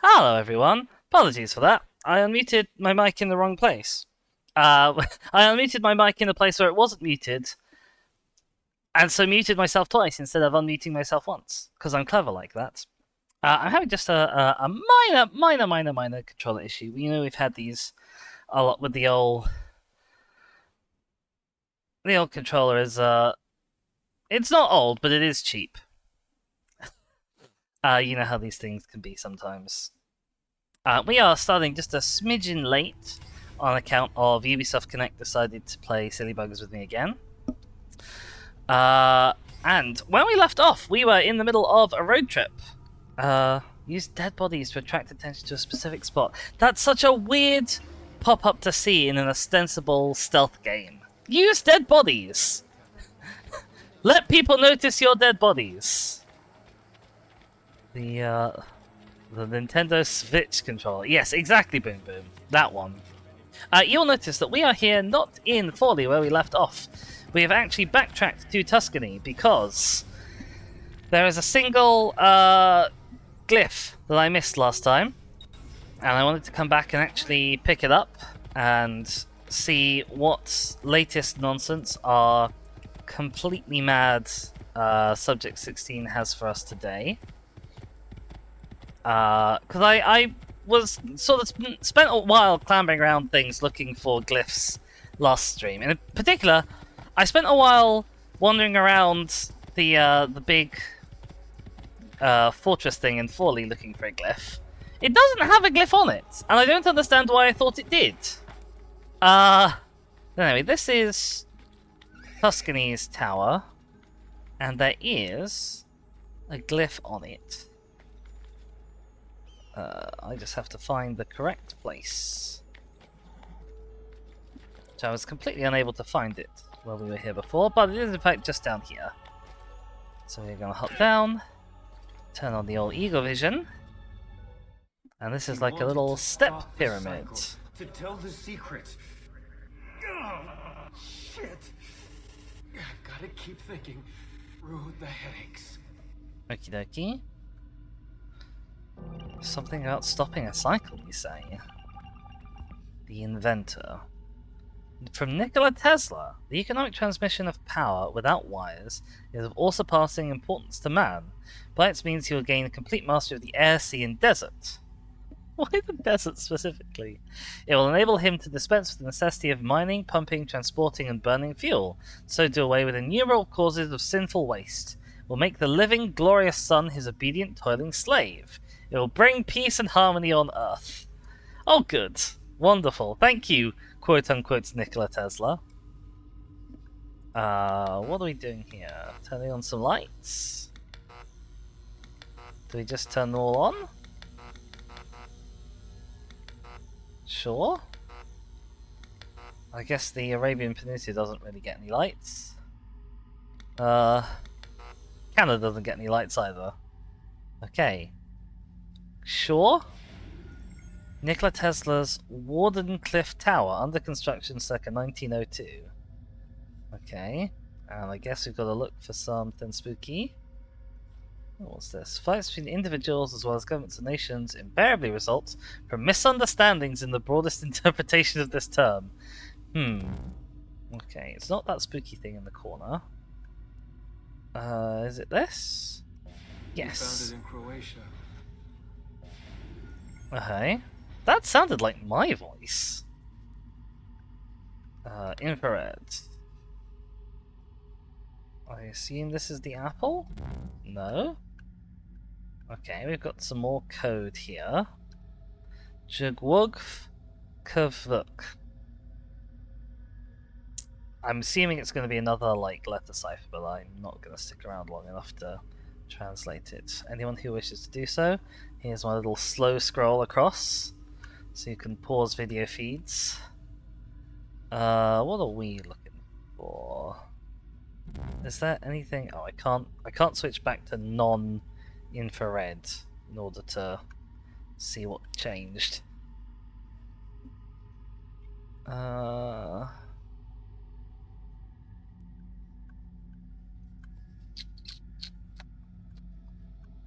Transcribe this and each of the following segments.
Hello, everyone. Apologies for that. I unmuted my mic in the wrong place. I unmuted my mic in a place where it wasn't muted, and so muted myself twice instead of unmuting myself once, because I'm clever like that. I'm having just a minor controller issue. You know, we've had these a lot with the old controller. It's not old, but it is cheap. You know how these things can be sometimes. We are starting just a smidgen late on account of Ubisoft Connect decided to play silly buggers with me again. And when we left off, we were in the middle of a road trip. Use dead bodies to attract attention to a specific spot. That's such a weird pop-up to see in an ostensible stealth game. Use dead bodies! Let people notice your dead bodies. The Nintendo Switch controller. Yes, exactly, Boom Boom. That one. You'll notice that we are here not in Forlì where we left off. We have actually backtracked to Tuscany because there is a single glyph that I missed last time, and I wanted to come back and actually pick it up and see what latest nonsense our completely mad Subject 16 has for us today. Because I was sort of spent a while clambering around things looking for glyphs last stream. In particular, I spent a while wandering around the big fortress thing in Forlì looking for a glyph. It doesn't have a glyph on it, and I don't understand why I thought it did. Anyway, this is Tuscany's tower, and there is a glyph on it. I just have to find the correct place. So I was completely unable to find it while we were here before, but it is in fact just down here. So we're gonna hop down, turn on the old Eagle Vision, and this is like a little step pyramid. To tell the secret. Shit. I've gotta keep thinking. Rude the headaches. Okie dokie. Something about stopping a cycle, you say? The inventor. From Nikola Tesla, the economic transmission of power without wires is of all surpassing importance to man. By its means, he will gain complete mastery of the air, sea, and desert. Why the desert specifically? It will enable him to dispense with the necessity of mining, pumping, transporting, and burning fuel, so do away with innumerable causes of sinful waste. It will make the living, glorious sun his obedient, toiling slave. It will bring peace and harmony on Earth. Oh, good. Wonderful. Thank you, quote-unquote, Nikola Tesla. What are we doing here? Turning on some lights? Do we just turn them all on? Sure. I guess the Arabian Peninsula doesn't really get any lights. Canada doesn't get any lights either. Okay. Sure. Nikola Tesla's Wardenclyffe Tower, under construction circa 1902. Okay. And I guess we've got to look for something spooky. What's this? Fights between individuals as well as governments and nations invariably result from misunderstandings in the broadest interpretation of this term. Okay, it's not that spooky thing in the corner. Is it this? Yes. You found it in Croatia. Okay. That sounded like my voice. Infrared. I assume this is the apple? No? Okay, we've got some more code here. Jugwugv Kvuk. I'm assuming it's going to be another letter cipher, but I'm not going to stick around long enough to translate it. Anyone who wishes to do so, here's my little slow scroll across, so you can pause video feeds. What are we looking for? Is there anything? Oh, I can't switch back to non-infrared in order to see what changed.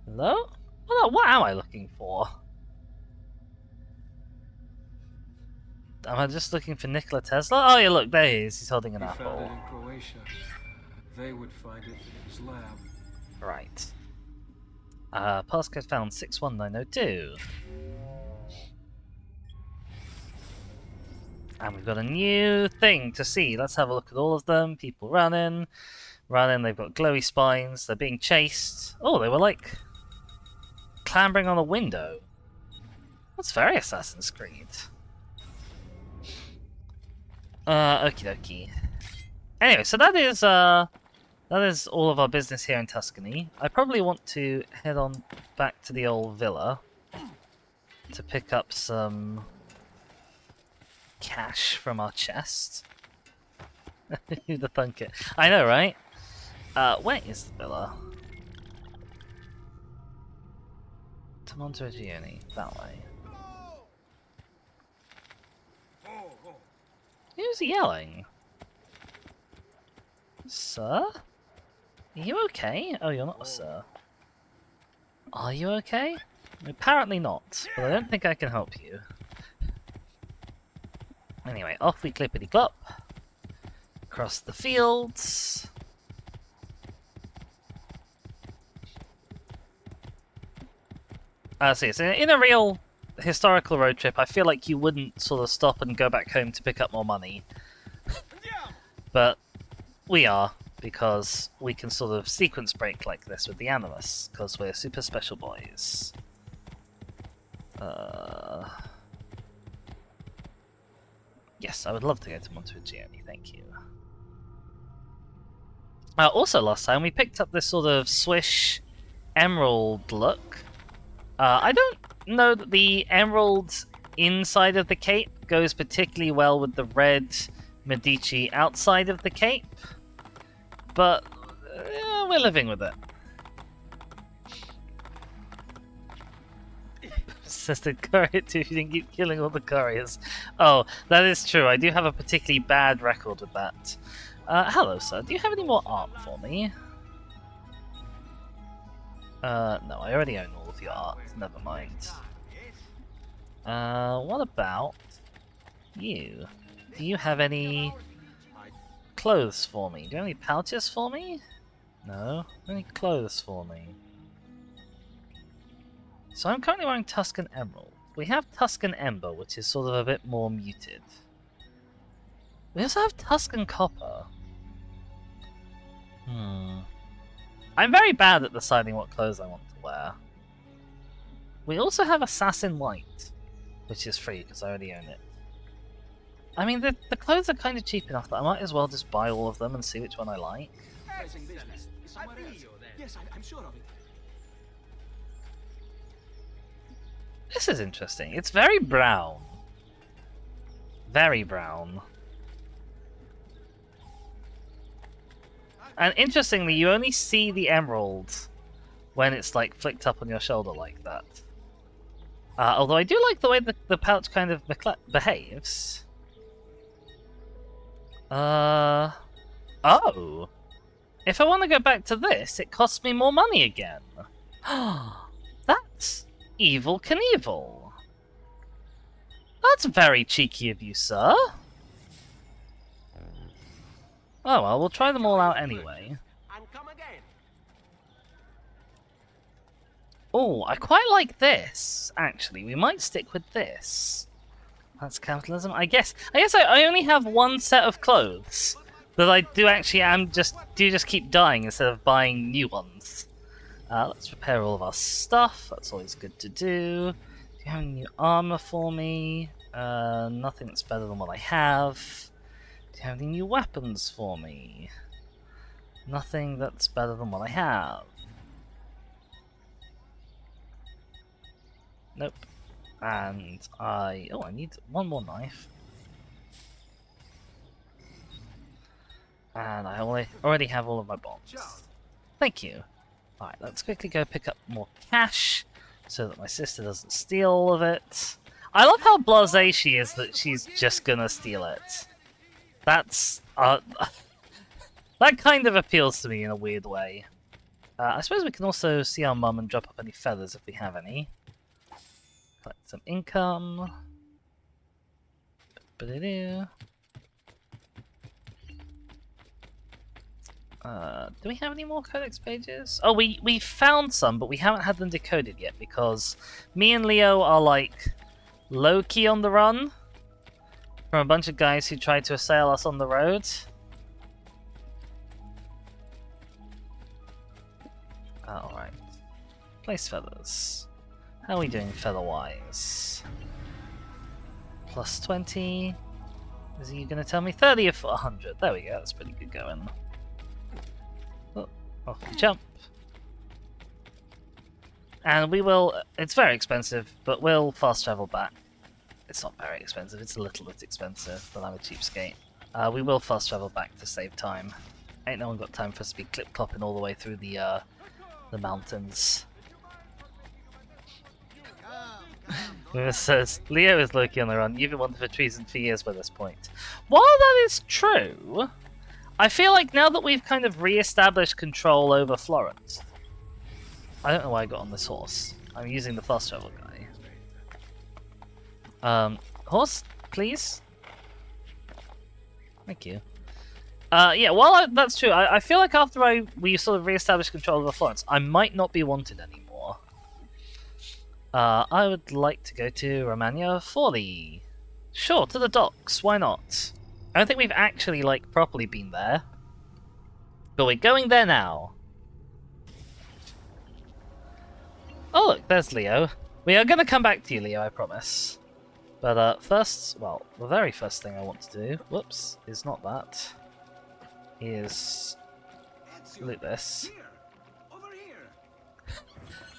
Hello? What am I looking for? Am I just looking for Nikola Tesla? Oh yeah, look, there he is. He's holding an He found apple. it in Croatia. They would find it in his lab. Right. Passcode found 61902. And we've got a new thing to see. Let's have a look at all of them. People running. They've got glowy spines. They're being chased. Oh, they were like clambering on a window. That's very Assassin's Creed. Okie dokie. Anyway, so that is all of our business here in Tuscany. I probably want to head on back to the old villa to pick up some cash from our chest. Who'd have thunk it? I know, right? Where is the villa? To Montergioni, that way. Who's yelling? Sir? Are you okay? Oh, you're not a sir. Are you okay? Apparently not, but I don't think I can help you. Anyway, off we clippity-clop. Across the fields. So yes, in a real historical road trip, I feel like you wouldn't sort of stop and go back home to pick up more money. But we are, because we can sort of sequence break like this with the Animus, because we're super special boys. Yes, I would love to go to Montergioni, thank you. Also, last time we picked up this sort of swish emerald look. I don't know that the emerald inside of the cape goes particularly well with the red Medici outside of the cape, but we're living with it. Says the courier too, you didn't keep killing all the couriers. Oh, that is true, I do have a particularly bad record with that. Hello sir, do you have any more art for me? No, I already own all of your art, never mind. What about you? Do you have any clothes for me? Do you have any pouches for me? No? Any clothes for me? So I'm currently wearing Tuscan Emerald. We have Tuscan Ember, which is sort of a bit more muted. We also have Tuscan Copper. I'm very bad at deciding what clothes I want to wear. We also have Assassin White, which is free because I already own it. I mean, the clothes are kind of cheap enough that I might as well just buy all of them and see which one I like. Yes, I'm sure of it. This is interesting. It's very brown. Very brown. And interestingly, you only see the emerald when it's like flicked up on your shoulder like that. Although I do like the way the pouch kind of behaves. Oh. If I want to go back to this, it costs me more money again. That's Evil Knievel. That's very cheeky of you, sir. Oh well, we'll try them all out anyway. Oh, I quite like this, actually. We might stick with this. That's capitalism. I guess I only have one set of clothes that I do actually just keep dying instead of buying new ones. Let's prepare all of our stuff. That's always good to do. Do you have any new armor for me? Nothing that's better than what I have. Do you have any new weapons for me? Nothing that's better than what I have. Nope. And I need one more knife. And I already have all of my bombs. Thank you. Alright, let's quickly go pick up more cash so that my sister doesn't steal all of it. I love how blasé she is that she's just gonna steal it. That's that kind of appeals to me in a weird way. I suppose we can also see our mum and drop off any feathers if we have any. Collect some income. Ba-da-doo. Do we have any more codex pages? Oh, we found some, but we haven't had them decoded yet because me and Leo are like low-key on the run from a bunch of guys who tried to assail us on the road. Alright. Place feathers. How are we doing feather-wise? Plus 20. Is he going to tell me 30 or 100? There we go, that's pretty good going. Oh, off we jump. And we will... It's very expensive, but we'll fast travel back. It's not very expensive, it's a little bit expensive, but I'm a cheapskate. We will fast travel back to save time. Ain't no one got time for us to be clip-clopping all the way through the mountains. It says, Leo is low-key on the run. You've been wanting for treason for years by this point. While that is true, I feel like now that we've kind of re-established control over Florence... I don't know why I got on this horse. I'm using the fast travel guy. Horse, please? Thank you. Yeah, while that's true, I feel like after we sort of re-established control over Florence, I might not be wanted anymore. I would like to go to Romagna Forlì. Sure, to the docks, why not? I don't think we've actually, like, properly been there. But we're going there now. Oh look, there's Leo. We are going to come back to you, Leo, I promise. But first, well, the very first thing I want to do, whoops, is not that. Is loot this.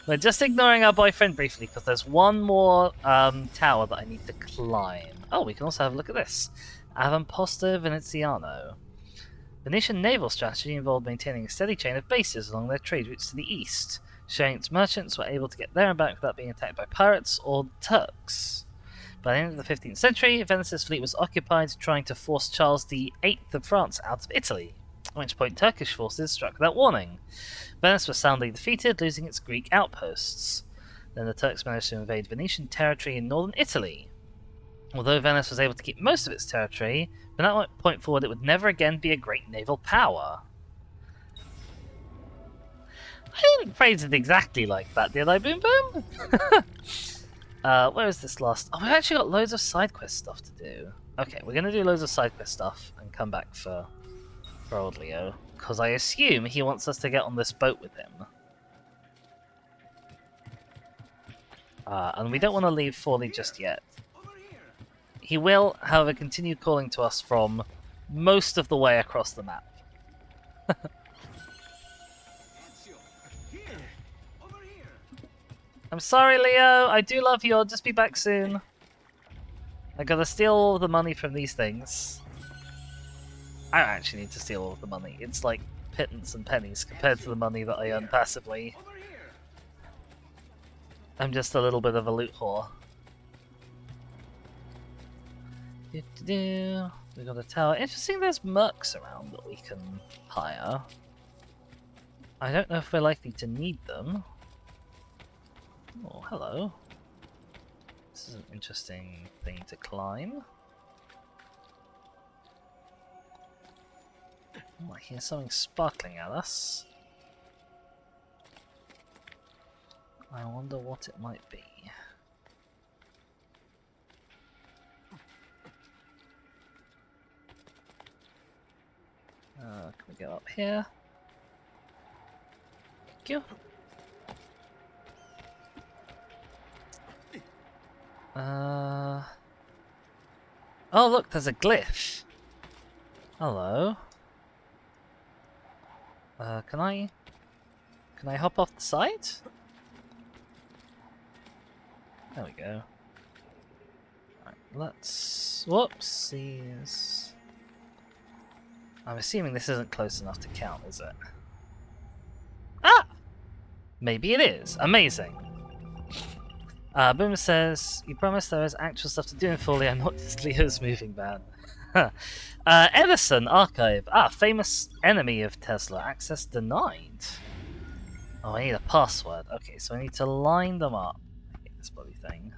We're just ignoring our boyfriend briefly because there's one more tower that I need to climb. Oh, we can also have a look at this. Avamposto Veneziano. Venetian naval strategy involved maintaining a steady chain of bases along their trade routes to the east, showing its merchants were able to get there and back without being attacked by pirates or Turks. By the end of the 15th century, Venice's fleet was occupied trying to force Charles VIII of France out of Italy, at which point Turkish forces struck without warning. Venice was soundly defeated, losing its Greek outposts. Then the Turks managed to invade Venetian territory in northern Italy. Although Venice was able to keep most of its territory, from that point forward it would never again be a great naval power. I didn't phrase it exactly like that, did I, Boom Boom? Where is this last... Oh, we've actually got loads of side quest stuff to do. Okay, we're going to do loads of side quest stuff and come back for old Leo. Because I assume he wants us to get on this boat with him. And we don't want to leave Forlì just yet. He will, however, continue calling to us from most of the way across the map. I'm sorry, Leo. I do love you. I'll just be back soon. I gotta steal all the money from these things. I don't actually need to steal all of the money. It's like pittance and pennies compared to the money that I earn passively. I'm just a little bit of a loot whore. We got a tower. Interesting, there's mercs around that we can hire. I don't know if we're likely to need them. Oh, hello. This is an interesting thing to climb. Oh, I hear something sparkling at us. I wonder what it might be. Can we go up here? Thank you. Oh look, there's a glyph. Hello. Can I hop off the side? There we go. Right, let's... Whoopsies. I'm assuming this isn't close enough to count, is it? Ah! Maybe it is. Amazing. Boomer says, you promise there is actual stuff to do in Foley, I'm not just Leo's moving van. Edison Archive. Famous enemy of Tesla. Access denied. Oh, I need a password. Okay, so I need to line them up. I hate this bloody thing.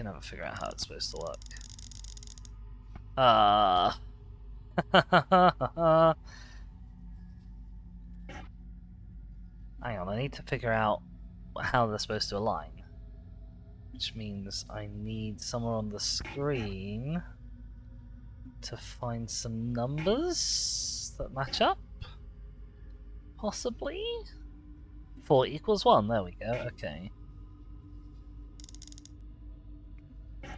can never figure out how it's supposed to work. Hang on, I need to figure out how they're supposed to align. Which means I need somewhere on the screen to find some numbers that match up. Possibly? 4 equals 1, there we go, okay.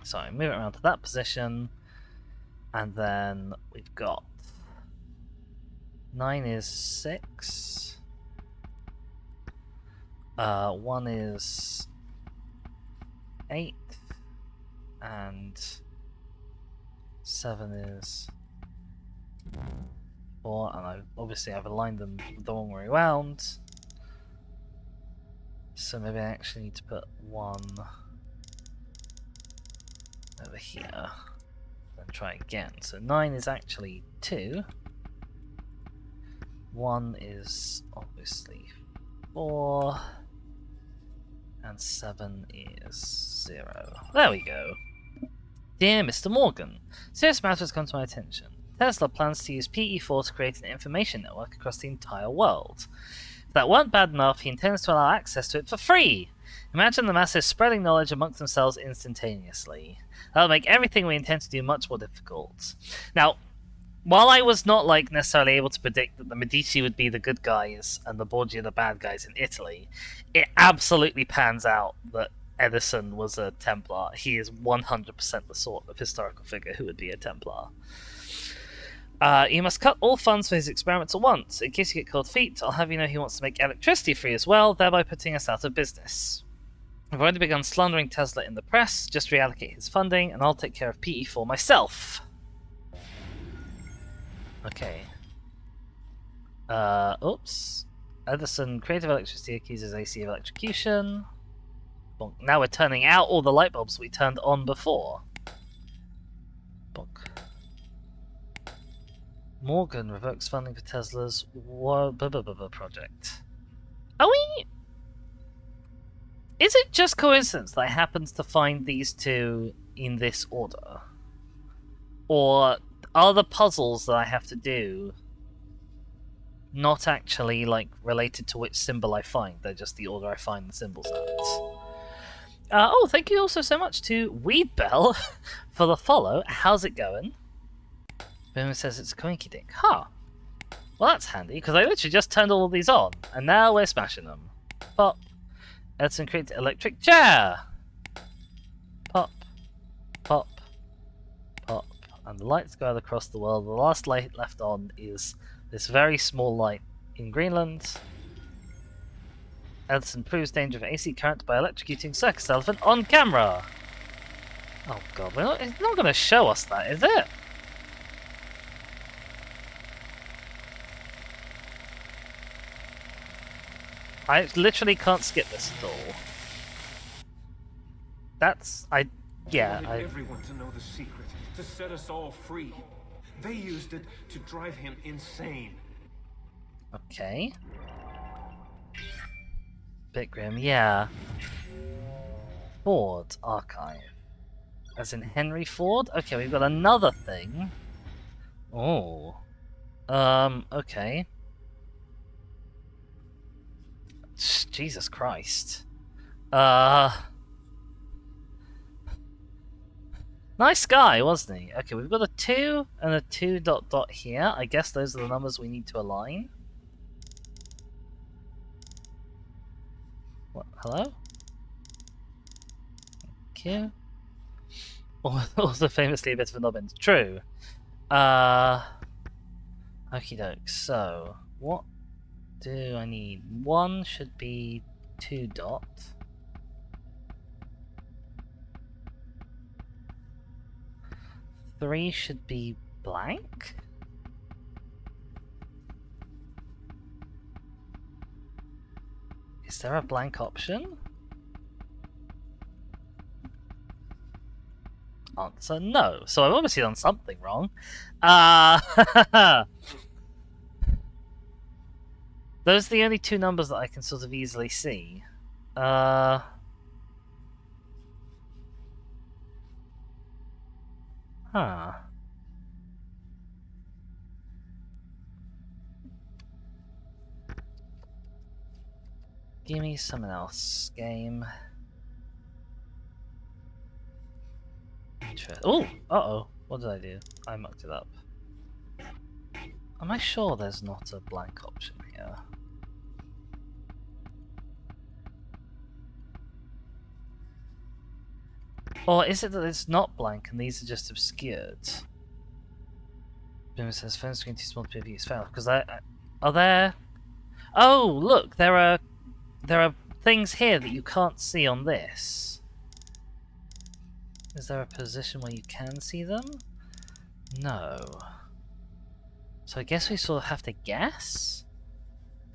So I move it around to that position, and then we've got 9 is 6, 1 is 8, and 7 is 4, and I've aligned them the wrong way around. So maybe I actually need to put 1 over here, then try again. So 9 is actually 2, 1 is obviously 4, and 7 is 0. There we go. Dear Mr. Morgan, serious matter has come to my attention. Tesla plans to use PE4 to create an information network across the entire world. If that weren't bad enough, he intends to allow access to it for free. Imagine the masses spreading knowledge amongst themselves instantaneously. That'll make everything we intend to do much more difficult. Now, while I was not necessarily able to predict that the Medici would be the good guys and the Borgia the bad guys in Italy, it absolutely pans out that Edison was a Templar. He is 100% the sort of historical figure who would be a Templar. He must cut all funds for his experiments at once. In case you get cold feet, I'll have you know he wants to make electricity free as well, thereby putting us out of business. I've already begun slandering Tesla in the press. Just reallocate his funding, and I'll take care of PE4 myself. Okay. Oops. Edison, creative electricity accuses AC of electrocution. Bonk. Now we're turning out all the light bulbs we turned on before. Bonk. Morgan revokes funding for Tesla's project. Are we... Is it just coincidence that I happened to find these two in this order? Or are the puzzles that I have to do not actually related to which symbol I find? They're just the order I find the symbols at. Oh, thank you also so much to Weedbell for the follow. How's it going? Boomer says it's a coinky dink. Huh. Well, that's handy, because I literally just turned all of these on, and now we're smashing them. Pop. Edison creates an electric chair. Pop. Pop. Pop. And the lights go out across the world. The last light left on is this very small light in Greenland. Edison proves danger of AC current by electrocuting circus elephant on camera. Oh god, it's not going to show us that, is it? I literally can't skip this at all. I wanted everyone to know the secret, to set us all free. They used it to drive him insane. Okay. Bit grim, yeah. Ford archive. As in Henry Ford? Okay, we've got another thing. Oh. Okay. Jesus Christ. Nice guy, wasn't he? Okay, we've got a 2 and a 2 ... here. I guess those are the numbers we need to align. What? Hello? Thank you. Also famously a bit of a nubbin. True. Okie doke. So, what do I need? 1 should be 2 ... 3 should be blank? Is there a blank option? Answer no. So I've obviously done something wrong. Those are the only 2 numbers that I can sort of easily see. Huh. Give me something else, game. Oh! Uh-oh. What did I do? I mucked it up. Am I sure there's not a blank option here? Or is it that it's not blank and these are just obscured? Boomer says phone screen too small to be used. Fail. Because are there? Oh, look! There are things here that you can't see on this. Is there a position where you can see them? No. So I guess we sort of have to guess?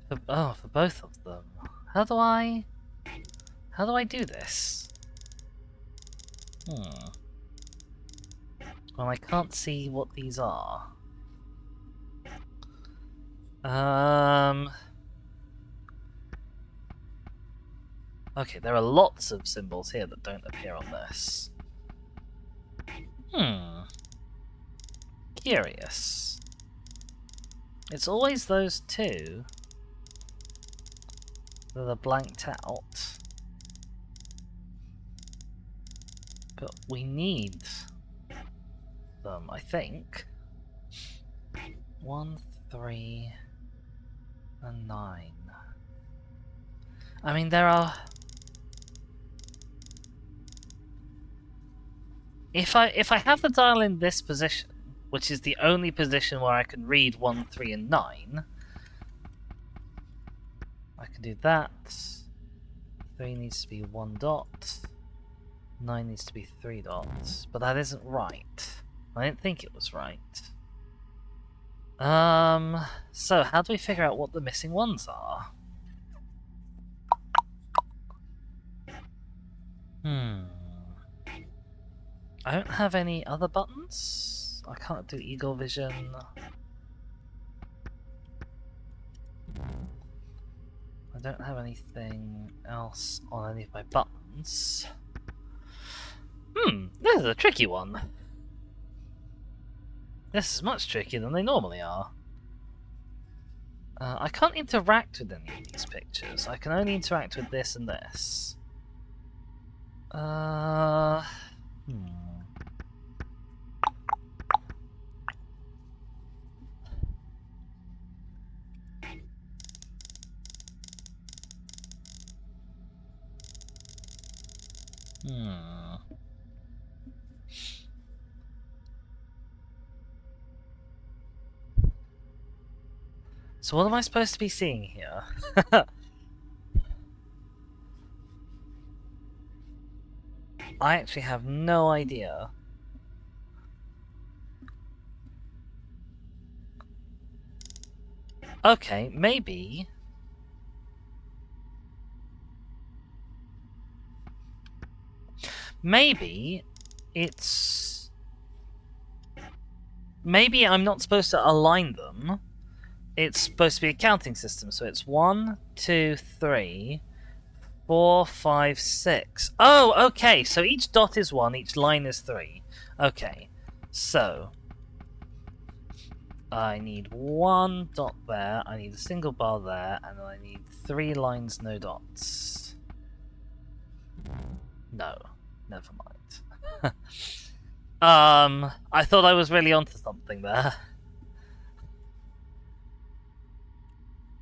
For both of them. How do I do this? Well, I can't see what these are. Okay, there are lots of symbols here that don't appear on this. Curious. It's always those two that are blanked out. But we need them, I think. 1, 3, and 9. I mean, there are... If I have the dial in this position, which is the only position where I can read 1, 3, and 9, I can do that. 3 needs to be 1 dot. 9 needs to be 3 dots. But that isn't right. I didn't think it was right. So how do we figure out what the missing ones are? I don't have any other buttons. I can't do Eagle Vision. I don't have anything else on any of my buttons. This is a tricky one. This is much trickier than they normally are. I can't interact with any of these pictures. I can only interact with this and this. So what am I supposed to be seeing here? I actually have no idea. Okay, maybe... Maybe it's... Maybe I'm not supposed to align them. It's supposed to be a counting system, so it's 1, 2, 3, 4, 5, 6. Oh, okay, so each dot is 1, each line is 3. Okay, so... I need 1 dot there, I need a single bar there, and then I need 3 lines, no dots. No, never mind. I thought I was really onto something there.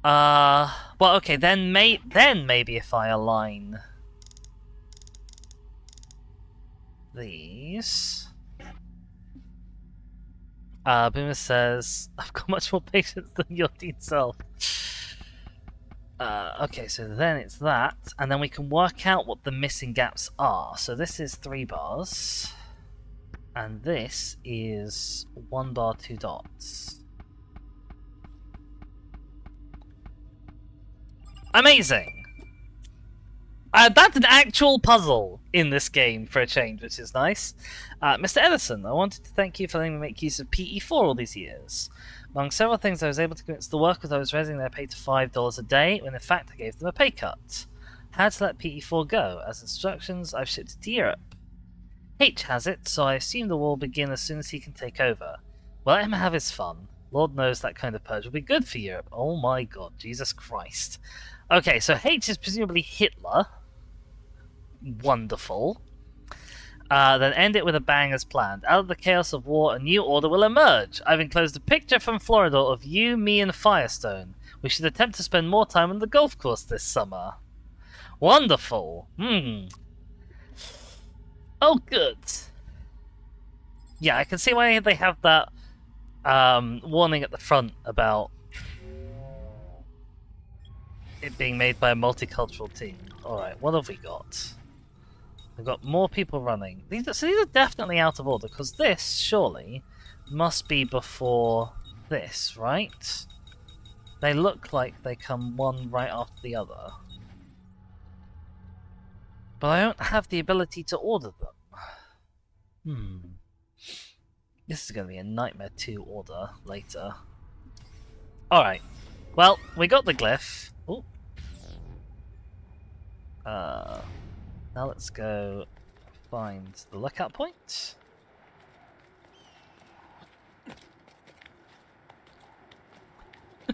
Well, okay, then maybe if I align these. Boomer says, I've got much more patience than your teen self. Okay, so then it's that, and then we can work out what the missing gaps are. So this is 3 bars, and this is 1 bar, 2 dots. Amazing! That's an actual puzzle in this game for a change, which is nice. Mr. Edison, I wanted to thank you for letting me make use of PE4 all these years. Among several things, I was able to convince the workers I was raising their pay to $5 a day, when in fact I gave them a pay cut. How to let PE4 go? As instructions, I've shipped it to Europe. H has it, so I assume the war will begin as soon as he can take over. Well, let him have his fun. Lord knows that kind of purge will be good for Europe. Oh my god, Jesus Christ. Okay, so H is presumably Hitler. Wonderful. Then end it with a bang as planned. Out of the chaos of war, a new order will emerge. I've enclosed a picture from Florida of you, me, and Firestone. We should attempt to spend more time on the golf course this summer. Wonderful. Oh, good. Yeah, I can see why they have that warning at the front about it being made by a multicultural team. Alright, what have we got? We've got more people running. These are definitely out of order, because this, surely, must be before this, right? They look like they come one right after the other. But I don't have the ability to order them. This is going to be a nightmare to order later. Alright. Well, we got the glyph. Ooh. Now let's go find the lookout point.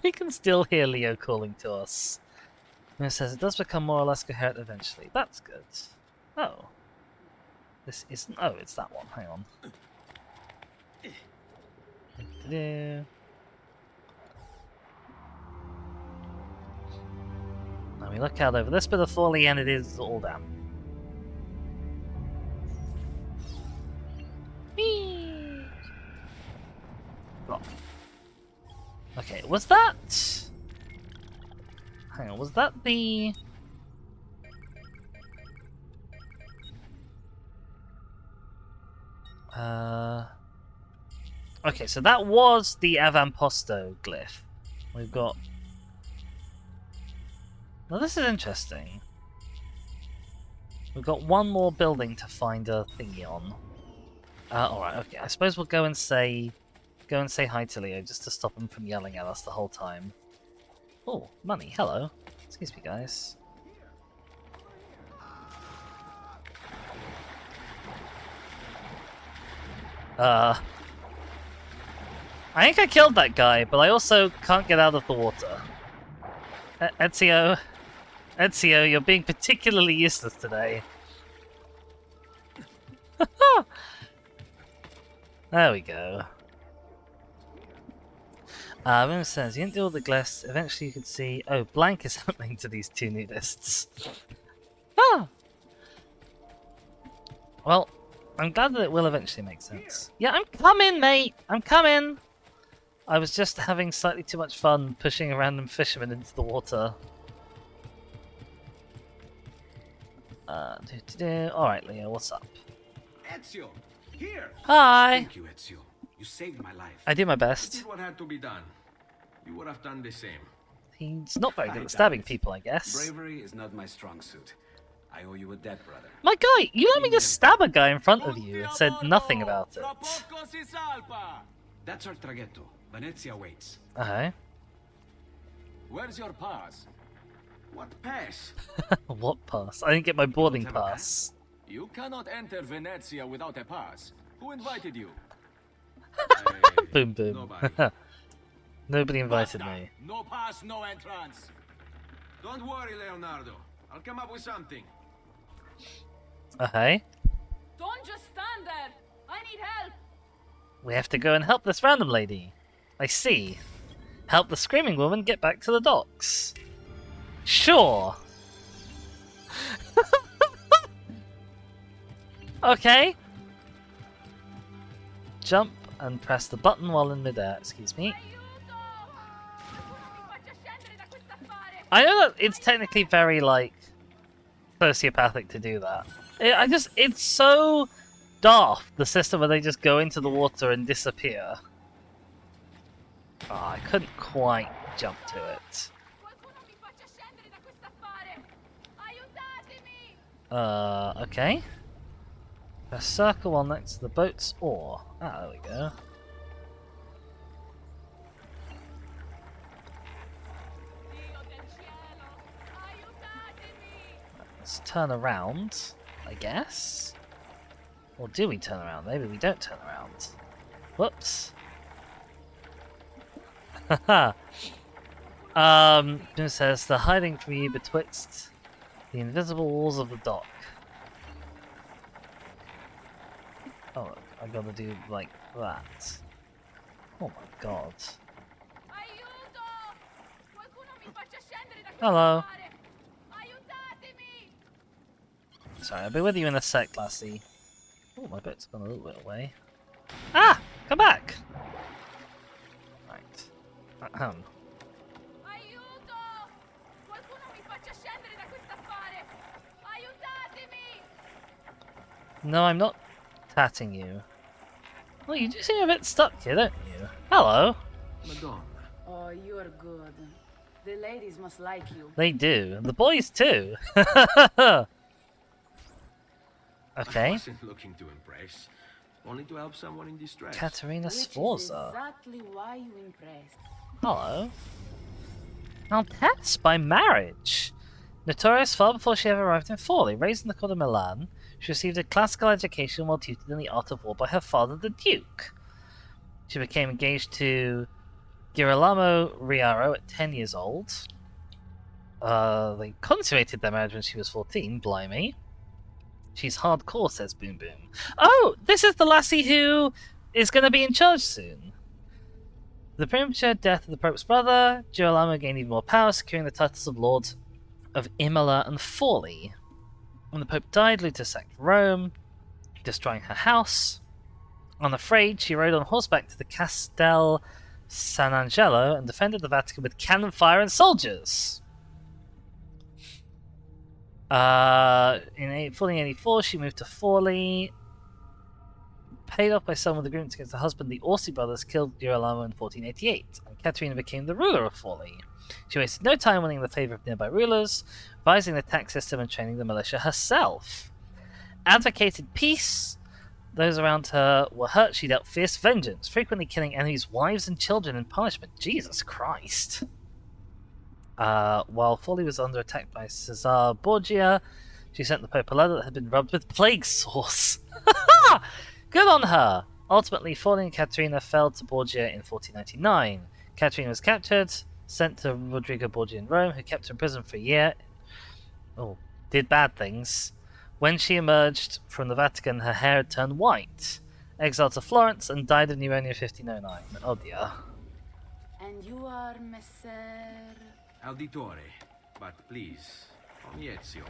We can still hear Leo calling to us. And it says it does become more or less coherent eventually. That's good. Oh. This isn't... Oh, it's that one. Hang on. Now we look out over this bit of folly and it is all down. Whee! Oh. Okay, was that... Hang on, was that the... Okay, so that was the Avamposto glyph. We've got... Now this is interesting. We've got one more building to find a thingy on. Alright, okay. I suppose we'll go and say hi to Leo just to stop him from yelling at us the whole time. Oh, money. Hello. Excuse me, guys. I think I killed that guy, but I also can't get out of the water. Ezio, you're being particularly useless today. There we go. Wim says, you didn't do all the glyphs. Eventually you could see... Oh, blank is happening to these two nudists. Ah! Well, I'm glad that it will eventually make sense. Yeah, I'm coming, mate! I'm coming! I was just having slightly too much fun pushing a random fisherman into the water. Alright, Leo, what's up? Ezio, here! Hi! Thank you, Ezio. You saved my life. I do my You best. did what had to be done. You would have done the same. He's not very good at stabbing people, I guess. Bravery is not my strong suit. I owe you a debt, brother. My guy, you let me just stab a guy in front of you and said nothing about it. That's our traghetto. Venezia waits. Okay. Where's your pass? What pass? What pass? I didn't get my boarding have a pass. You cannot enter Venezia without a pass. Who invited you? Boom boom. Nobody. Nobody invited Basta. me. No pass, no entrance. Don't worry, Leonardo. I'll come up with something. Okay. Don't just stand there! I need help! We have to go and help this random lady. I see. Help the screaming woman get back to the docks. Sure. Okay. Jump and press the button while in midair. Excuse me. Aiuto! Qualcuno mi faccia scendere da quest'affare! I know that it's technically very, like, sociopathic to do that. It's so daft, the system where they just go into the water and disappear. Oh, I couldn't quite jump to it. Qualcuno mi faccia scendere da quest'affare! Aiutatemi! Okay. Press circle while next to the boat's oar. Ah, there we go. Dio del cielo! Aiutatemi! Let's turn around, I guess. Or do we turn around? Maybe we don't turn around. Whoops. Haha. It says they're hiding from you betwixt the invisible walls of the dock. Oh, I gotta do like that. Oh my god. Aiuto! Qualcuno mi faccia scendere da questo Hello. mare! Aiutatemi! Sorry, I'll be with you in a sec, lassie. Oh, my boat's gone a little bit away. Ah! Come back! Right. Ahem. Aiuto! Qualcuno mi faccia scendere da quest'affare! Aiutatemi! No, I'm not tatting you. Well, you do seem a bit stuck here, don't you? Hello. Madonna. Oh, you're good. The ladies must like you. They do. The boys too. I Okay. wasn't looking to impress. Only to help someone in distress. Katerina Which is Sforza. exactly why you impressed. Hello. Countess by marriage. Notorious far before she ever arrived in Forlì. Raised in the court of Milan, she received a classical education while tutored in the art of war by her father, the Duke. She became engaged to Girolamo Riaro at 10 years old. They consummated their marriage when she was 14, blimey. She's hardcore, says Boom Boom. Oh, this is the lassie who is going to be in charge soon. The premature death of the Pope's brother, Girolamo gained even more power, securing the titles of Lord of Imola and Forlì. When the Pope died, Luther sacked Rome, destroying her house. Unafraid, she rode on horseback to the Castel San Angelo and defended the Vatican with cannon fire and soldiers. In 1484, she moved to Forlì. Paid off by some of the agreements against her husband, the Orsi brothers killed Girolamo in 1488, and Caterina became the ruler of Forlì. She wasted no time winning the favour of nearby rulers, revising the tax system and training the militia herself. Advocated peace. Those around her were hurt. She dealt fierce vengeance, frequently killing enemies' wives and children in punishment. Jesus Christ. While Forlì was under attack by Cesare Borgia, she sent the Pope a letter that had been rubbed with plague sauce. Good on her! Ultimately, Forlì and Caterina fell to Borgia in 1499. Caterina was captured, sent to Rodrigo Borgia in Rome, who kept her in prison for a year. Oh, did bad things. When she emerged from the Vatican, her hair had turned white. Exiled to Florence and died of pneumonia in 1509. Oh dear. And you are Messer... Auditore. But please, call me Ezio.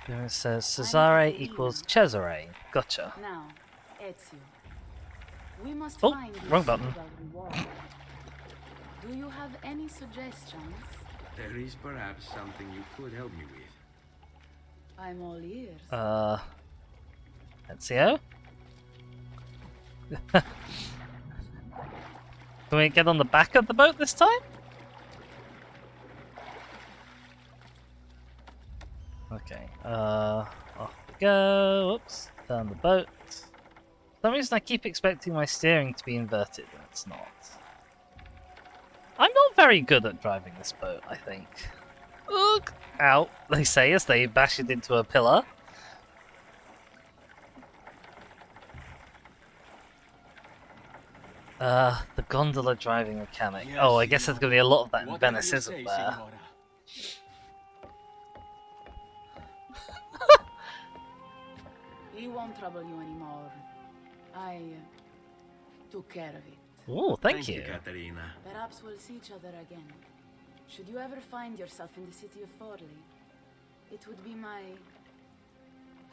It says Cesare equals Cesare. Gotcha. Now, Ezio. We must Oh, find wrong this button. suitable reward. Do you have any suggestions? There is perhaps something you could help me with. I'm all ears. Ezio? Can we get on the back of the boat this time? Okay, off we go. Whoops, down the boat. For some reason I keep expecting my steering to be inverted, and it's not. I'm not very good at driving this boat, I think. Ugh! Ow, they say as they bash it into a pillar. The gondola driving mechanic. Yes, Oh, I guess there's going to be a lot of that in Whatever Venice, you isn't say, there? Signora. He won't trouble you anymore. I took care of it. Oh, thank you. Caterina. Perhaps we'll see each other again. Should you ever find yourself in the city of Forlì, it would be my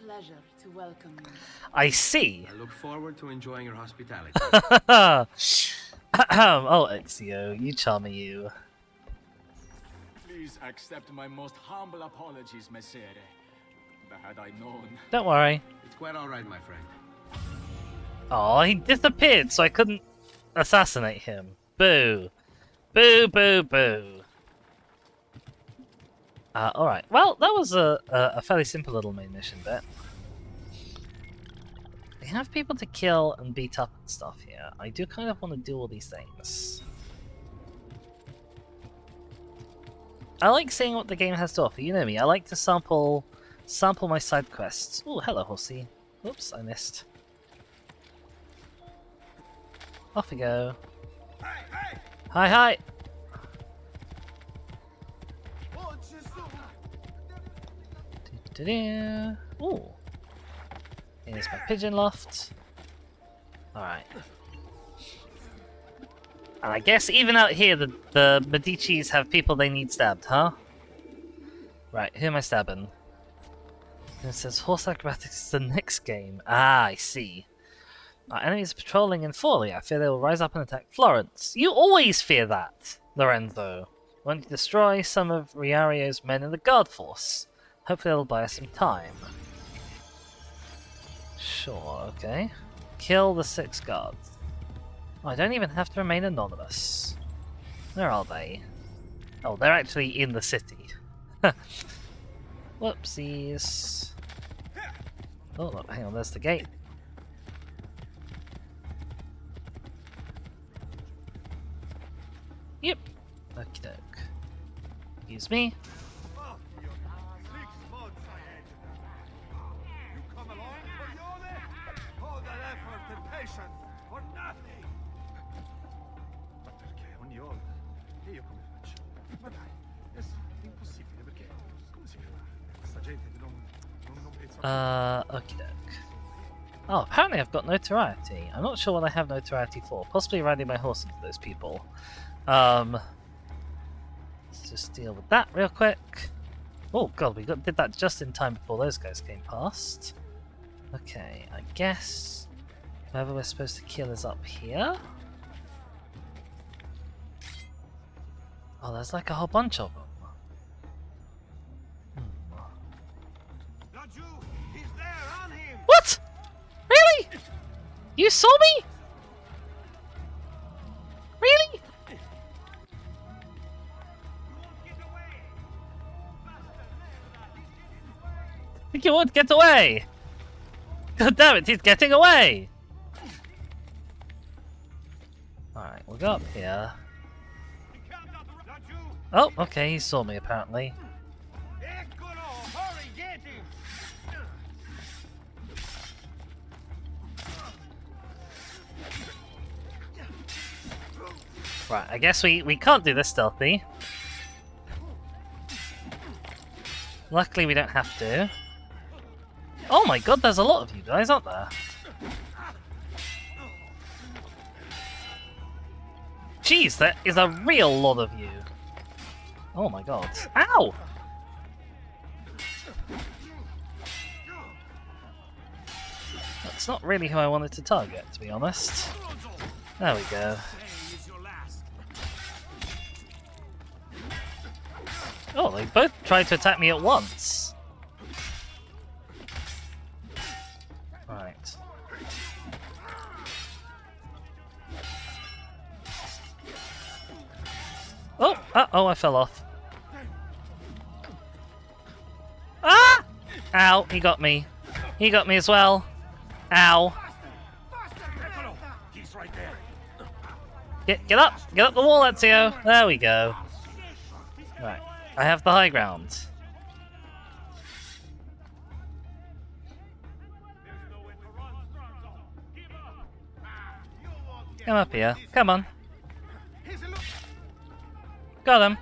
pleasure to welcome you. I see. I look forward to enjoying your hospitality. Oh, Ezio, you charmer you. Please accept my most humble apologies, Messere. Had I known. Don't worry. It's quite alright, my friend. Oh, he disappeared, so I couldn't assassinate him. Boo. Boo, boo, boo. Alright. Well, that was a fairly simple little main mission bit. They have people to kill and beat up and stuff here. I do kind of want to do all these things. I like seeing what the game has to offer. You know me, I like to sample my side quests. Oh, hello, horsey. Oops, I missed. Off we go. Hi, hi! Do-do-do. Ooh. Here's my pigeon loft. Alright. And I guess even out here, the Medicis have people they need stabbed, huh? Right, who am I stabbing? And it says horse acrobatics is the next game. Ah, I see. Our enemies are patrolling in Forli. I fear they will rise up and attack Florence. You always fear that, Lorenzo. We want to destroy some of Riario's men in the guard force. Hopefully they'll buy us some time. Sure, okay. Kill the 6 guards. Oh, I don't even have to remain anonymous. Where are they? Oh, they're actually in the city. Whoopsies. Oh, look, hang on, there's the gate. Yep. Okie doke. Excuse me. Okie doke. Oh, apparently I've got notoriety. I'm not sure what I have notoriety for. Possibly riding my horse into those people. Let's just deal with that real quick. Oh god, did that just in time before those guys came past. Okay, I guess whoever we're supposed to kill is up here. Oh, there's like a whole bunch of them. What? Really? You saw me? Really? Think you would get away? God damn it, he's getting away! Alright, we'll go up here. Oh, okay, he saw me apparently. Right, I guess we can't do this stealthy. Luckily we don't have to. Oh my god, there's a lot of you guys, aren't there? Jeez, there is a real lot of you. Oh my god. Ow! That's not really who I wanted to target, to be honest. There we go. Oh, they both tried to attack me at once. Right. Oh! Uh-oh, I fell off. Ah! Ow, he got me. He got me as well. Ow. Get up! Get up the wall, Ezio! There we go. Right. I have the high ground. Come up here. Come on. Got him.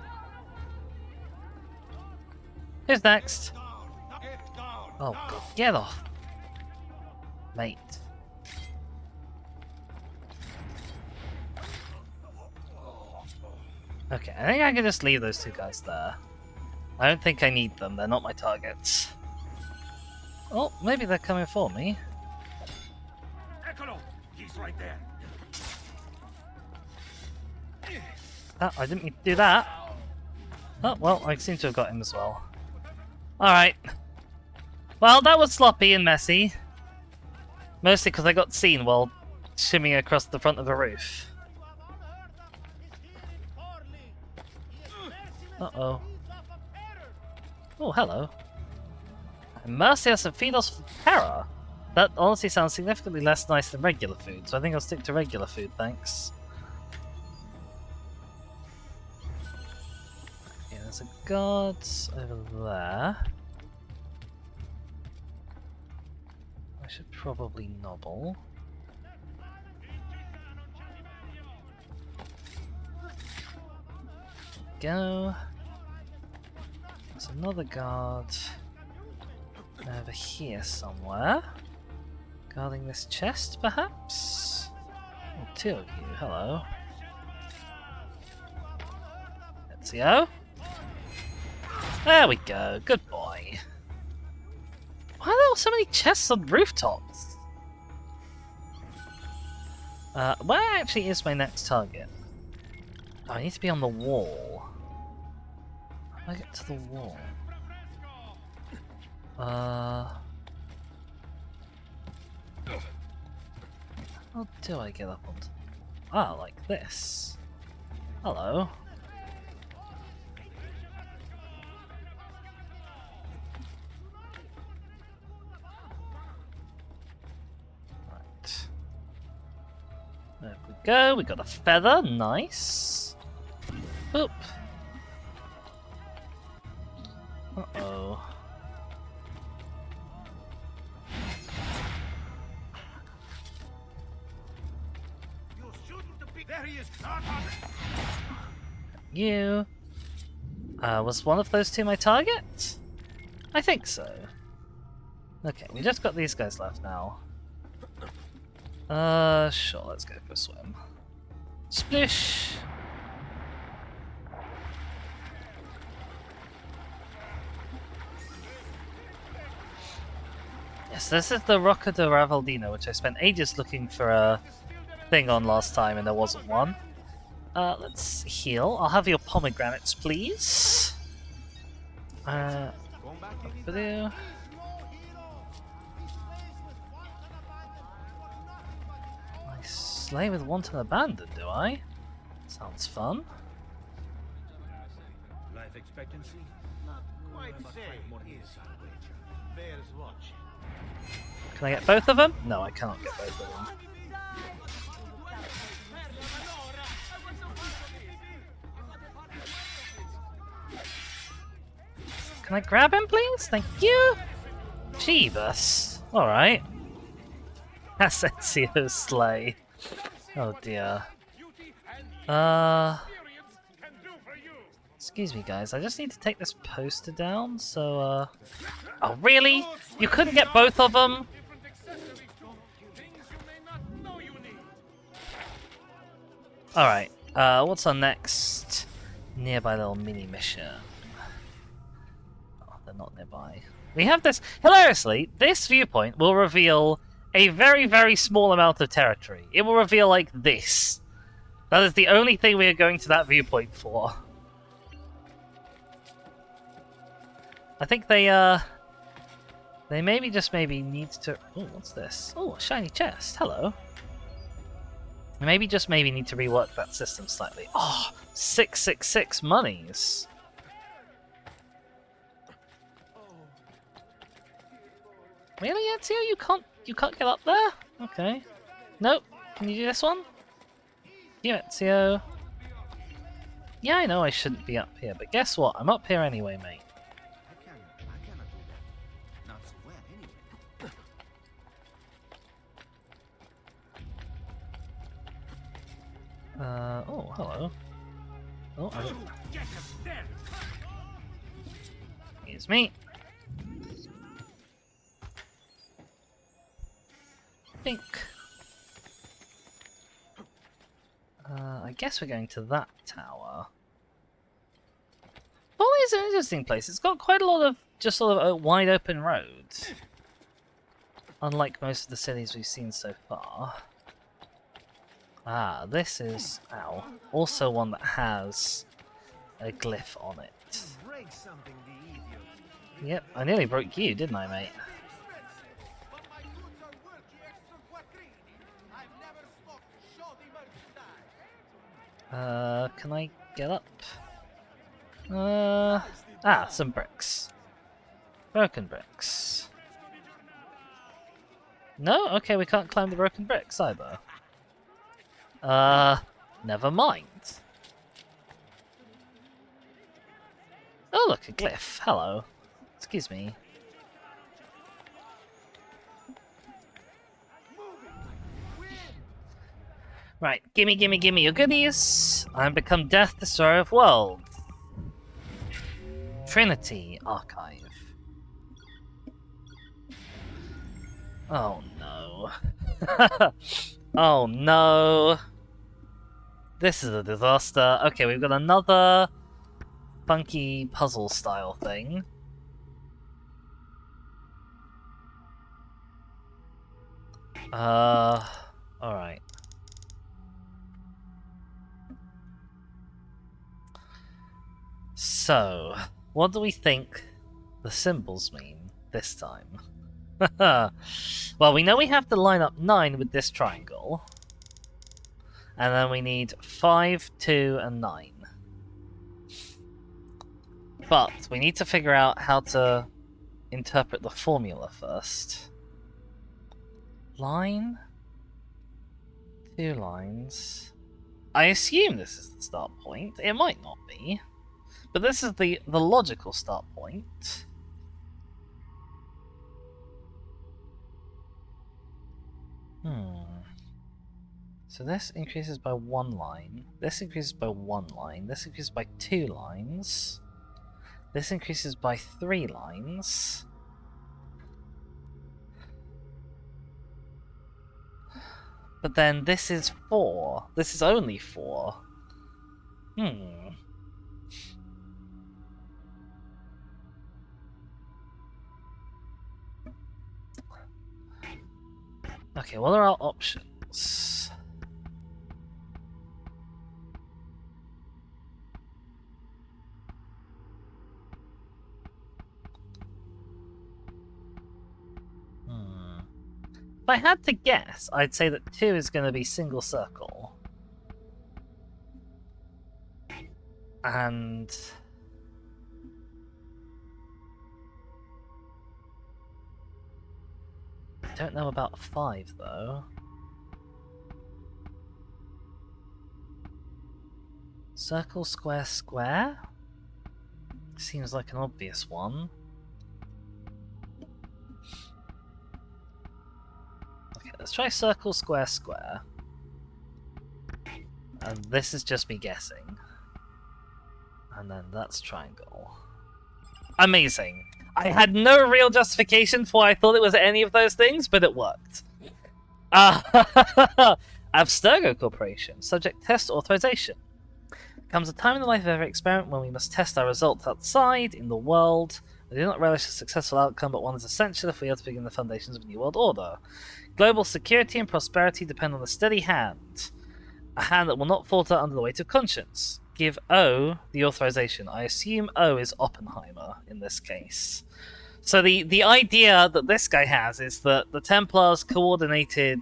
Who's next? Oh, God. Get off. Mate. Okay, I think I can just leave those 2 guys there. I don't think I need them, they're not my targets. Oh, maybe they're coming for me. He's right there. Oh, I didn't mean to do that. Oh, well, I seem to have got him as well. Alright. Well, that was sloppy and messy. Mostly because I got seen while shimmying across the front of the roof. Uh-oh. Oh, hello. Mercius and Fidos for Terror. That honestly sounds significantly less nice than regular food, so I think I'll stick to regular food, thanks. Okay, there's a guard over there. I should probably nobble. go. There's another guard over here somewhere. Guarding this chest, perhaps? Oh, two of you, hello. Ezio. There we go, good boy. Why are there so many chests on rooftops? Where actually is my next target? Oh, I need to be on the wall. How do I get to the wall? How do I get up onto... Ah, like this. Hello. Right. There we go, we got a feather, nice. Oop. Uh-oh. You. Was one of those two my target? I think so. Okay, we just got these guys left now. Sure, let's go for a swim. Splish! Yes, this is the Rocca de Ravaldino, which I spent ages looking for a thing on last time and there wasn't one. Let's heal. I'll have your pomegranates, please. Video. I slay with wanton abandon, do I? Sounds fun. Life expectancy? Not quite safe. Bears watching. Can I get both of them? No, I cannot get both of them. Can I grab him, please? Thank you! Jeebus. Alright. That's Ezio's sleigh. Oh dear. Excuse me guys, I just need to take this poster down, so Oh really? You couldn't get both of them? Alright, what's our next nearby little mini mission? Oh, they're not nearby. We have this... Hilariously, this viewpoint will reveal a very, very small amount of territory. It will reveal like this. That is the only thing we are going to that viewpoint for. I think they maybe just need to... Oh, what's this? Oh, a shiny chest. Hello. They maybe just need to rework that system slightly. Oh, 666 monies. Really, Ezio? You can't get up there? Okay. Nope. Can you do this one? You, Ezio. Yeah, I know I shouldn't be up here, but guess what? I'm up here anyway, mate. I cannot do that. Not so well, anyway. Oh, hello. Oh, I don't... Excuse me. Think. I guess we're going to that tower. Well, it's an interesting place. It's got quite a lot of just sort of wide open roads. Unlike most of the cities we've seen so far. Ah, this is, ow, also one that has a glyph on it. Yep, I nearly broke you, didn't I, mate? Can I get up? Some bricks. Broken bricks. No? Okay, we can't climb the broken bricks either. Never mind. Oh, look, a glyph. Hello. Excuse me. Right, gimme your goodies. I'm become death, destroyer of worlds. Trinity Archive. Oh no. Oh no. This is a disaster. Okay, we've got another funky puzzle style thing. Alright. So, what do we think the symbols mean this time? Well, we know we have to line up 9 with this triangle. And then we need 5, 2, and 9. But we need to figure out how to interpret the formula first. Line? 2 lines. I assume this is the start point. It might not be. But this is the logical start point. So this increases by 1 line. This increases by 1 line. This increases by 2 lines. This increases by 3 lines. But then this is 4. This is only 4. Okay, what are our options? If I had to guess, I'd say that 2 is going to be single circle. And... I don't know about 5, though. Circle, square, square? Seems like an obvious one. Okay, let's try circle, square, square. And this is just me guessing. And then that's triangle. Amazing! I had no real justification for why I thought it was any of those things, but it worked. Abstergo Corporation. Subject test authorization. Comes a time in the life of every experiment when we must test our results outside, in the world. I do not relish a successful outcome, but one is essential if we are to begin the foundations of a new world order. Global security and prosperity depend on a steady hand. A hand that will not falter under the weight of conscience. Give O the authorization. I assume O is Oppenheimer in this case. So the idea that this guy has is that the Templars coordinated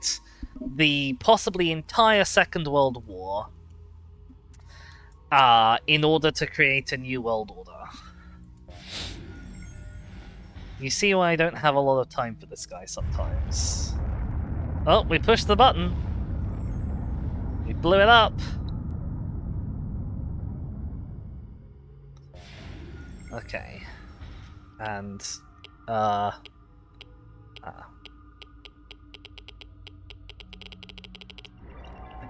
the possibly entire Second World War in order to create a new world order. You see why I don't have a lot of time for this guy sometimes. Oh, we pushed the button. We blew it up. Okay. And, I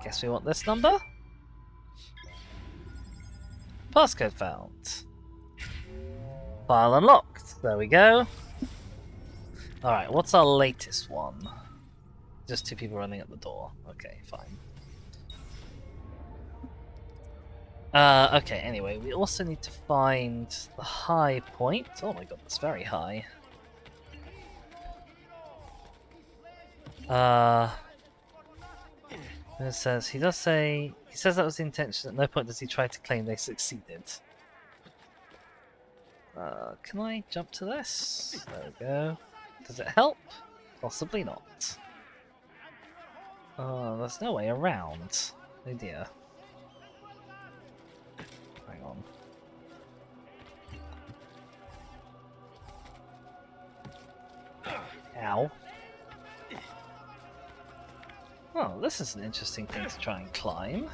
guess we want this number? Passcode found. File unlocked. There we go. Alright, what's our latest one? Just 2 people running at the door. Okay, fine. Okay, anyway, we also need to find the high point. Oh my god, that's very high. It says, he says that was the intention, at no point does he try to claim they succeeded. Can I jump to this? There we go. Does it help? Possibly not. There's no way around. Oh dear. Hang on. Ow. Oh, this is an interesting thing to try and climb.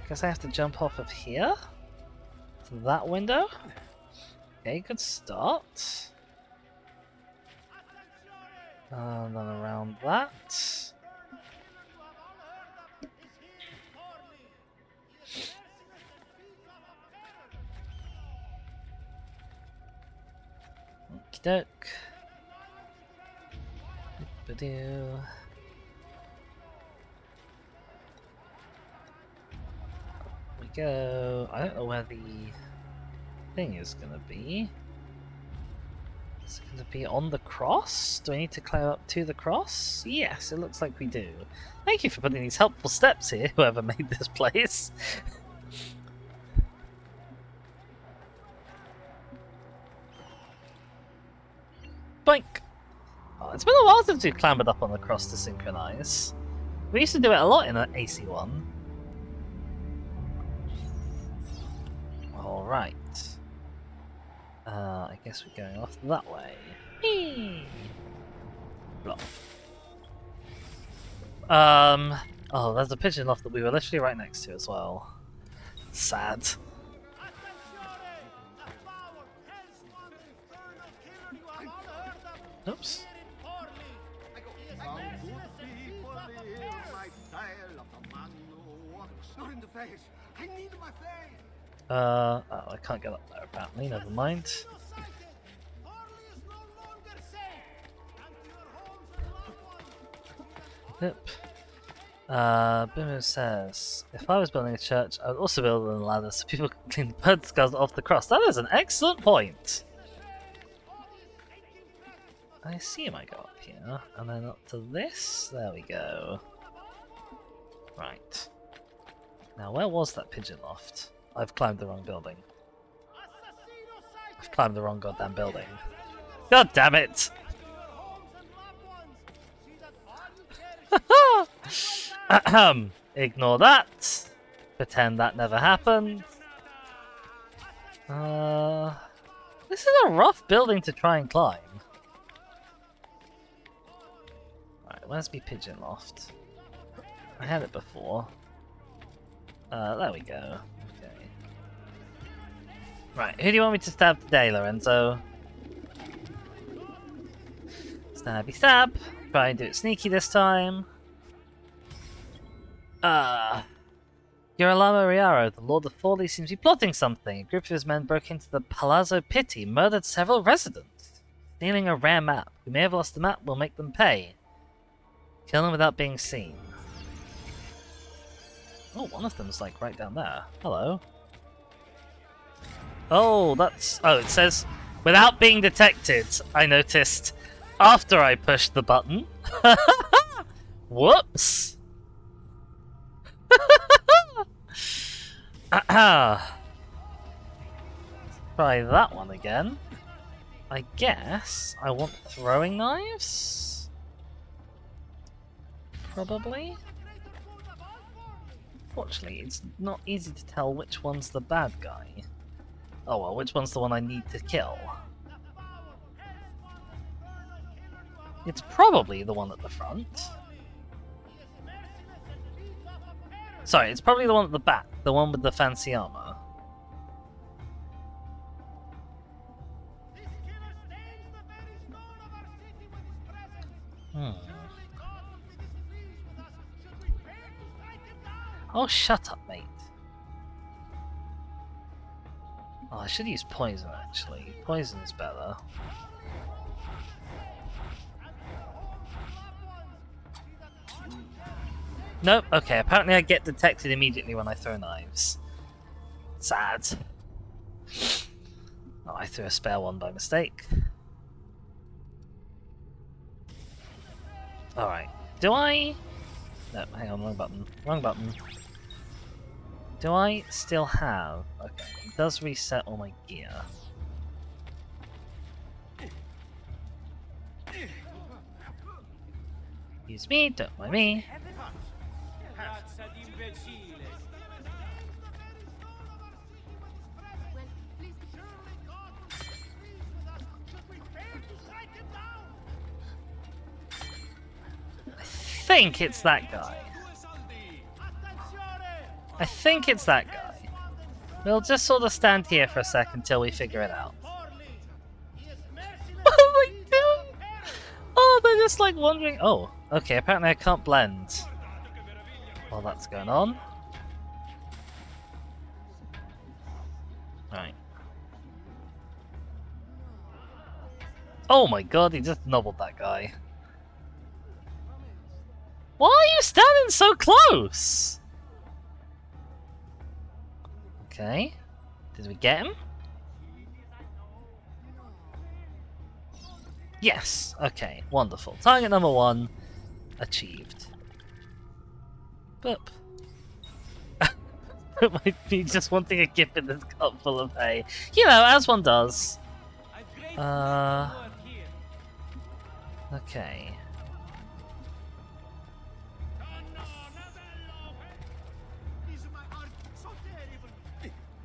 Guess I have to jump off of here? To that window? Okay, good start. And then around that. doke. Badoo. We go. I don't know where the thing is gonna be. Is it gonna be on the cross? Do I need to climb up to the cross? Yes, it looks like we do. Thank you for putting these helpful steps here, whoever made this place. Boink! Oh, it's been a while since we've clambered up on the cross to synchronize. We used to do it a lot in AC1. Alright. I guess we're going off that way. Whee! Block. Oh, there's a pigeon loft that we were literally right next to as well. Sad. Oops. Oh, I can't get up there apparently, never mind. Yep. Boomer says, if I was building a church, I would also build a ladder so people can clean the bird skulls off the cross. That is an excellent point! I assume I go up here, and then up to this. There we go. Right. Now, where was that pigeon loft? I've climbed the wrong building. I've climbed the wrong goddamn building. God damn it! Ignore that. Pretend that never happened. This is a rough building to try and climb. Right, where's my pigeon loft? I had it before. There we go. Okay. Right, who do you want me to stab today, Lorenzo? Stabby stab. Try and do it sneaky this time. Girolamo Riaro, the Lord of Forley, seems to be plotting something. A group of his men broke into the Palazzo Pitti, murdered several residents. Stealing a rare map. We may have lost the map, we'll make them pay. Kill them without being seen. Oh, one of them's like right down there. Hello. Oh, that's... Oh, it says, without being detected, I noticed after I pushed the button. Whoops. Try that one again. I guess I want throwing knives? Probably? Fortunately, it's not easy to tell which one's the bad guy. Oh well, which one's the one I need to kill? It's probably the one at the front. Sorry, it's probably the one at the back, the one with the fancy armor. Oh, shut up, mate. Oh, I should use poison, actually. Poison's better. Nope, okay, apparently I get detected immediately when I throw knives. Sad. Oh, I threw a spare one by mistake. Alright, do I... No, hang on, wrong button. Wrong button. Do I still have... Okay, it does reset all my gear. Excuse me, don't mind me. I think it's that guy. I think it's that guy. We'll just sort of stand here for a sec until we figure it out. What are they doing? Oh, they're just like wandering. Oh, okay, apparently I can't blend while that's going on. Right. Oh my god, he just nobbled that guy. Why are you standing so close? Okay. Did we get him? Yes. Okay, wonderful. Target number 1 achieved. Boop. It might be just wanting a gift in this cup full of hay. You know, as one does. Okay.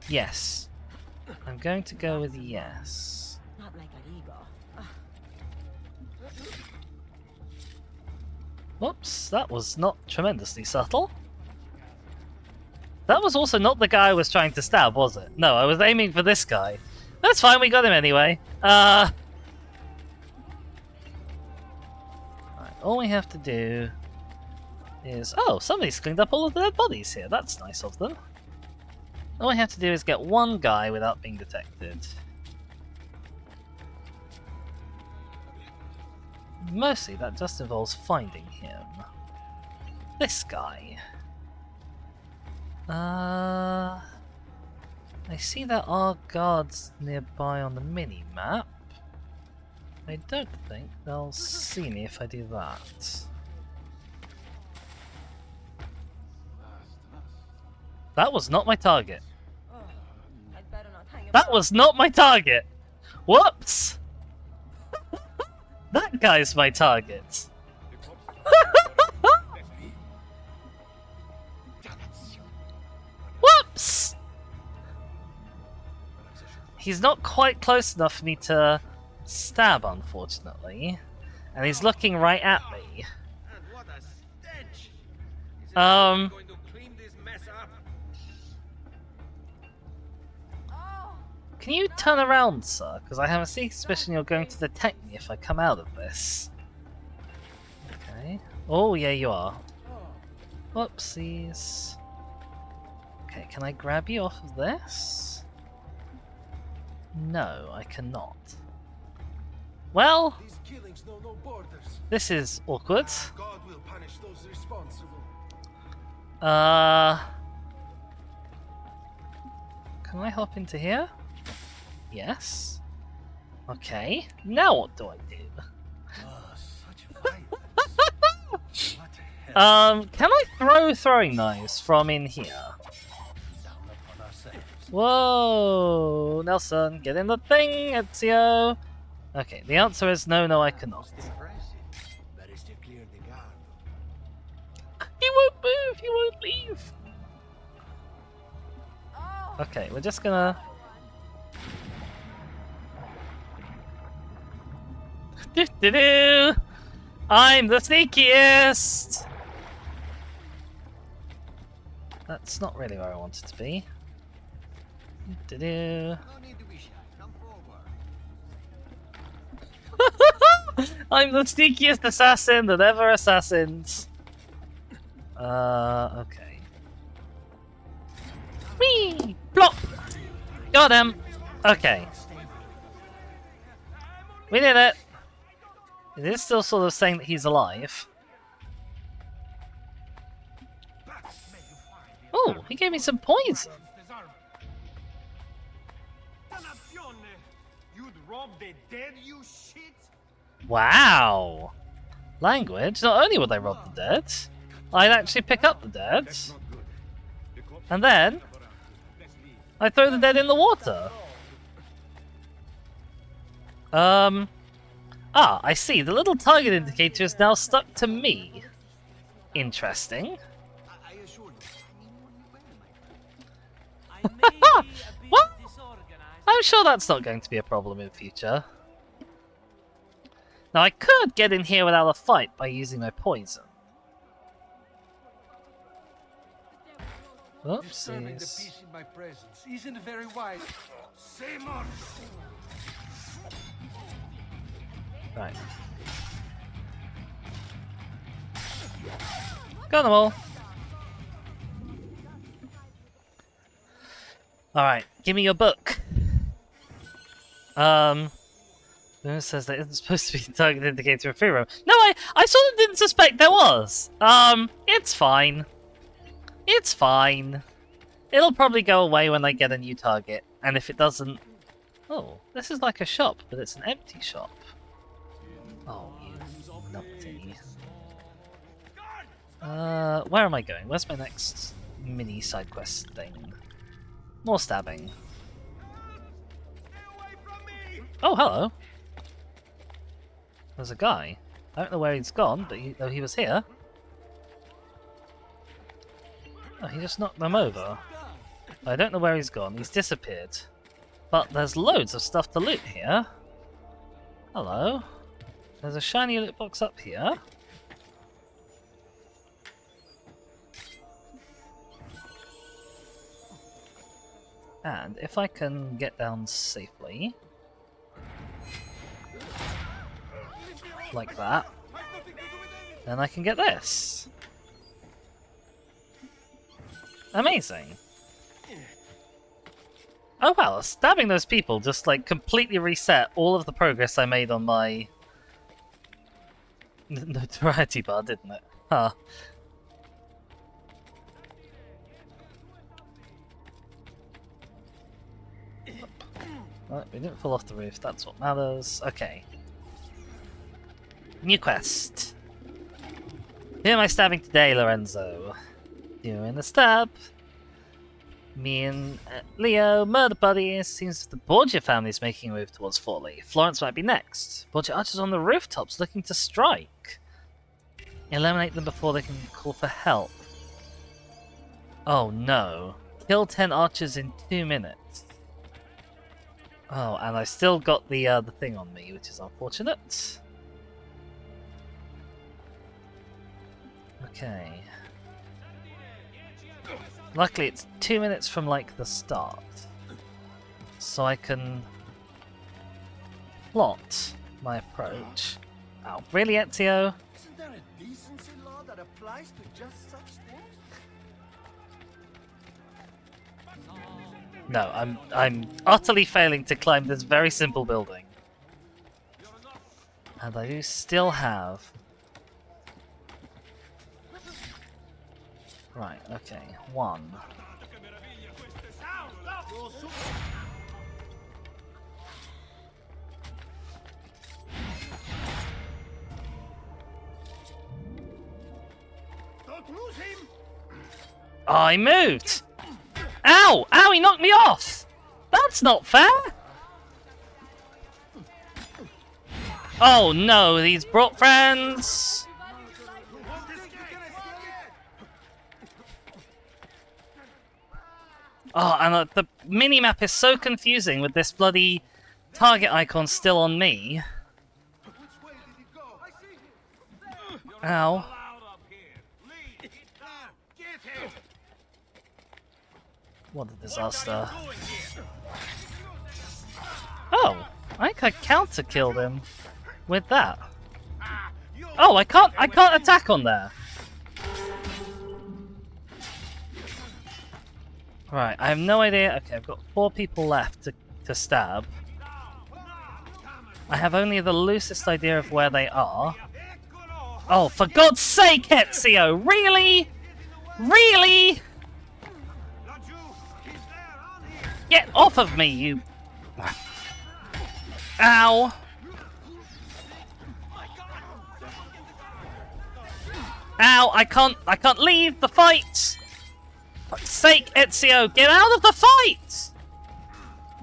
Yes. I'm going to go with yes. Not like Arrigo. Whoops, that was not tremendously subtle. That was also not the guy I was trying to stab, was it? No, I was aiming for this guy. That's fine, we got him anyway. Right, all we have to do is... Oh, somebody's cleaned up all of the dead bodies here. That's nice of them. All we have to do is get one guy without being detected. Mostly that just involves finding him. This guy. I see there are guards nearby on the mini-map. I don't think they'll see me if I do that. That was not my target. That was not my target! Whoops! That guy's my target. Whoops! He's not quite close enough for me to stab, unfortunately. And he's looking right at me. Can you turn around, sir? Because I have a sneaky suspicion you're going to detect me if I come out of this. Okay. Oh, yeah, you are. Whoopsies. Okay, can I grab you off of this? No, I cannot. Well, this is awkward. God will punish those responsible. Can I hop into here? Yes. Okay. Now what do I do? Can I throw throwing knives from in here? Whoa, Nelson, get in the thing, Ezio. Okay, the answer is no, I cannot. He won't move, he won't leave. Okay, we're just gonna... I'm the sneakiest! That's not really where I wanted to be. I'm the sneakiest assassin that ever assassins. Okay. Whee! Plop! Got him! Okay. We did it! It is still sort of saying that he's alive. Oh, he gave me some poison! You'd rob the dead, you shit? Wow! Language, not only would I rob the dead, I'd actually pick up the dead, and then I throw the dead in the water. I see. The little target indicator is now stuck to me. Interesting. What? I'm sure that's not going to be a problem in future. Now I could get in here without a fight by using my poison. Disturbing the Oopsies. peace in my presence isn't very wise. Say more. Right. Got them all. Alright, give me your book. It says there isn't supposed to be a target indicator in free roam. No, I sort of didn't suspect there was. It's fine. It's fine. It'll probably go away when I get a new target, and if it doesn't... Oh, this is like a shop, but it's an empty shop. Oh, you numpty. Where am I going? Where's my next mini side quest thing? More stabbing. Oh, hello. There's a guy. I don't know where he's gone, but he was here. Oh, he just knocked them over. I don't know where he's gone. He's disappeared. But there's loads of stuff to loot here. Hello. There's a shiny loot box up here. And if I can get down safely... like that, then I can get this. Amazing. Oh wow, stabbing those people just like completely reset all of the progress I made on my notoriety bar, didn't it? Huh. Well, we didn't fall off the roof, that's what matters. Okay. New quest. Who am I stabbing today, Lorenzo? Doing a stab. Me and Leo, murder buddies. Seems the Borgia family's making a move towards Forley. Florence might be next. Borgia archers on the rooftops looking to strike. Eliminate them before they can call for help. Oh no. Kill 10 archers in 2 minutes. Oh, and I still got the thing on me, which is unfortunate. Okay. Luckily it's 2 minutes from like the start. So I can plot my approach. Oh, really, Ezio? Isn't there a decency law that applies to just such things? No, I'm utterly failing to climb this very simple building. And I do still have... Right, okay, 1. Don't lose him! Oh, I moved! Ow! Ow, he knocked me off! That's not fair! Oh no, he's brought friends! Oh, and the mini-map is so confusing with this bloody target icon still on me. Ow. What a disaster. Oh, I think I counter-killed him with that. Oh, I can't attack on there. Right, I have no idea. Okay, I've got 4 people left to stab. I have only the loosest idea of where they are. Oh, for God's sake, Ezio! Really? Really? Get off of me, you... Ow! Ow, I can't leave the fight! For fuck's sake, Ezio, get out of the fight!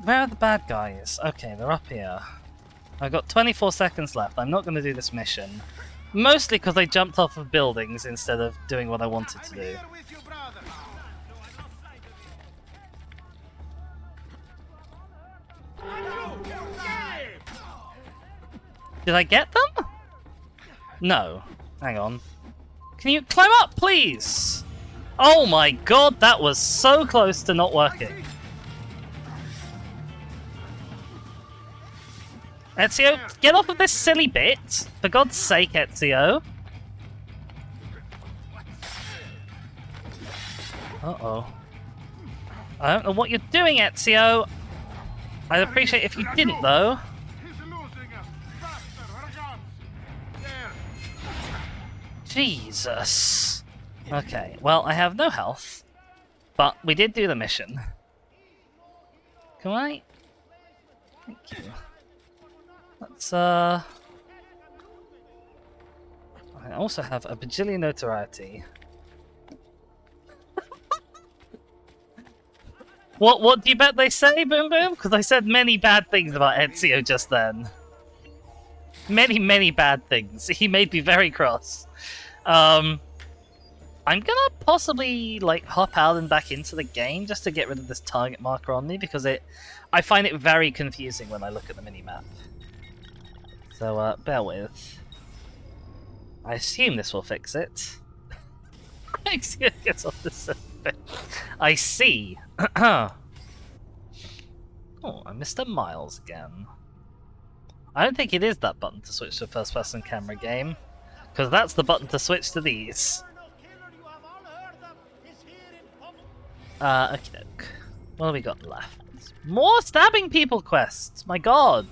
Where are the bad guys? Okay, they're up here. I've got 24 seconds left. I'm not going to do this mission. Mostly because I jumped off of buildings instead of doing what I wanted to do. Did I get them? No. Hang on. Can you climb up, please? Oh my god, that was so close to not working. Ezio, get off of this silly bit! For God's sake, Ezio. Uh-oh. I don't know what you're doing, Ezio. I'd appreciate if you didn't, though. Jesus. Okay, well, I have no health, but we did do the mission. Can I? Thank you. Let's, I also have a bajillion notoriety. What do you bet they say, Boom Boom? Because I said many bad things about Ezio just then. Many bad things. He made me very cross. I'm gonna possibly like hop out and back into the game just to get rid of this target marker on me because I find it very confusing when I look at the minimap. So bear with. I assume this will fix it. Ezio gets off the surface. I see. Oh, I missed a Miles again. I don't think it is that button to switch to a first-person camera game, because that's the button to switch to these. Okay. What have we got left? More stabbing people quests! My god!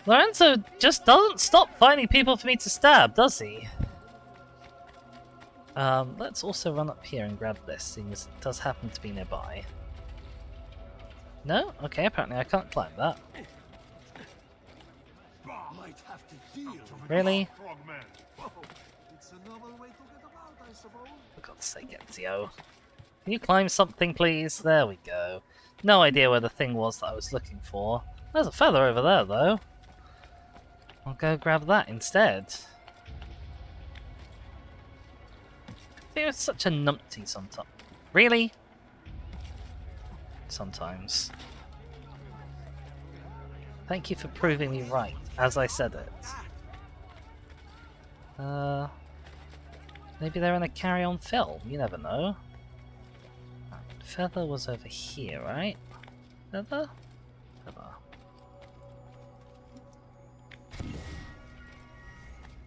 Lorenzo just doesn't stop finding people for me to stab, does he? Let's also run up here and grab this, seeing as it does happen to be nearby. No? Okay, apparently I can't climb that. Really? For God's sake, Ezio. Can you climb something, please? There we go. No idea where the thing was that I was looking for. There's a feather over there, though. I'll go grab that instead. They're such a numpty sometimes. Really? Sometimes. Thank you for proving me right, as I said it. Maybe they're in a carry-on film, you never know. Feather was over here, right? Feather? Feather.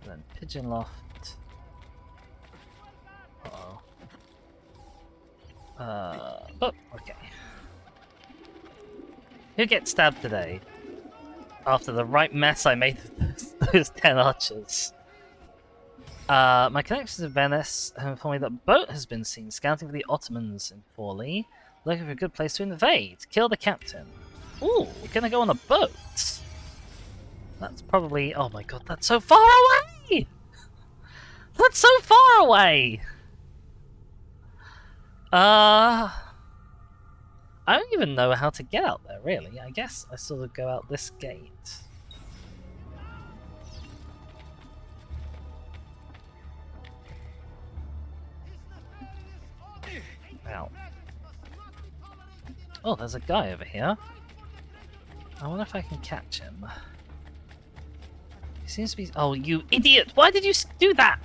Then Pigeon Loft. Uh-oh. Oh, okay. Who gets stabbed today? After the right mess I made of those 10 archers. My connections in Venice have informed me that a boat has been seen scouting for the Ottomans in Forlì, looking for a good place to invade. Kill the captain. Ooh, we're gonna go on a boat. That's probably... Oh my god, that's so far away! That's so far away! I don't even know how to get out there, really. I guess I sort of go out this gate. Ow. Oh, there's a guy over here. I wonder if I can catch him. He seems to be... Oh, you idiot! Why did you do that?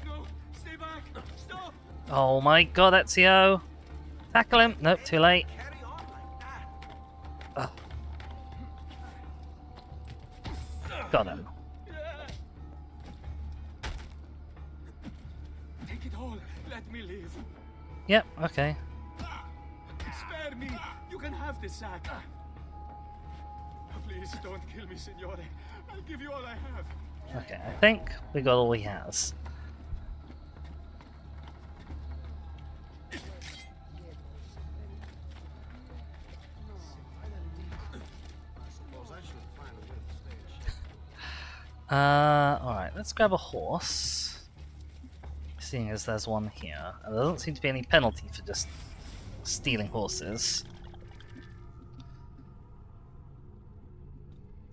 No, stay back. Stop. Oh my god, Ezio! Tackle him! Nope, too late. Carry on like that. Oh. Got him. Take it all. Let me live. Yep, okay. Spare me. You can have the sack. Please don't kill me, signore. I'll give you all I have. Okay, I think we got all he has. Alright, let's grab a horse. Seeing as there's one here. And there doesn't seem to be any penalty for just stealing horses.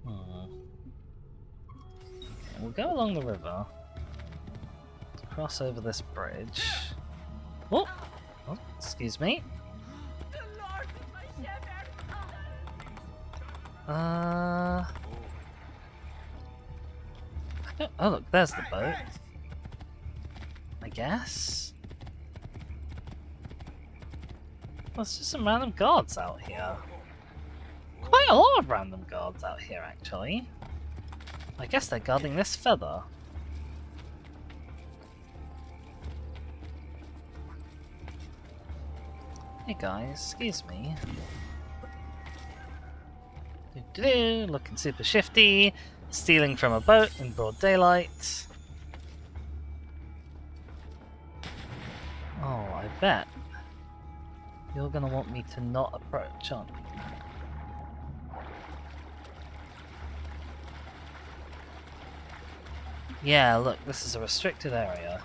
Okay, we'll go along the river. Cross over this bridge. Oh! Oh, excuse me. The Lord is my shepherd. I don't... Oh look, there's the boat. I guess? Well, it's just some random guards out here. Quite a lot of random guards out here, actually. I guess they're guarding this feather. Hey guys, excuse me. Looking super shifty. Stealing from a boat in broad daylight. Oh, I bet. You're gonna want me to not approach, aren't you? Yeah, look, this is a restricted area.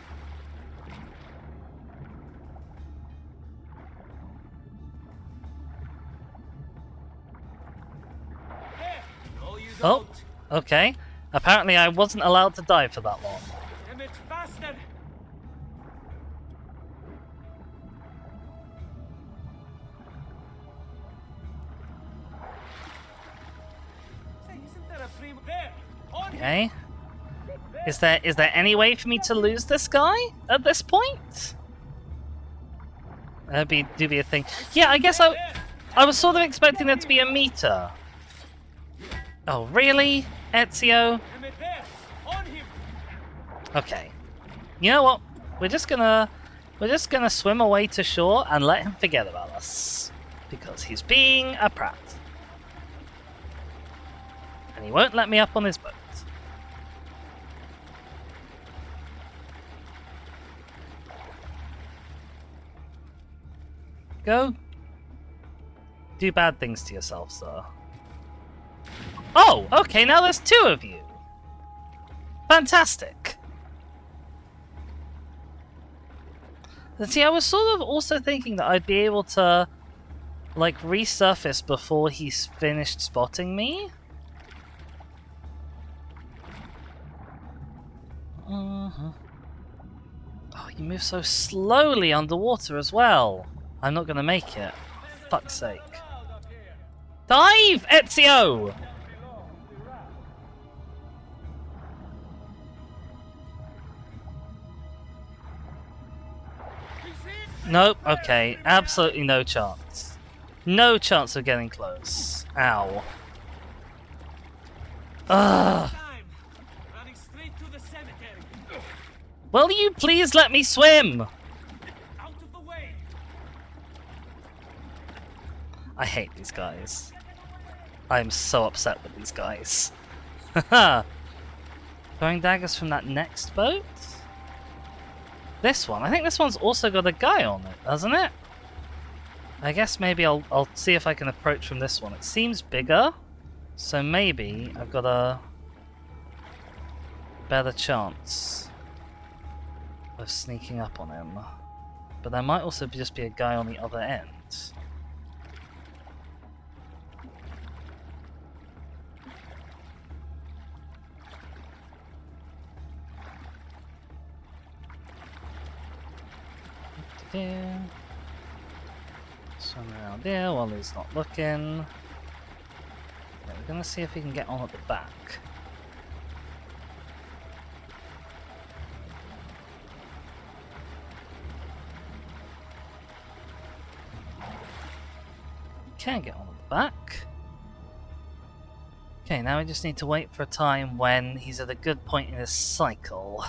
No, you Oh, don't. okay. Apparently I wasn't allowed to dive for that long. Damn it, faster! Say, isn't there a prim there? On him! Okay. Is there any way for me to lose this guy at this point? That'd be a thing. Yeah, I guess I was sort of expecting there to be a meter. Oh, really? Ezio? Damn it, there! On him! Okay. You know what? We're just gonna swim away to shore and let him forget about us. Because he's being a prat. And he won't let me up on his boat. Go. Do bad things to yourself, sir. Oh, okay, now there's two of you. Fantastic. See, I was sort of also thinking that I'd be able to, like, resurface before he's finished spotting me. Oh, you move so slowly underwater as well. I'm not gonna make it. Fuck's sake. Dive, Ezio! Nope, okay. Absolutely no chance. No chance of getting close. Ow. Ugh. Time! Running straight to the cemetery! Will you please let me swim? Out of the way! I hate these guys. I'm so upset with these guys. Haha. Throwing daggers from that next boat? This one. I think this one's also got a guy on it, doesn't it? I guess maybe I'll see if I can approach from this one. It seems bigger, so maybe I've got a better chance of sneaking up on him. But there might also just be a guy on the other end. Swim around here while he's not looking. Yeah, we're gonna see if we can get on at the back. Can get on at the back. Okay, now we just need to wait for a time when he's at a good point in his cycle.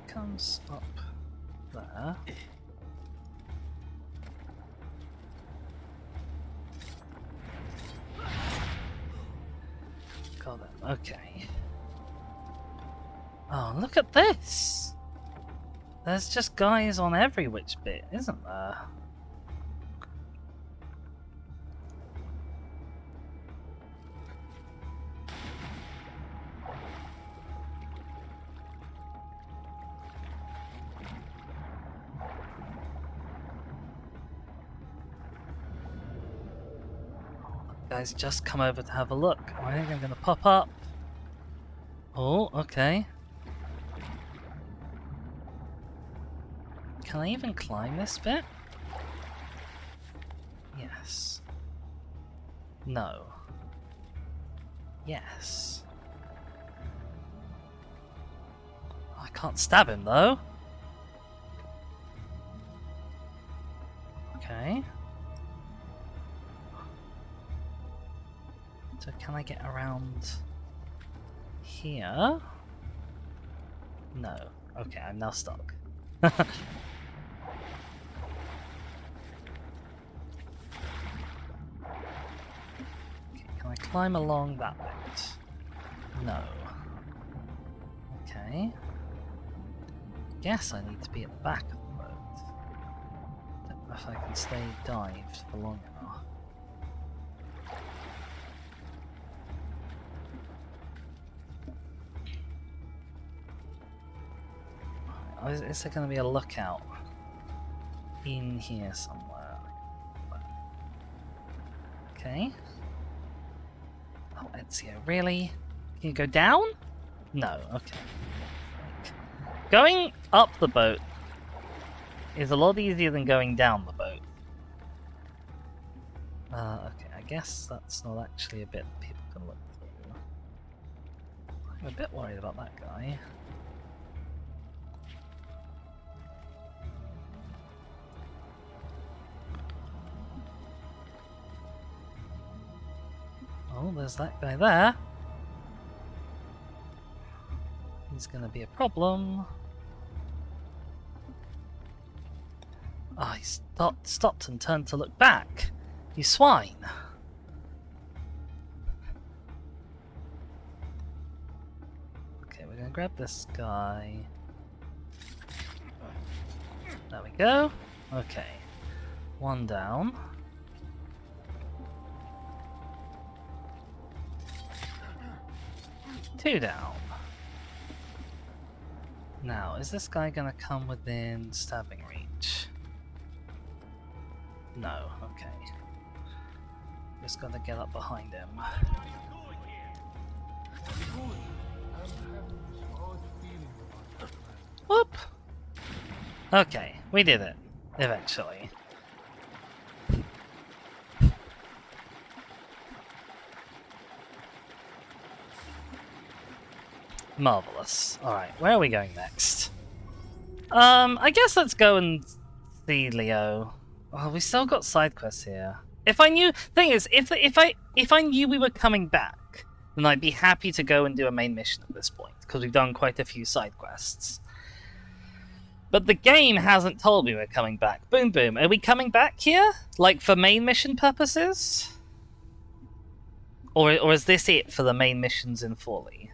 Comes up there. Got him, okay. Oh, look at this! There's just guys on every which bit, isn't there? Guys, just come over to have a look. I think I'm gonna pop up. Oh, okay. Can I even climb this bit? Yes. No. Yes. I can't stab him though. Okay. So can I get around here? No. Okay, I'm now stuck. climb along that bit? No. Okay. Guess I need to be at the back of the boat. Don't know if I can stay dived for long enough. Is there going to be a lookout in here somewhere? Okay. Oh, Ezio, really? Can you go down? No, okay. Going up the boat is a lot easier than going down the boat. Okay, I guess that's not actually a bit that people can look through. I'm a bit worried about that guy. Oh, there's that guy there. He's gonna be a problem. Ah, he stopped and turned to look back. You swine. Okay, we're gonna grab this guy. There we go. Okay. One down. Two down. Now, is this guy gonna come within stabbing reach? No, okay. Just gotta get up behind him. Whoop! Okay, we did it. Eventually. Marvelous. Alright, where are we going next? I guess let's go and see Leo. Oh, we still got side quests here. If I knew, thing is, if I knew we were coming back, then I'd be happy to go and do a main mission at this point, because we've done quite a few side quests. But the game hasn't told me we're coming back. Boom boom. Are we coming back here? Like for main mission purposes? Or is this it for the main missions in Forley?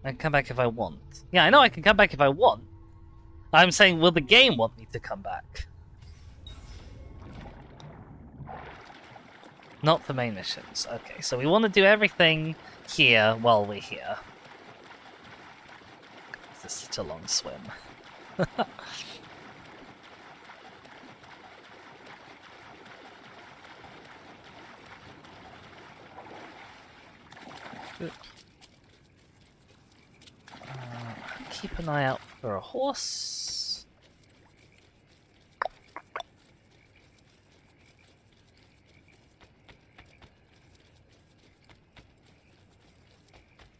I can come back if I want. Yeah, I know I can come back if I want. I'm saying, will the game want me to come back? Not for main missions. Okay, so we want to do everything here while we're here. This is such a long swim. Good. Keep an eye out for a horse.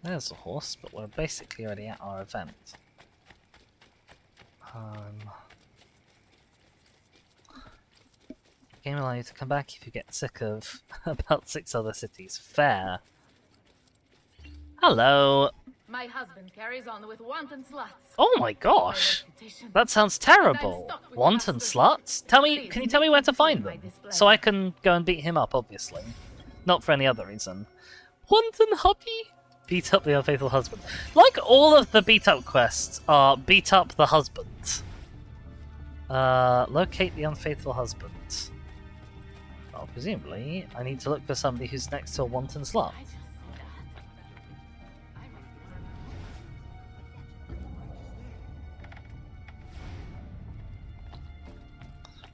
There's a horse, but we're basically already at our event. Game will allow you to come back if you get sick of about 6 other cities. Fair. Hello. My husband carries on with wanton sluts. Oh my gosh, that sounds terrible. Wanton sluts? Can you tell me where to find them? So I can go and beat him up, obviously. Not for any other reason. Wanton hubby? Beat up the unfaithful husband. Like all of the beat up quests are beat up the husband. Locate the unfaithful husband. Well, presumably, I need to look for somebody who's next to a wanton slut.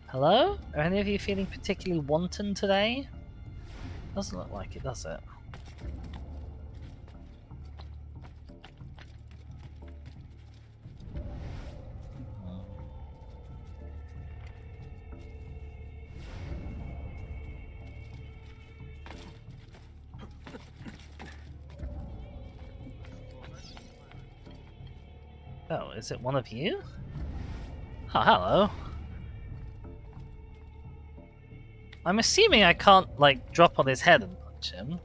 Hello? Are any of you feeling particularly wanton today? Doesn't look like it, does it? Oh, is it one of you? Oh, hello. I'm assuming I can't, like, drop on his head and punch him.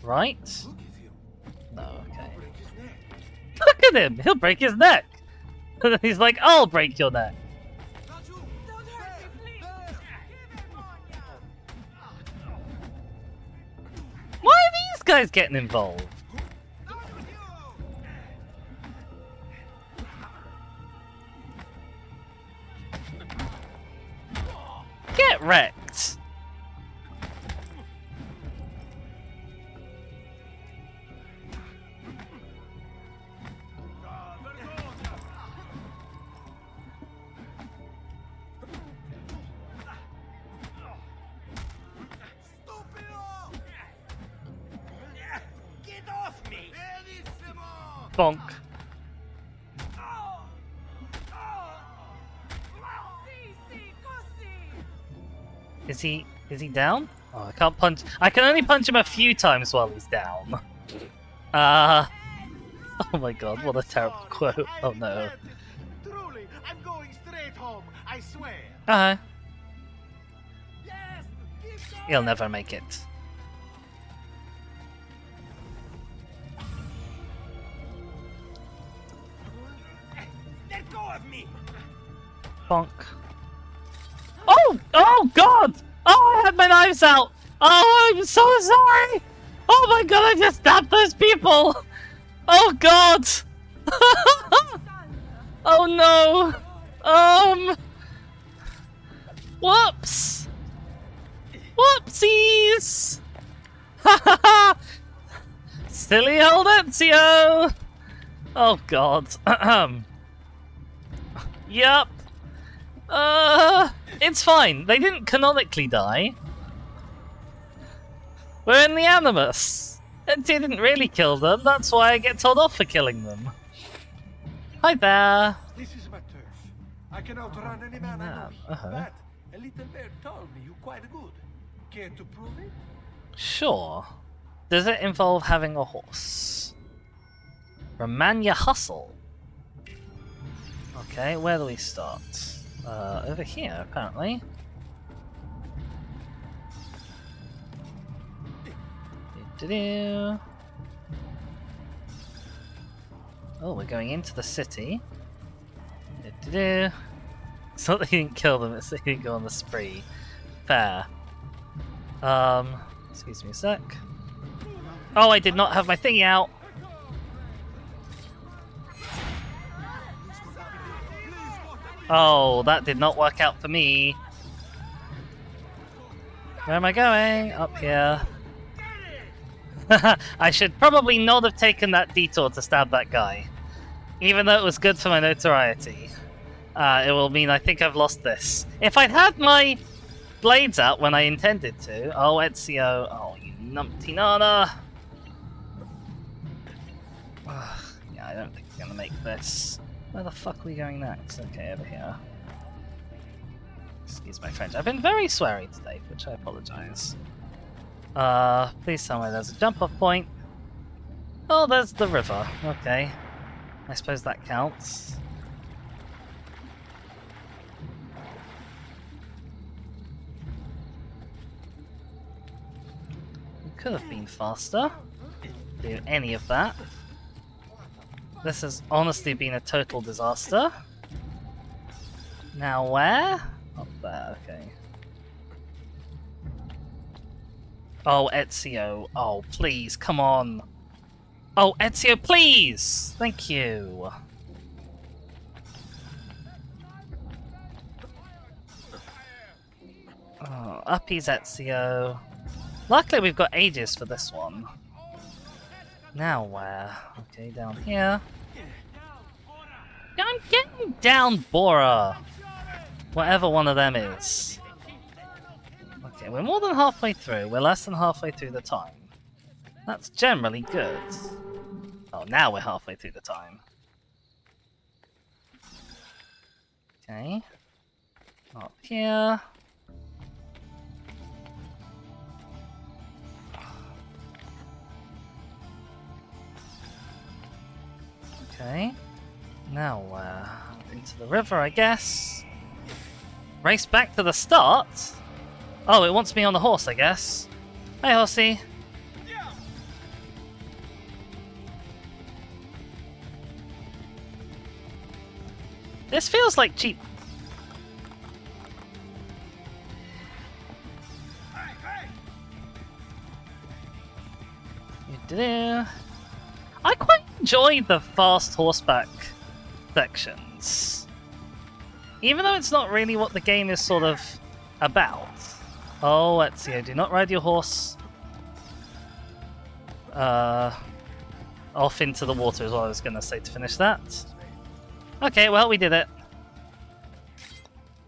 Right? No, okay. Look at him! He'll break his neck! He's like, I'll break your neck! guy's getting involved. Get wrecked! Get off me! Bonk. Is he down? Oh, I can't punch. I can only punch him a few times while he's down. Oh my god, what a terrible quote. Oh no. Truly, I'm going straight home, I swear. Uh-huh. Yes! He'll never make it. Let go of me! Bonk. Oh! Oh god! Oh, I had my knives out! Oh, I'm so sorry! Oh my god, I just stabbed those people! Oh god! Oh no! Whoops! Whoopsies! Silly old Ezio! Oh god. Yup. It's fine. They didn't canonically die. We're in the Animus. Ezio didn't really kill them, that's why I get told off for killing them. Hi there. This is my turf. I can outrun any man I know. But a little bird told me you're quite good. Care to prove it? Sure. Does it involve having a horse? Romagna Hustle. Okay, where do we start? Over here, apparently. Oh, we're going into the city. It's not that he didn't kill them, it's that he didn't go on the spree. Fair. Excuse me a sec. Oh, I did not have my thingy out! Oh, that did not work out for me. Where am I going? Up here. I should probably not have taken that detour to stab that guy. Even though it was good for my notoriety. It will mean I think I've lost this. If I'd had my blades out when I intended to... Oh, Ezio. Oh, you numpty nana. Yeah, I don't think we're gonna make this. Where the fuck are we going next? Okay, over here. Excuse my French. I've been very sweary today, for which I apologise. Please tell me there's a jump-off point. Oh, there's the river. Okay. I suppose that counts. We could have been faster. Do any of that. This has honestly been a total disaster. Now where? Up there, okay. Oh, Ezio. Oh, please, come on. Oh, Ezio, please! Thank you. Oh, uppies, Ezio. Luckily, we've got ages for this one. Now where? Okay, down here. I'm getting down, Bora! Whatever one of them is. Okay, we're more than halfway through. We're less than halfway through the time. That's generally good. Oh, now we're halfway through the time. Okay. Up here. Okay. Now, into the river, I guess. Race back to the start? Oh, it wants me on the horse, I guess. Hey, horsey. This feels like cheap. I quite enjoy the fast horseback sections. Even though it's not really what the game is sort of about. Oh, Ezio, do not ride your horse off into the water is what I was going to say to finish that. Okay, well, we did it.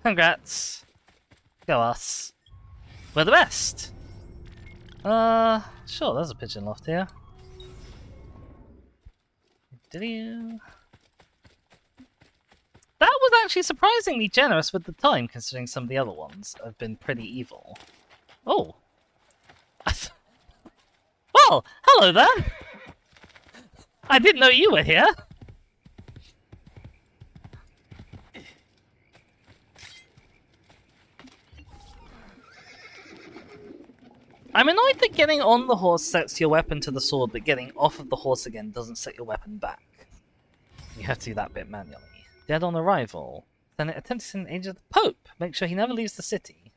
Congrats. Go us. We're the best! Sure, there's a pigeon loft here. That was actually surprisingly generous with the time, considering some of the other ones have been pretty evil. Oh! Well, hello there! I didn't know you were here! I'm annoyed that getting on the horse sets your weapon to the sword, but getting off of the horse again doesn't set your weapon back. You have to do that bit manually. Dead on arrival. Then it attempts to endanger the Pope. Make sure he never leaves the city.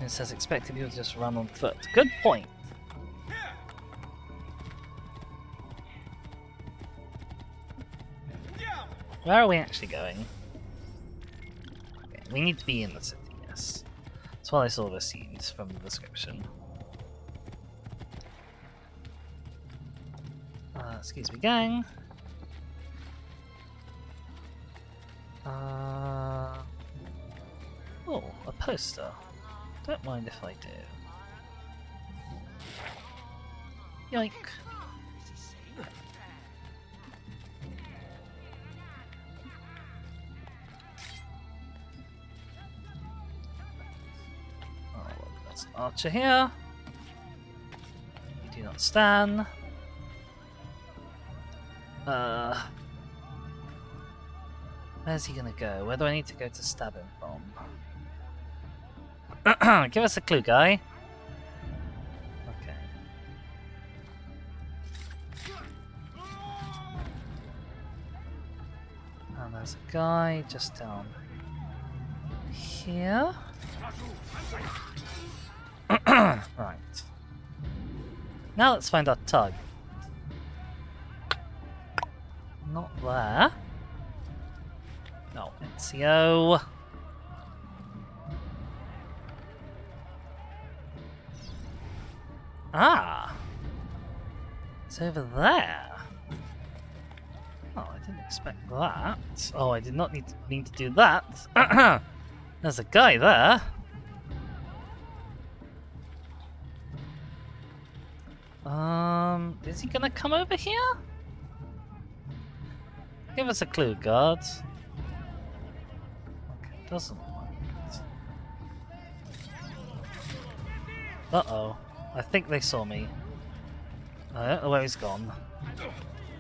It says expected people to just run on foot. Good point. Where are we actually going? Okay, we need to be in the city, yes. That's what I sort of assumed from the description. Excuse me, gang. Oh, a poster. Don't mind if I do. Yoink. Oh, well, there's an archer here. You do not stand. Where's he gonna go? Where do I need to go to stab him from? Give us a clue, guy. Okay. And there's a guy just down here. Right. Now let's find our tug. Not there. No, Ezio. Ah! It's over there. Oh, I didn't expect that. Oh, I did not need to do that. There's a guy there. Is he gonna come over here? Give us a clue, guards. Okay, doesn't want it. Uh-oh. I think they saw me. I don't know where he's gone.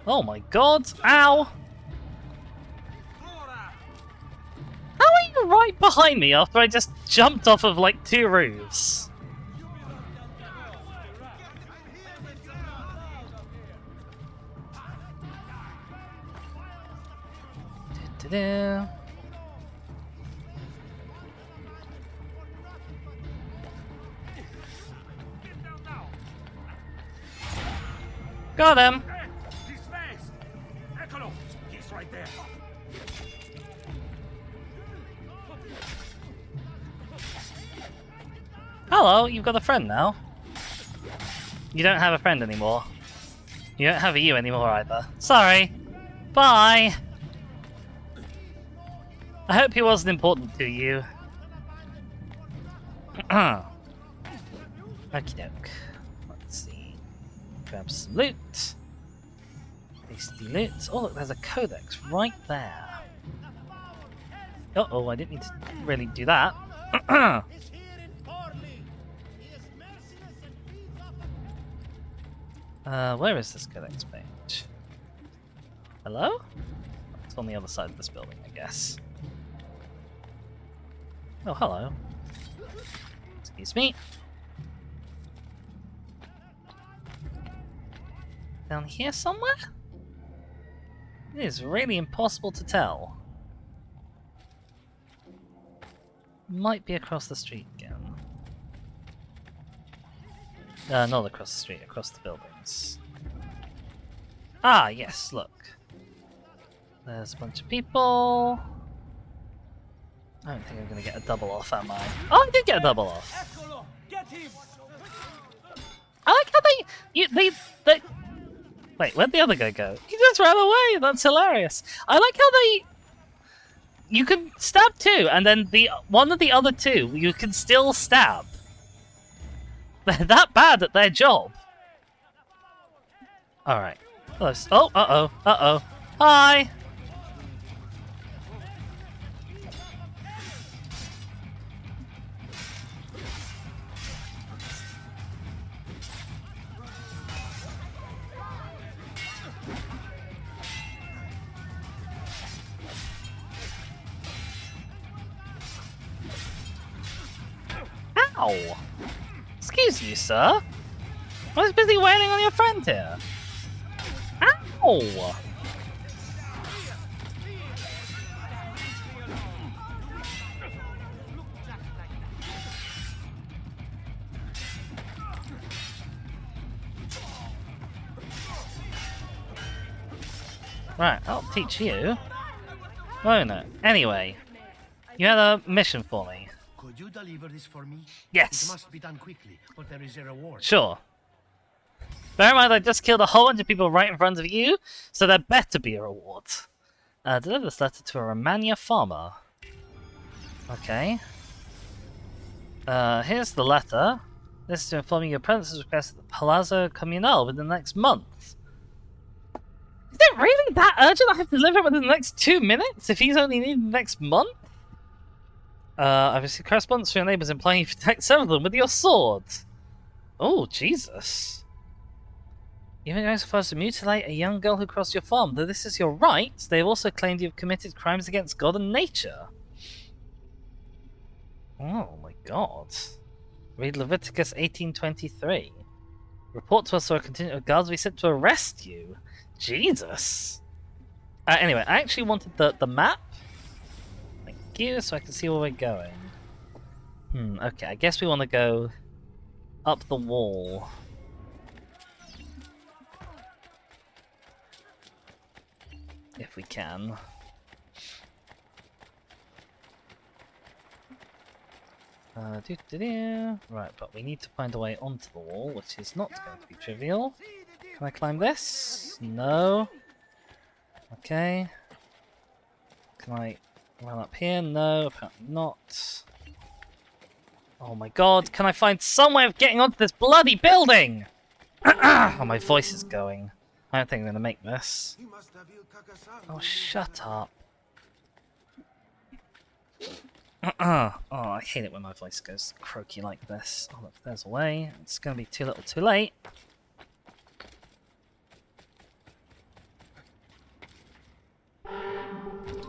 Oh my god! Ow! How are you right behind me after I just jumped off of like 2 roofs? Got him! He's fast! Eccolo! He's right there! Hello, you've got a friend now. You don't have a friend anymore. You don't have a you anymore either. Sorry. Bye! I hope he wasn't important to you. Okie doke. Let's see. Grab some loot. Tasty loot. Oh look, there's a codex right there. Uh-oh, I didn't need to really do that. Where is this codex page? Hello? It's on the other side of this building, I guess. Oh, hello. Excuse me. Down here somewhere? It is really impossible to tell. Might be across the street again. Not across the street, across the buildings. Ah, yes, look. There's a bunch of people. I don't think I'm gonna get a double off, am I? Oh, I did get a double off! I like how they... Wait, where'd the other guy go? He just ran away! That's hilarious! I like how they... You can stab two, and then one of the other two you can still stab. They're that bad at their job. Alright. Oh, uh-oh, uh-oh. Hi! Ow! Excuse you, sir. I was busy wailing on your friend here. Ow! Right, I'll teach you. Won't it? Anyway, you had a mission for me. Could you deliver this for me? Yes. It must be done quickly, but there is a reward. Sure. Bear in mind, I just killed a whole bunch of people right in front of you, so there better be a reward. Deliver this letter to a Romania farmer. Okay. Here's the letter. This is to inform you your presence is requested at the Palazzo Comunale within the next month. Is it really that urgent? I have to deliver it within the next 2 minutes if he's only needed the next month? I've received correspondence from your neighbours implying you protect some of them with your sword. Oh, Jesus. Even going so far as to mutilate a young girl who crossed your farm. Though this is your right, they have also claimed you have committed crimes against God and nature. Oh my god. Read Leviticus 18:23. Report to us or a contingent of guards will be sent to arrest you. Jesus. Anyway, I actually wanted the map. Thank you, so I can see where we're going. Okay, I guess we want to go up the wall. If we can. Right, but we need to find a way onto the wall, which is not going to be trivial. Can I climb this? No. Okay. Can I run up here? No, apparently not. Oh my god, can I find some way of getting onto this bloody building? Oh, my voice is going. I don't think I'm going to make this. Oh, shut up. Oh, I hate it when my voice goes croaky like this. Oh, look, there's a way. It's going to be too little too late.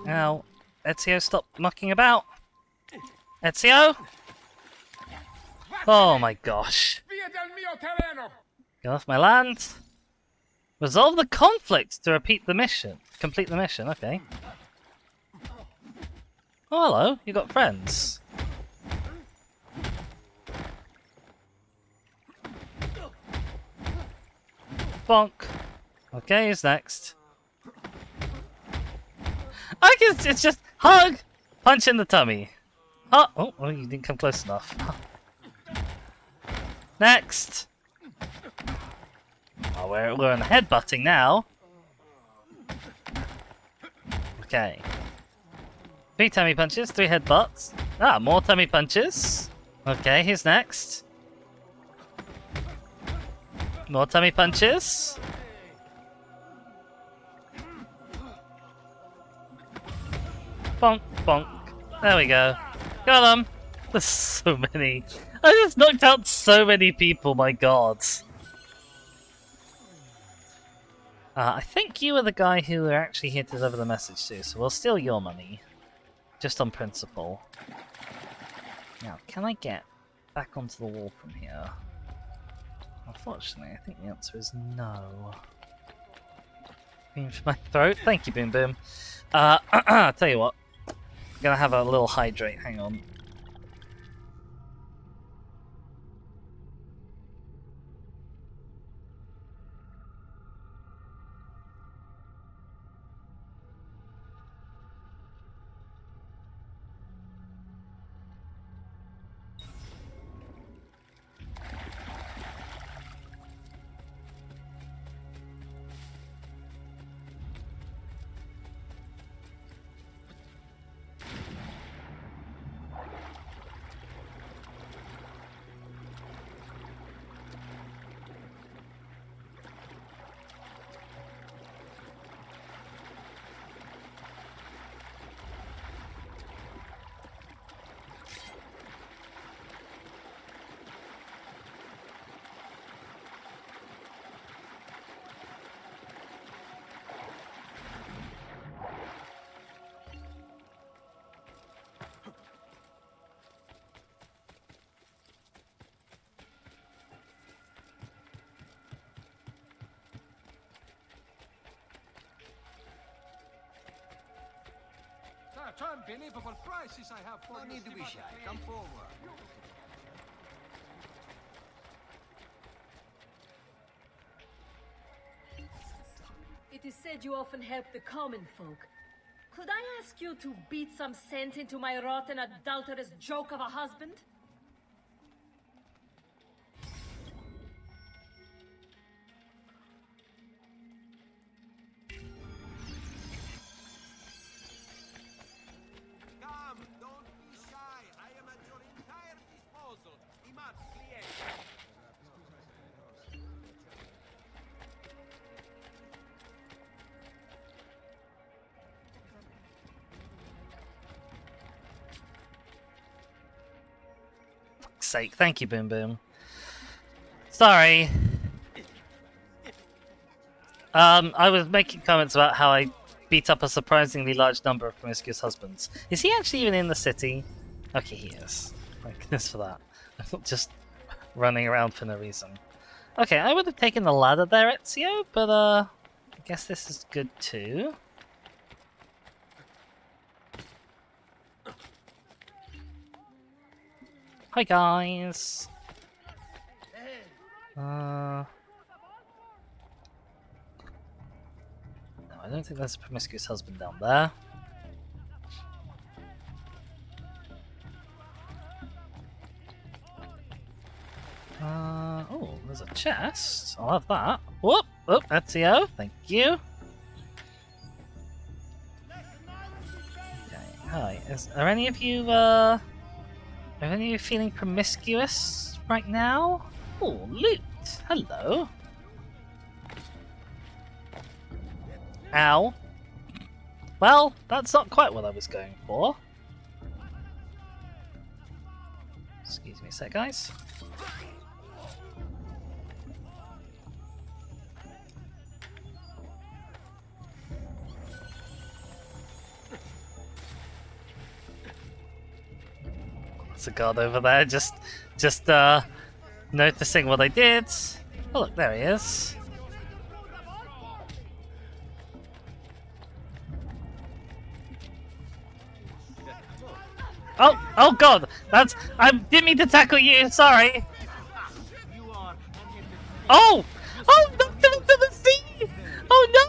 Now, Ezio, stop mucking about. Ezio? Oh my gosh. Get off my land. Resolve the conflict to repeat the mission. Complete the mission, okay. Oh, hello, you got friends. Bonk. Okay, who's next? I guess it's just hug, punch in the tummy. Oh, you didn't come close enough. Next. Oh, we're on headbutting now. Okay. 3 tummy punches, 3 headbutts. Ah, more tummy punches. Okay, who's next? More tummy punches. Bonk, bonk. There we go. Got him. There's so many. I just knocked out so many people, my god. I think you were the guy who were actually here to deliver the message to, so we'll steal your money. Just on principle. Now, can I get back onto the wall from here? Unfortunately, I think the answer is no. Beam for my throat. Thank you, Boom Boom. Tell you what. I'm gonna have a little hydrate. Hang on. such unbelievable prices I have for you. No need to be shy. Come forward. It is said you often help the common folk. Could I ask you to beat some sense into my rotten, adulterous joke of a husband? Come, don't be shy. I am at your entire disposal. Imat, client. Sake, thank you, Boom Boom. Sorry. I was making comments about how I beat up a surprisingly large number of promiscuous husbands. Is he actually even in the city? Okay, he is. Thank goodness for that. I'm not just running around for no reason. Okay, I would have taken the ladder there, Ezio, but I guess this is good too. Hi guys. No, I don't think there's a promiscuous husband down there. Oh, there's a chest. I'll have that. Whoop! Oh, Ezio, thank you. Okay, hi. Are any of you feeling promiscuous right now? Oh, loot. Hello. Ow. Well, that's not quite what I was going for. Excuse me a sec, guys. There's a guard over there, just noticing what I did. Oh look, there he is. Oh god! I didn't mean to tackle you, sorry! Oh! Oh, knocked him into the sea! Oh no!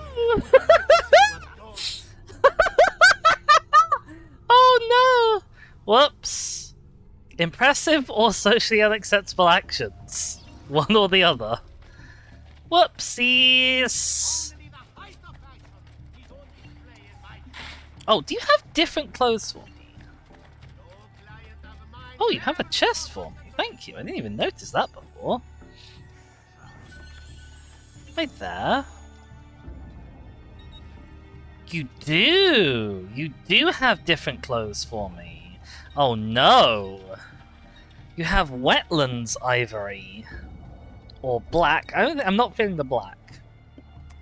Oh no! Whoops. Impressive or socially unacceptable actions? One or the other. Whoopsies! Oh, do you have different clothes for me? Oh, you have a chest for me. Thank you. I didn't even notice that before. Right there. You do! You do have different clothes for me. Oh no! You have wetlands ivory. Or black. I'm not feeling the black.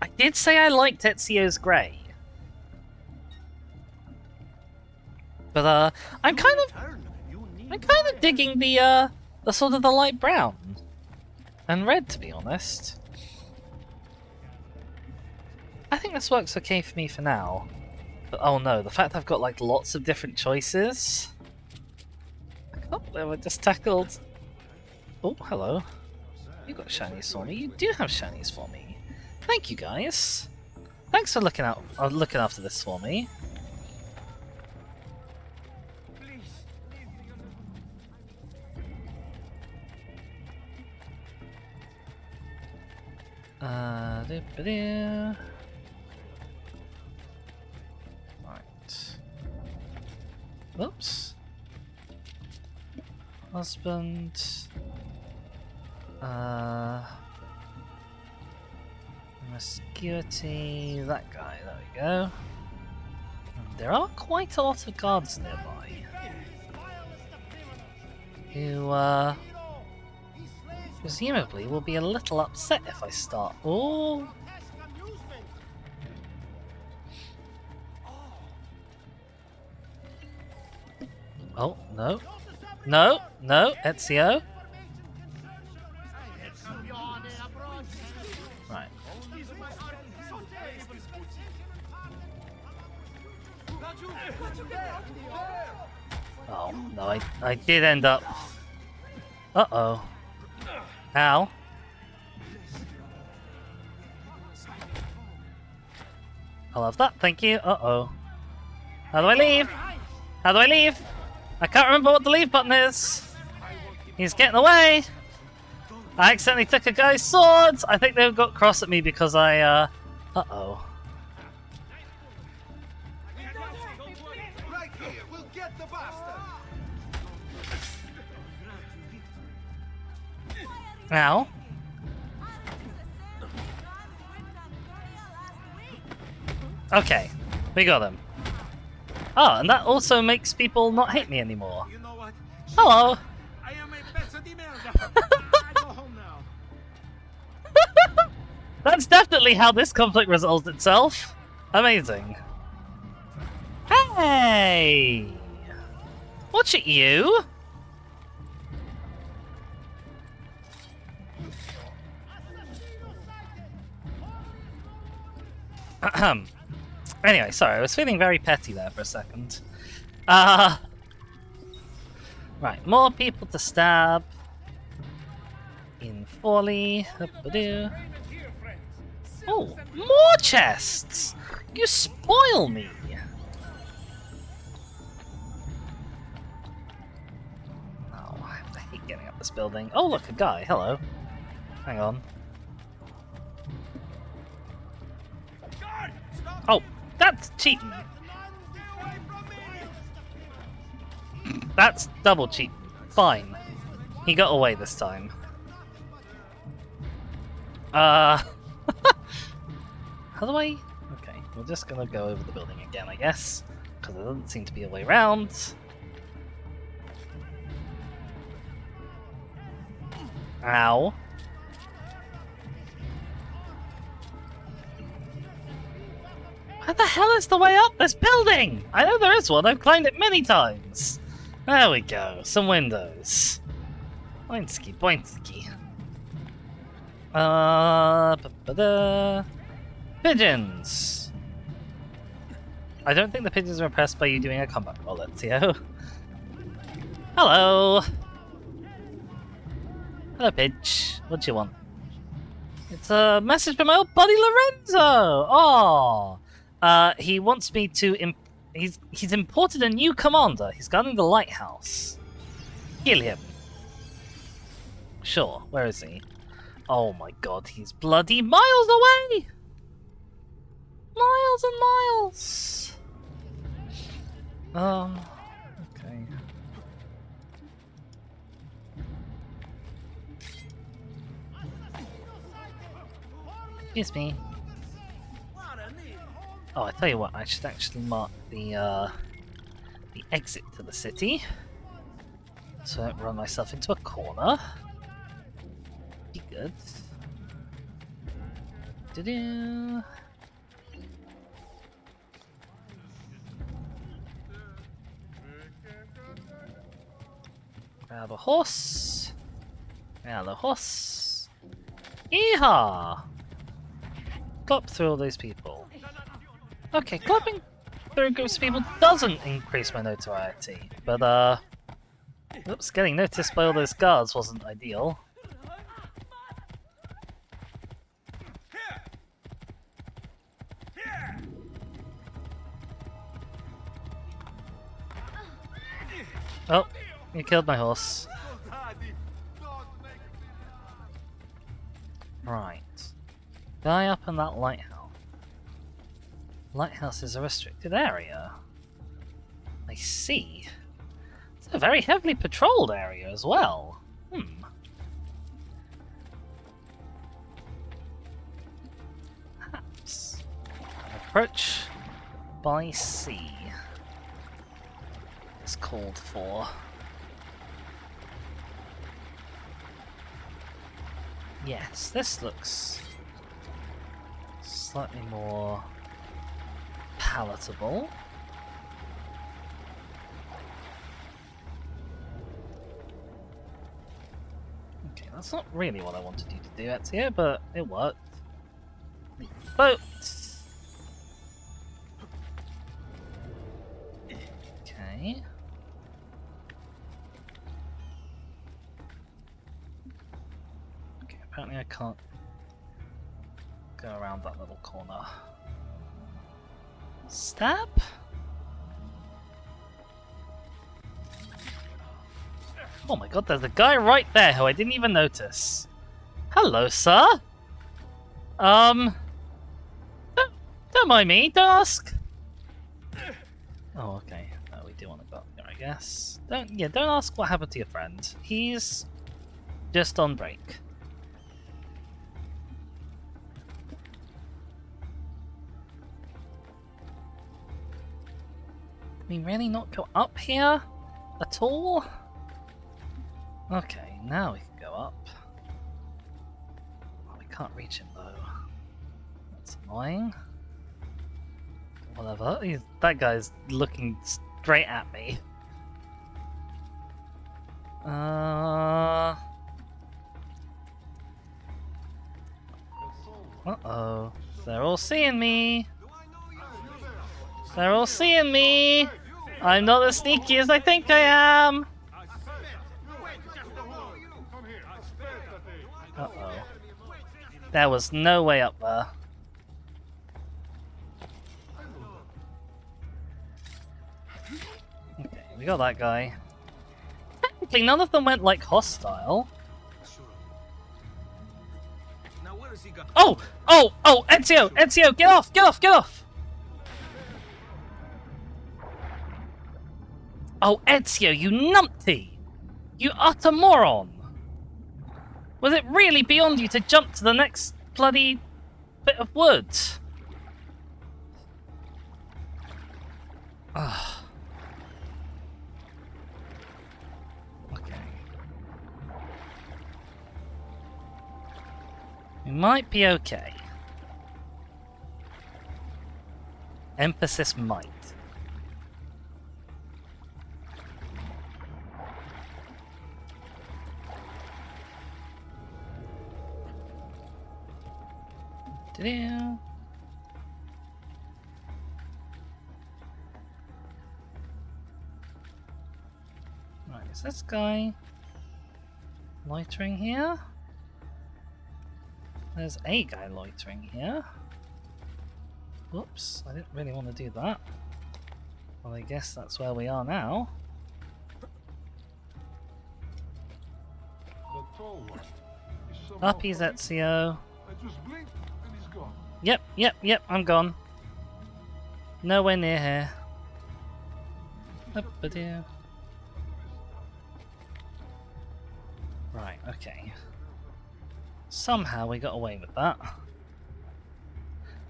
I did say I liked Ezio's grey. But I'm kind of digging the sort of the light brown and red, to be honest. I think this works okay for me for now. But oh no, the fact I've got like lots of different choices. I can't believe I just tackled. Oh, hello. You got shinies for me. You do have shinies for me. Thank you guys. Thanks for looking after this for me. Right. Oops. Husband. Promiscuity. That guy. There we go. There are quite a lot of guards nearby. Who, presumably will be a little upset if I start. Oh! Oh, no. No, no, Ezio. Right. Oh, no, I did end up... Uh-oh. Ow. I love that, thank you. Uh-oh. How do I leave? How do I leave? I can't remember what the leave button is. He's getting away. I accidentally took a guy's sword. I think they got cross at me because I, Uh-oh. Right here, we'll get the bastard. Ow. Okay, we got him. Oh, and that also makes people not hate me anymore. You know what? Hello. I am a pezzo di merda. I go home now. That's definitely how this conflict resolves itself. Amazing. Hey! Watch it, you! Ahem. Anyway, sorry, I was feeling very petty there for a second. Right, more people to stab. In Folly. Oh, more chests! You spoil me! Oh, I hate getting up this building. Oh, look, a guy. Hello. Hang on. Oh, that's cheating. That's double cheating. Fine. He got away this time. How do I... Okay, we're just gonna go over the building again, I guess. Because there doesn't seem to be a way around. Ow. Where the hell is the way up this building? I know there is one, I've climbed it many times. There we go, some windows. Boinski, boinski. Pigeons! I don't think the pigeons are impressed by you doing a combat roll, Ezio. Hello! Hello, Pidge. What do you want? It's a message from my old buddy Lorenzo! Oh, he wants me to... He's imported a new commander. He's guarding the lighthouse. Kill him. Sure, where is he? Oh my god, he's bloody miles away! Miles and miles! Oh, okay. Excuse me. Oh, I tell you what, I should actually mark the exit to the city. So I don't run myself into a corner. Be good. Do-do. Grab a horse. Grab a horse. Yeehaw! Clop through all those people. Okay, clopping through groups of people doesn't increase my notoriety, but oops, getting noticed by all those guards wasn't ideal. Oh, you killed my horse. Right. Guy up in that lighthouse. Lighthouse is a restricted area. I see. It's a very heavily patrolled area as well. Perhaps. Approach by sea is called for. Yes, this looks slightly more palatable. Okay, that's not really what I wanted you to do, Ezio, but it worked. Boat! Okay. Okay, apparently I can't go around that little corner. Stab? Oh my god, there's a guy right there who I didn't even notice. Hello, sir. Don't mind me, don't ask. Oh, okay. No, we do want to go up there, I guess. Don't ask what happened to your friend. He's just on break. Can we really not go up here at all? Okay, now we can go up. Oh, we can't reach him though. That's annoying. Whatever. That guy's looking straight at me. Uh-oh. They're all seeing me. They're all seeing me. I'm not as sneaky as I think I am. Uh-oh. There was no way up there. Okay, we got that guy. Technically, none of them went, like, hostile. Oh! Oh! Oh! Ezio! Ezio! Get off! Get off! Get off! Oh, Ezio, you numpty! You utter moron! Was it really beyond you to jump to the next bloody bit of wood? Ah. Okay. We might be okay. Emphasis might. Right, is this guy loitering here? There's a guy loitering here. Whoops, I didn't really want to do that. Well, I guess that's where we are now. Up he's Ezio. I just blinked and he's gone. Yep, I'm gone. Nowhere near here. Up-a-doo. Right, okay. Somehow we got away with that.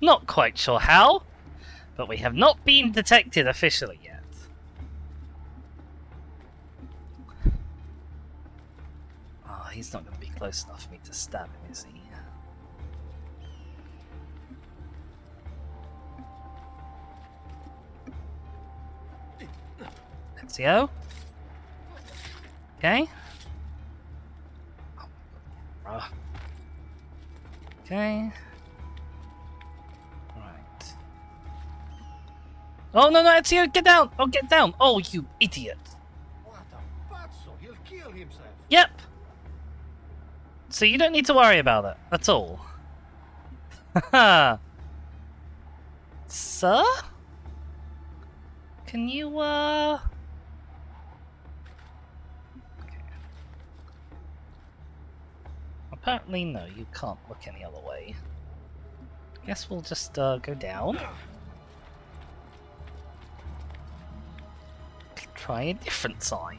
Not quite sure how, but we have not been detected officially yet. Oh, he's not going to be close enough for me to stab him, is he? Ezio? Okay. Okay. Right. Oh no, Ezio, get down! Oh, get down! Oh, you idiot! What a pazzo! He'll kill himself. Yep. So you don't need to worry about it at all. Haha. Sir? Can you Okay. Apparently no, you can't look any other way. Guess we'll just go down. Try a different side.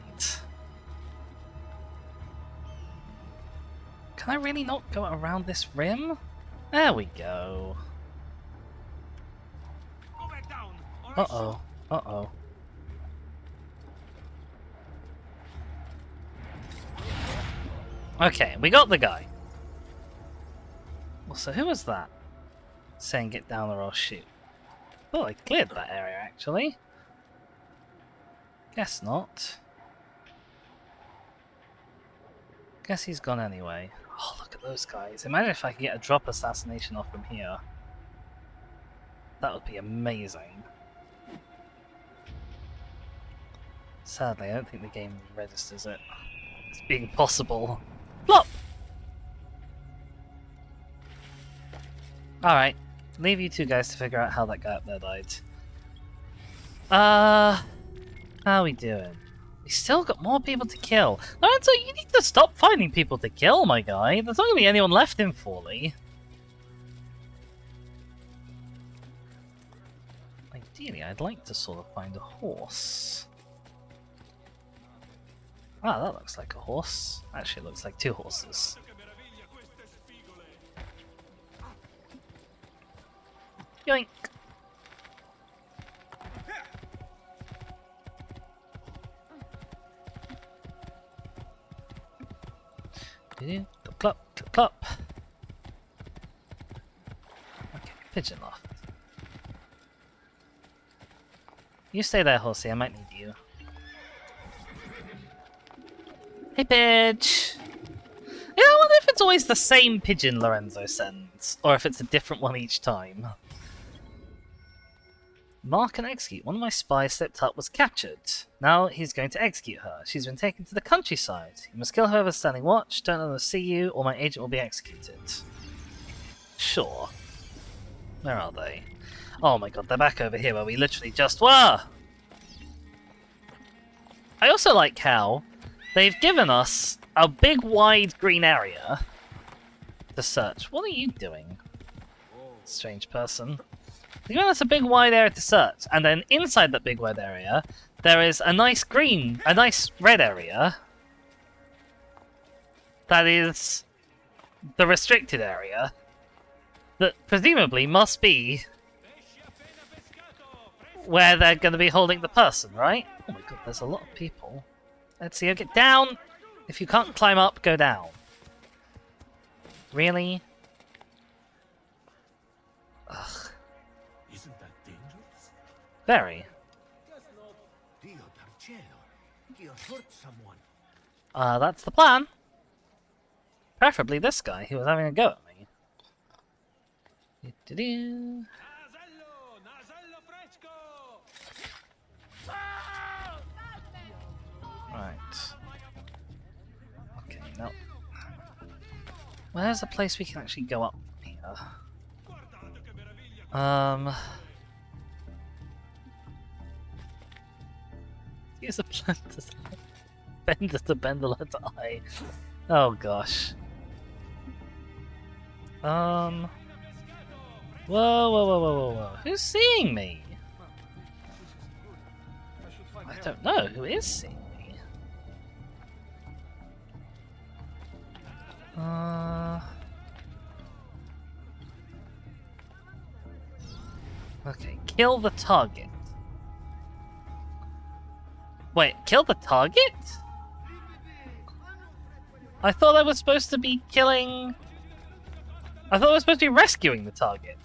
Can I really not go around this rim? There we go. Uh-oh. Uh-oh. Okay, we got the guy. Well, so who was that? Saying get down or I'll shoot. Oh, I cleared that area, actually. Guess not. Guess he's gone anyway. Oh, look at those guys. Imagine if I could get a drop assassination off from here. That would be amazing. Sadly, I don't think the game registers it as being possible. Flop! Alright, leave you two guys to figure out how that guy up there died. How are we doing? We still got more people to kill. Lorenzo, you need to stop finding people to kill, my guy. There's not going to be anyone left in Forley. Ideally, I'd like to sort of find a horse. Ah, that looks like a horse. Actually, it looks like two horses. Yoink! Clip, clip, clip. Okay, pigeon loft. You stay there, horsey. I might need you. Hey, Pidge! Yeah, I wonder if it's always the same pigeon Lorenzo sends, or if it's a different one each time. Mark and execute. One of my spies slipped up was captured. Now he's going to execute her. She's been taken to the countryside. You must kill whoever's standing watch. Don't let them see you, or my agent will be executed. Sure. Where are they? Oh my god, they're back over here where we literally just were! I also like how they've given us a big wide green area to search. What are you doing? Strange person. They've given us a big wide area to search, and then inside that big wide area there is a nice red area that is the restricted area that presumably must be where they're going to be holding the person, right? Oh my god, there's a lot of people. Ezio, get down! If you can't climb up, go down. Really? Ugh. Isn't that dangerous? Very. Dio dal cielo. He hurt someone. That's the plan. Preferably this guy who was having a go at me. Do-do-do. Right. Okay, now. Where's a place we can actually go up from here? Use a bender to bend the letter I. Oh gosh. Whoa, whoa, whoa, whoa, whoa, whoa. Who's seeing me? I don't know who is seeing me. Okay, kill the target. Wait, kill the target? I thought I was supposed to be killing... I thought I was supposed to be rescuing the target.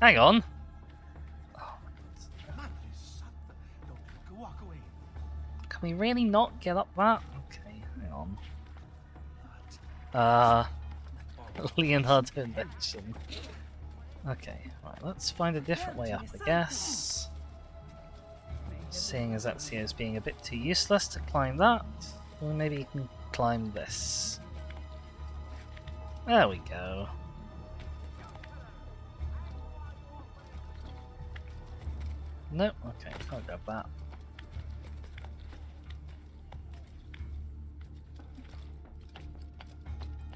Hang on. Can we really not get up that? Okay, hang on. Leonardo invention. Okay, right, let's find a different way up, I guess. Seeing as Ezio is being a bit too useless to climb that, well, maybe you can climb this. There we go. Nope, okay, I'll grab that.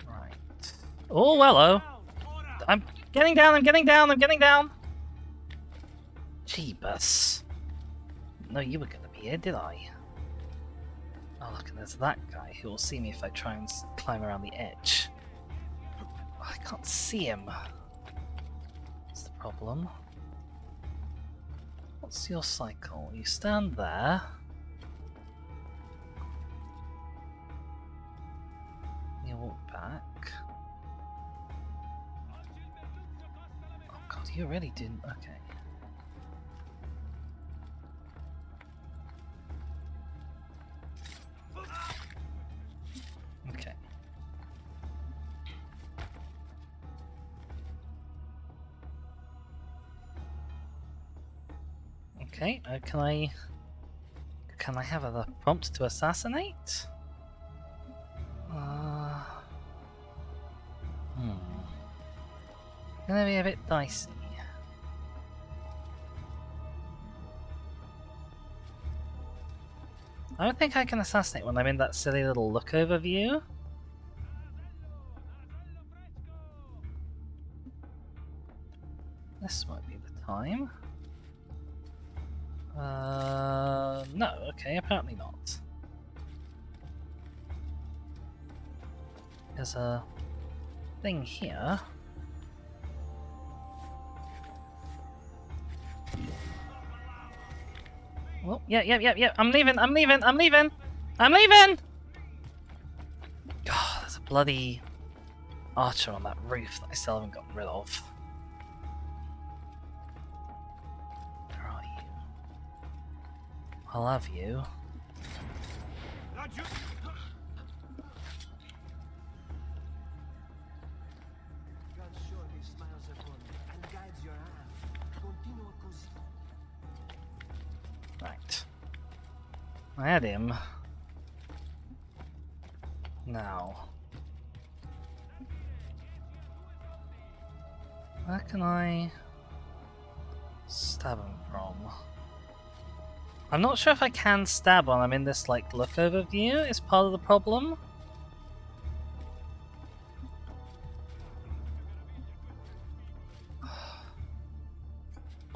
Right. Oh, hello! I'm getting down, I'm getting down, I'm getting down! Jeebus. No, you were gonna be here, did I? Oh, look, and there's that guy who will see me if I try and climb around the edge. Oh, I can't see him. That's the problem. What's your cycle? You stand there. You walk back. Oh god, you really didn't. Okay. Okay. Okay, can can I have a prompt to assassinate? Gonna be a bit dicey. I don't think I can assassinate when I'm in that silly little lookover view. This might be the time. No, okay, apparently not. There's a thing here. Oh, yeah. I'm leaving. God, there's a bloody archer on that roof that I still haven't gotten rid of. Where are you? I'll have you. Right. I had him. Now. Where can I stab him from? I'm not sure if I can stab when I'm in this like lookover view, is part of the problem.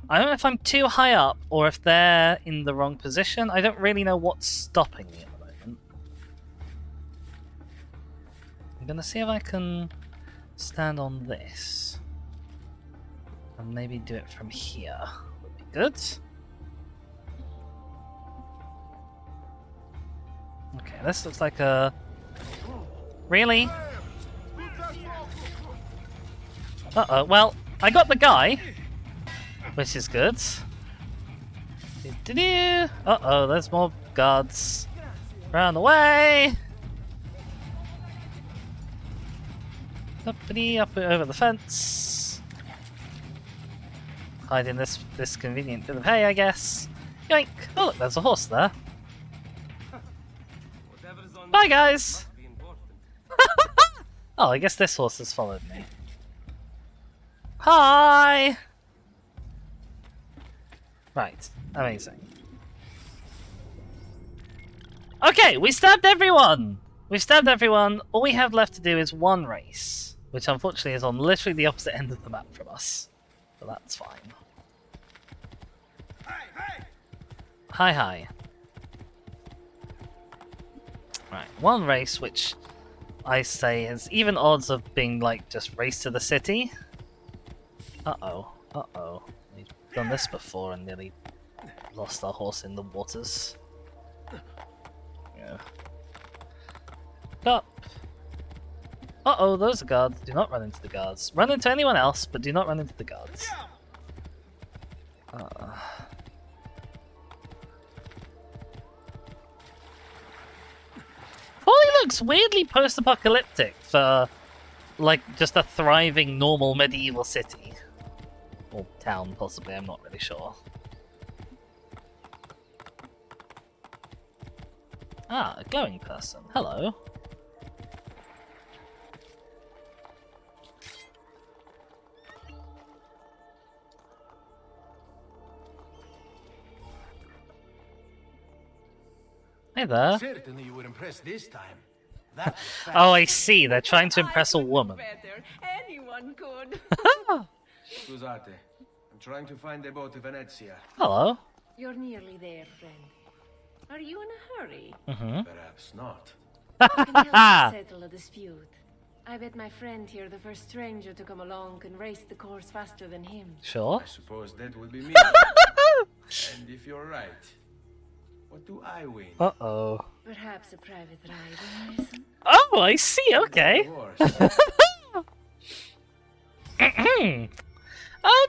I don't know if I'm too high up or if they're in the wrong position. I don't really know what's stopping me at the moment. I'm gonna see if I can stand on this. And maybe do it from here. Would be good. Okay, this looks like a... Really? Uh-oh, well, I got the guy. Which is good. Uh-oh, there's more guards. Round the way! Uppity, up over the fence. Hide in this convenient bit of hay, I guess. Yoink! Oh look, there's a horse there. Bye guys! Oh, I guess this horse has followed me. Hi! Right, amazing. Okay, we stabbed everyone! We've stabbed everyone. All we have left to do is one race, which unfortunately is on literally the opposite end of the map from us. But that's fine. Hi. Right, one race which I say has even odds of being like just race to the city. Uh-oh. We've done this before and nearly lost our horse in the waters. Yeah. Up. Uh-oh, those are guards. Do not run into the guards. Run into anyone else, but do not run into the guards. Foley looks weirdly post-apocalyptic for, like, just a thriving, normal medieval city. Or town, possibly, I'm not really sure. Ah, a glowing person. Hello. Hey there. Certainly you were impressed this time. Oh, I see. They're trying to impress a woman. Better. Anyone could. Scusate, I'm trying to find a boat to Venezia. Hello. You're nearly there, friend. Are you in a hurry? Perhaps not. I can help you settle a dispute. I bet my friend here, the first stranger to come along, can race the course faster than him. Sure. I suppose that would be me. And if you're right, what do I win? Uh-oh. Perhaps a private ride, Mason? Oh, I see. Okay.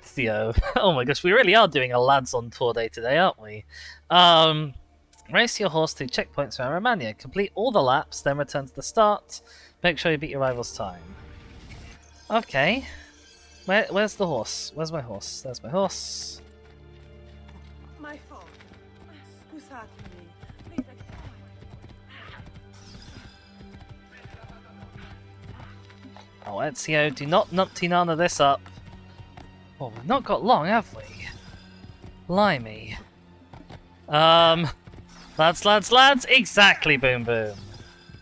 Ezio. Oh my gosh, we really are doing a lads on tour day today, aren't we? Race your horse to checkpoints around Romania. Complete all the laps, then return to the start. Make sure you beat your rival's time. Okay. Where's the horse? Where's my horse? There's my horse. My fault. Scusatemi. Oh, Ezio, do not numpty nana this up. Well, we've not got long, have we? Blimey. Lads, exactly, Boom Boom.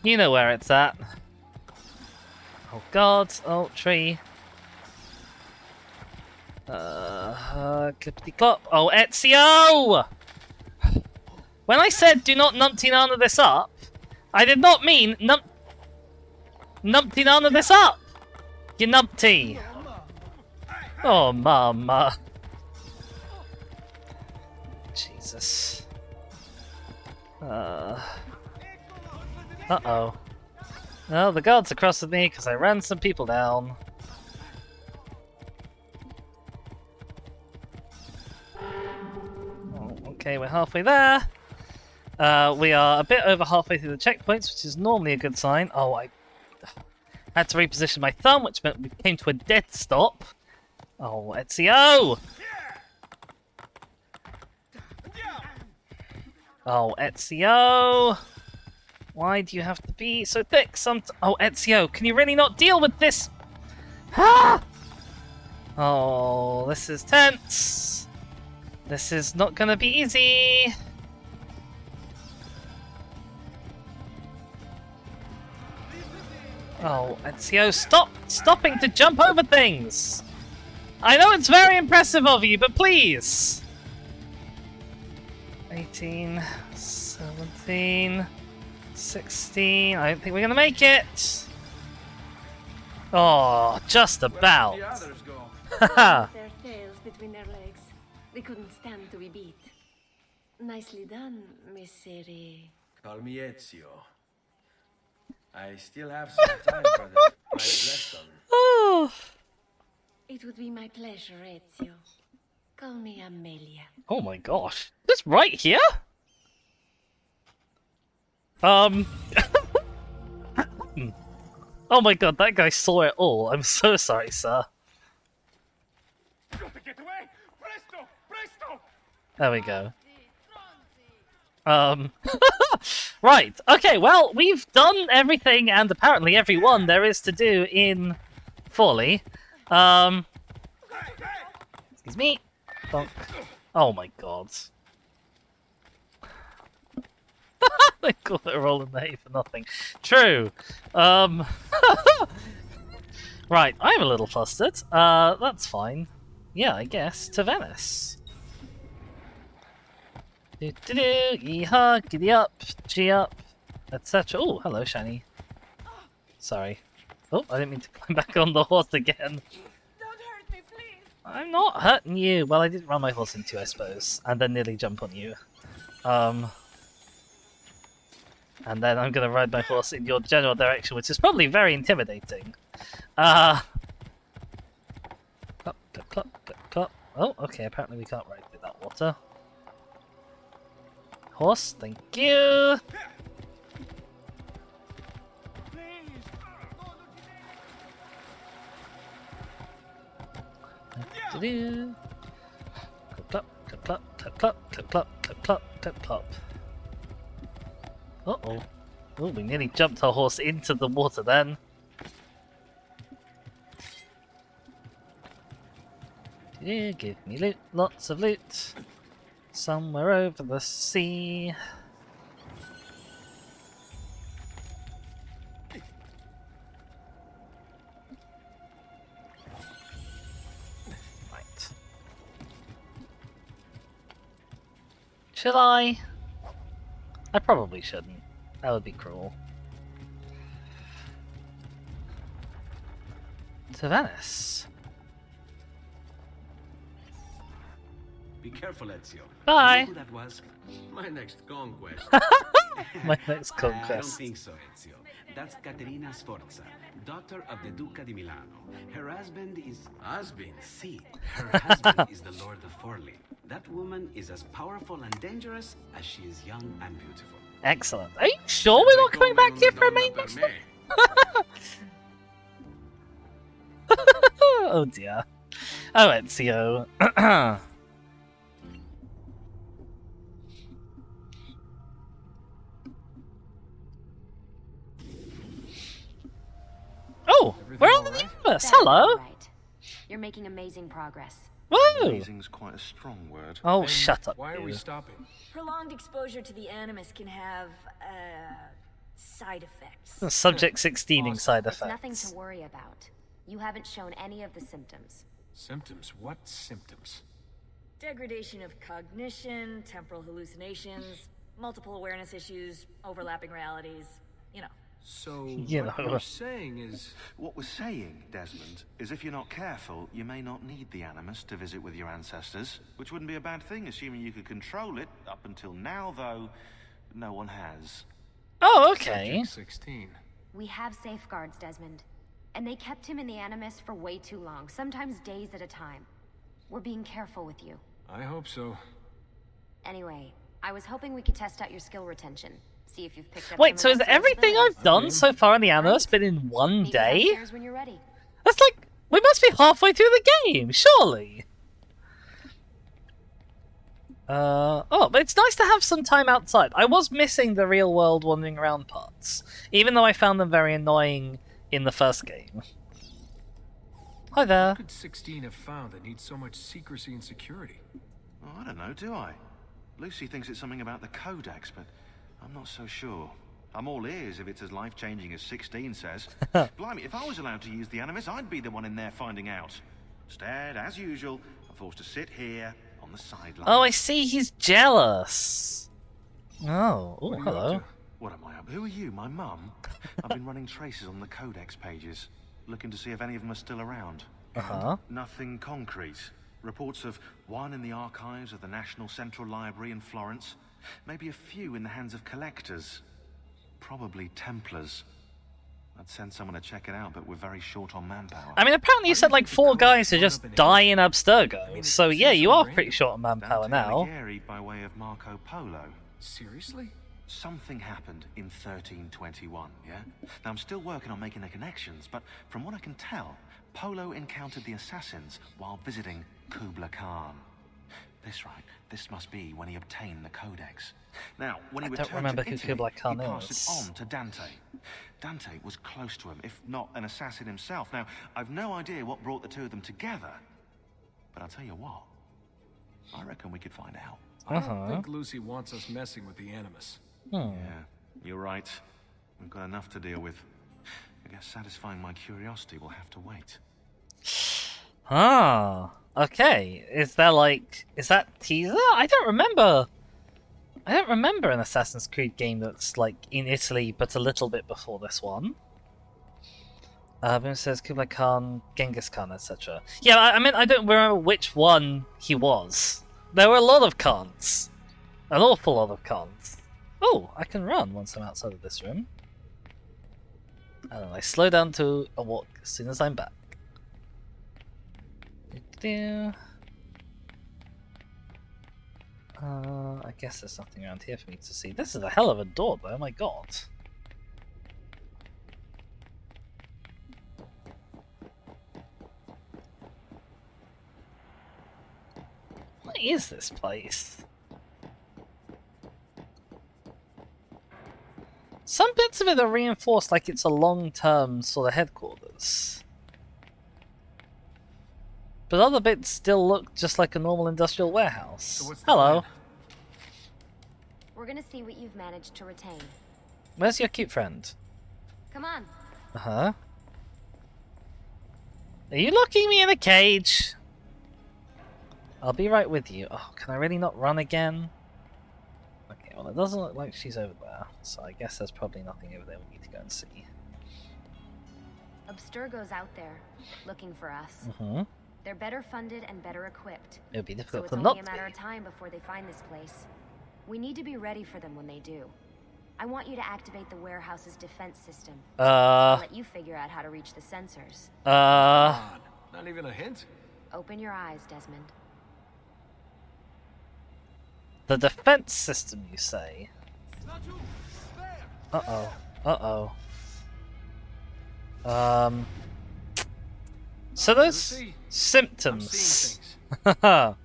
You know where it's at. Oh god, oh, tree. Clippity clop. Oh, Ezio! When I said do not numpty nana this up, I did not mean numpty nana this up! You numpty! Oh, mama. Jesus. Uh-oh. Well, the guards are cross with me because I ran some people down. Oh, okay, we're halfway there. We are a bit over halfway through the checkpoints, which is normally a good sign. Oh, I had to reposition my thumb, which meant we came to a dead stop. Oh, Ezio! Oh, Ezio! Why do you have to be so thick? Oh, Ezio, can you really not deal with this? Ah! Oh, this is tense. This is not gonna be easy. Oh, Ezio, stopping to jump over things! I know it's very impressive of you, but please! 18, 17, 16, I don't think we're gonna make it! Oh, just about. Haha! Their tails between their legs. They couldn't stand to be beat. Nicely done, Messere. Call me Ezio. I still have some time for the private lesson. Oh. It would be my pleasure, Ezio. Call me Amelia. Oh my gosh. This right here? Oh my god, that guy saw it all. I'm so sorry, sir. Get away! Presto! Presto! There we go. Right, okay, well, we've done everything and apparently everyone there is to do in Forlì. Excuse me. Bonk. Oh my god. They call it a roll in the hay for nothing. True. Right, I'm a little flustered. That's fine. Yeah, I guess. To Venice. Yeehaw, giddy up, G up, etc. Oh, hello, Shani. Sorry. Oh, I didn't mean to climb back on the horse again. Don't hurt me, please. I'm not hurting you. Well, I did run my horse into you, I suppose, and then nearly jump on you. And then I'm gonna ride my horse in your general direction, which is probably very intimidating. Clop, clop, clop, clop, clop. Oh, okay, apparently we can't ride through that water. Horse, thank you! Do-do. Clip, clop, clip, clop, clip, clop, clip, clop, clip, clop, clip, clop. Uh-oh. Oh, we nearly jumped our horse into the water then. Give me loot, lots of loot. Somewhere over the sea. Right. Should I? I probably shouldn't. That would be cruel. To Venice. Be careful, Ezio. Bye. You know who that was? My next conquest. My next I don't conquest. think so, Ezio. That's Caterina Sforza, daughter of the Duca di Milano. Her husband is... Husband? Si. Her husband is the Lord of Forlì. That woman is as powerful and dangerous as she is young and beautiful. Excellent. Are you sure we're not coming back here for a main mission? Oh dear. Oh, Ezio. Oh, we're on the Animus, hello! Right. You're making amazing progress. Woo! Amazing's quite a strong word. Oh, Then shut up. Why are we you. stopping? Prolonged exposure to the Animus can have, side effects. Subject 16ing side It's nothing effects. to worry about. You haven't shown any of the symptoms. Symptoms? What symptoms? Degradation of cognition, temporal hallucinations, multiple awareness issues, overlapping realities, you know. So, You what know. you're saying is... What we're saying, Desmond, is if you're not careful, you may not need the Animus to visit with your ancestors, which wouldn't be a bad thing, assuming you could control it. Up until now, though, no one has. Oh, okay. Subject 16. We have safeguards, Desmond. And they kept him in the Animus for way too long, sometimes days at a time. We're being careful with you. I hope so. Anyway, I was hoping we could test out your skill retention. See if you've picked up Wait, so some is of those everything abilities. I've done so far in the Animus been in one Meet me day? downstairs when you're ready. That's like, we must be halfway through the game, surely. Oh, but it's nice to have some time outside. I was missing the real world wandering around parts, even though I found them very annoying in the first game. Hi there. What could 16 have found that needs so much secrecy and security? Oh, I don't know, do I? Lucy thinks it's something about the Codex, but I'm not so sure. I'm all ears if it's as life-changing as 16 says. Blimey, if I was allowed to use the Animus, I'd be the one in there finding out. Instead, as usual, I'm forced to sit here on the sidelines. Oh, I see, he's jealous. Oh, What are you hello. up to? What am I up? Who are you, my mum? I've been running traces on the Codex pages, looking to see if any of them are still around. Uh-huh. Nothing concrete. Reports of one in the archives of the National Central Library in Florence. Maybe a few in the hands of collectors. Probably Templars. I'd send someone to check it out, but we're very short on manpower. I mean, apparently you sent like 4 guys to just die in Abstergo, so yeah, you are pretty short on manpower Dante now. Alighieri by way of Marco Polo. Seriously? Something happened in 1321, yeah? Now, I'm still working on making the connections, but from what I can tell, Polo encountered the assassins while visiting Kubla Khan. This must be when he obtained the Codex. Now, when he I don't returned remember to who Italy, Kubla Khan he passed is. it on to Dante. Dante was close to him, if not an assassin himself. Now, I've no idea what brought the two of them together, but I'll tell you what, I reckon we could find out. I don't think Lucy wants us messing with the Animus. Yeah, you're right. We've got enough to deal with. I guess satisfying my curiosity will have to wait. Ah, okay. Is that teaser? I don't remember an Assassin's Creed game that's like in Italy, but a little bit before this one. It says Kublai Khan, Genghis Khan, etc. Yeah, I mean, I don't remember which one he was. There were a lot of Khans. An awful lot of Khans. Oh, I can run once I'm outside of this room. And then I slow down to a walk as soon as I'm back. I guess there's nothing around here for me to see. This is a hell of a door, though. Oh my god. What is this place? Some bits of it are reinforced like it's a long-term sort of headquarters. But other bits still look just like a normal industrial warehouse. So what's the Hello. plan? We're gonna see what you've managed to retain. Where's your cute friend? Come on. Uh-huh. Are you locking me in a cage? I'll be right with you. Oh, can I really not run again? Okay, well, it doesn't look like she's over there, so I guess there's probably nothing over there we need to go and see. Abstergo's out there, looking for us. Mm-hmm. They're better funded and better equipped. It would be So difficult it's for them only not a to matter be. of time before they find this place. We need to be ready for them when they do. I want you to activate the warehouse's defense system. I'll let you figure out how to reach the sensors. Come on. Not even a hint? Open your eyes, Desmond. The defense system, you say? Uh-oh. Uh-oh. So those Lucy, I'm symptoms. seeing things.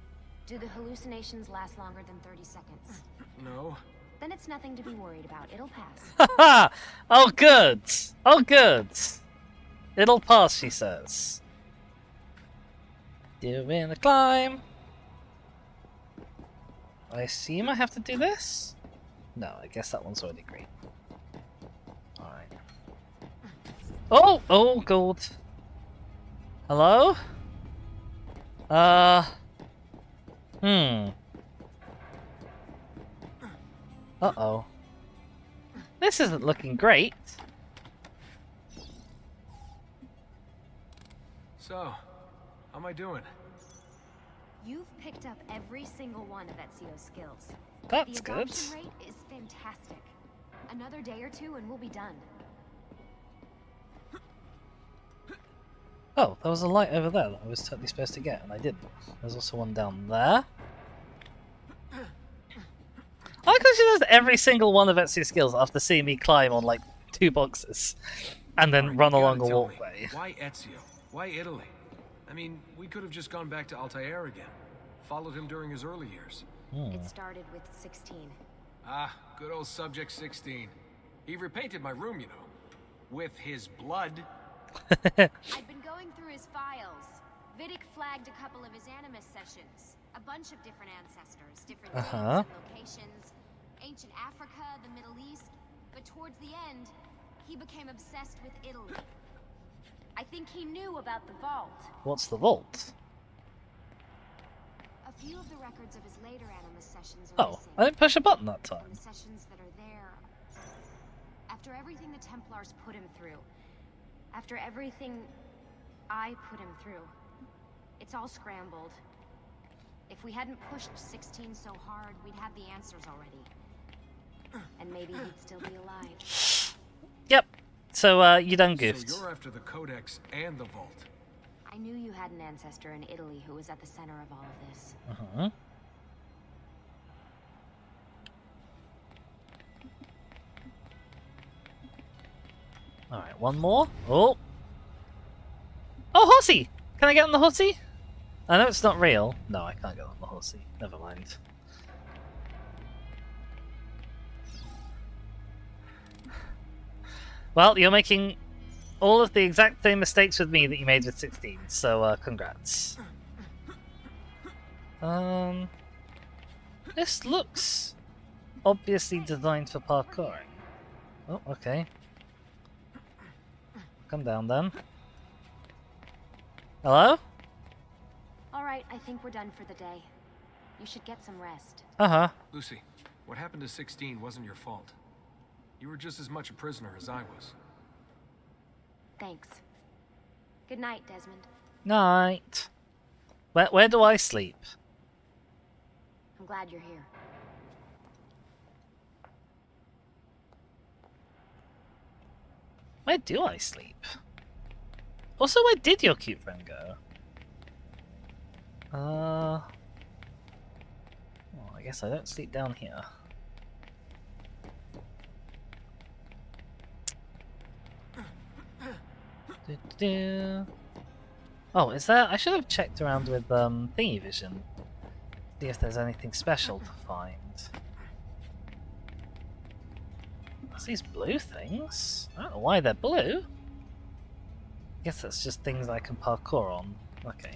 Do the hallucinations last longer than 30 seconds? No. Then it's nothing to be worried about. It'll pass. Oh, good. Oh, good. It'll pass, she says. Doing the climb. I assume I have to do this? No, I guess that one's already green. Alright. Oh! Oh, gold. Hello? Uh-oh. This isn't looking great. So, how am I doing? You've picked up every single one of Ezio's skills. That's the good. adoption rate is fantastic. Another day or two and we'll be done. Oh, there was a light over there that I was totally supposed to get, and I didn't. There's also one down there. I like how she does every single one of Ezio's skills after seeing me climb on, like, 2 boxes, and then run along a walkway. Why Ezio? Why Italy? I mean, we could have just gone back to Altair again. Followed him during his early years. It started with 16. Ah, good old Subject 16. He repainted my room, you know. With his blood. I've been going through his files. Vidic flagged a couple of his Animus sessions. A bunch of different ancestors, different dates and locations. Ancient Africa, the Middle East. But towards the end, he became obsessed with Italy. I think he knew about the vault. What's the vault? A few of the records of his later Animus sessions are missing. I didn't push a button that time. And the sessions that are there... After everything the Templars put him through, after everything I put him through, it's all scrambled. If we hadn't pushed 16 so hard, we'd have the answers already. And maybe he'd still be alive. Yep. So, you done goofed. So you're after the Codex and the Vault. I knew you had an ancestor in Italy who was at the center of all of this. Alright, one more. Oh! Oh, horsey! Can I get on the horsey? I know it's not real. No, I can't get on the horsey. Never mind. Well, you're making all of the exact same mistakes with me that you made with 16, so congrats. This looks obviously designed for parkouring. Oh, okay. Come down then. Hello? Alright, I think we're done for the day. You should get some rest. Lucy, what happened to 16 wasn't your fault. You were just as much a prisoner as I was. Thanks. Good night, Desmond. Night. Where do I sleep? I'm glad you're here. Where do I sleep? Also, where did your cute friend go? Well, I guess I don't sleep down here. Oh, is there? I should have checked around with thingy vision. See if there's anything special to find. What's these blue things? I don't know why they're blue. I guess that's just things I can parkour on. Okay.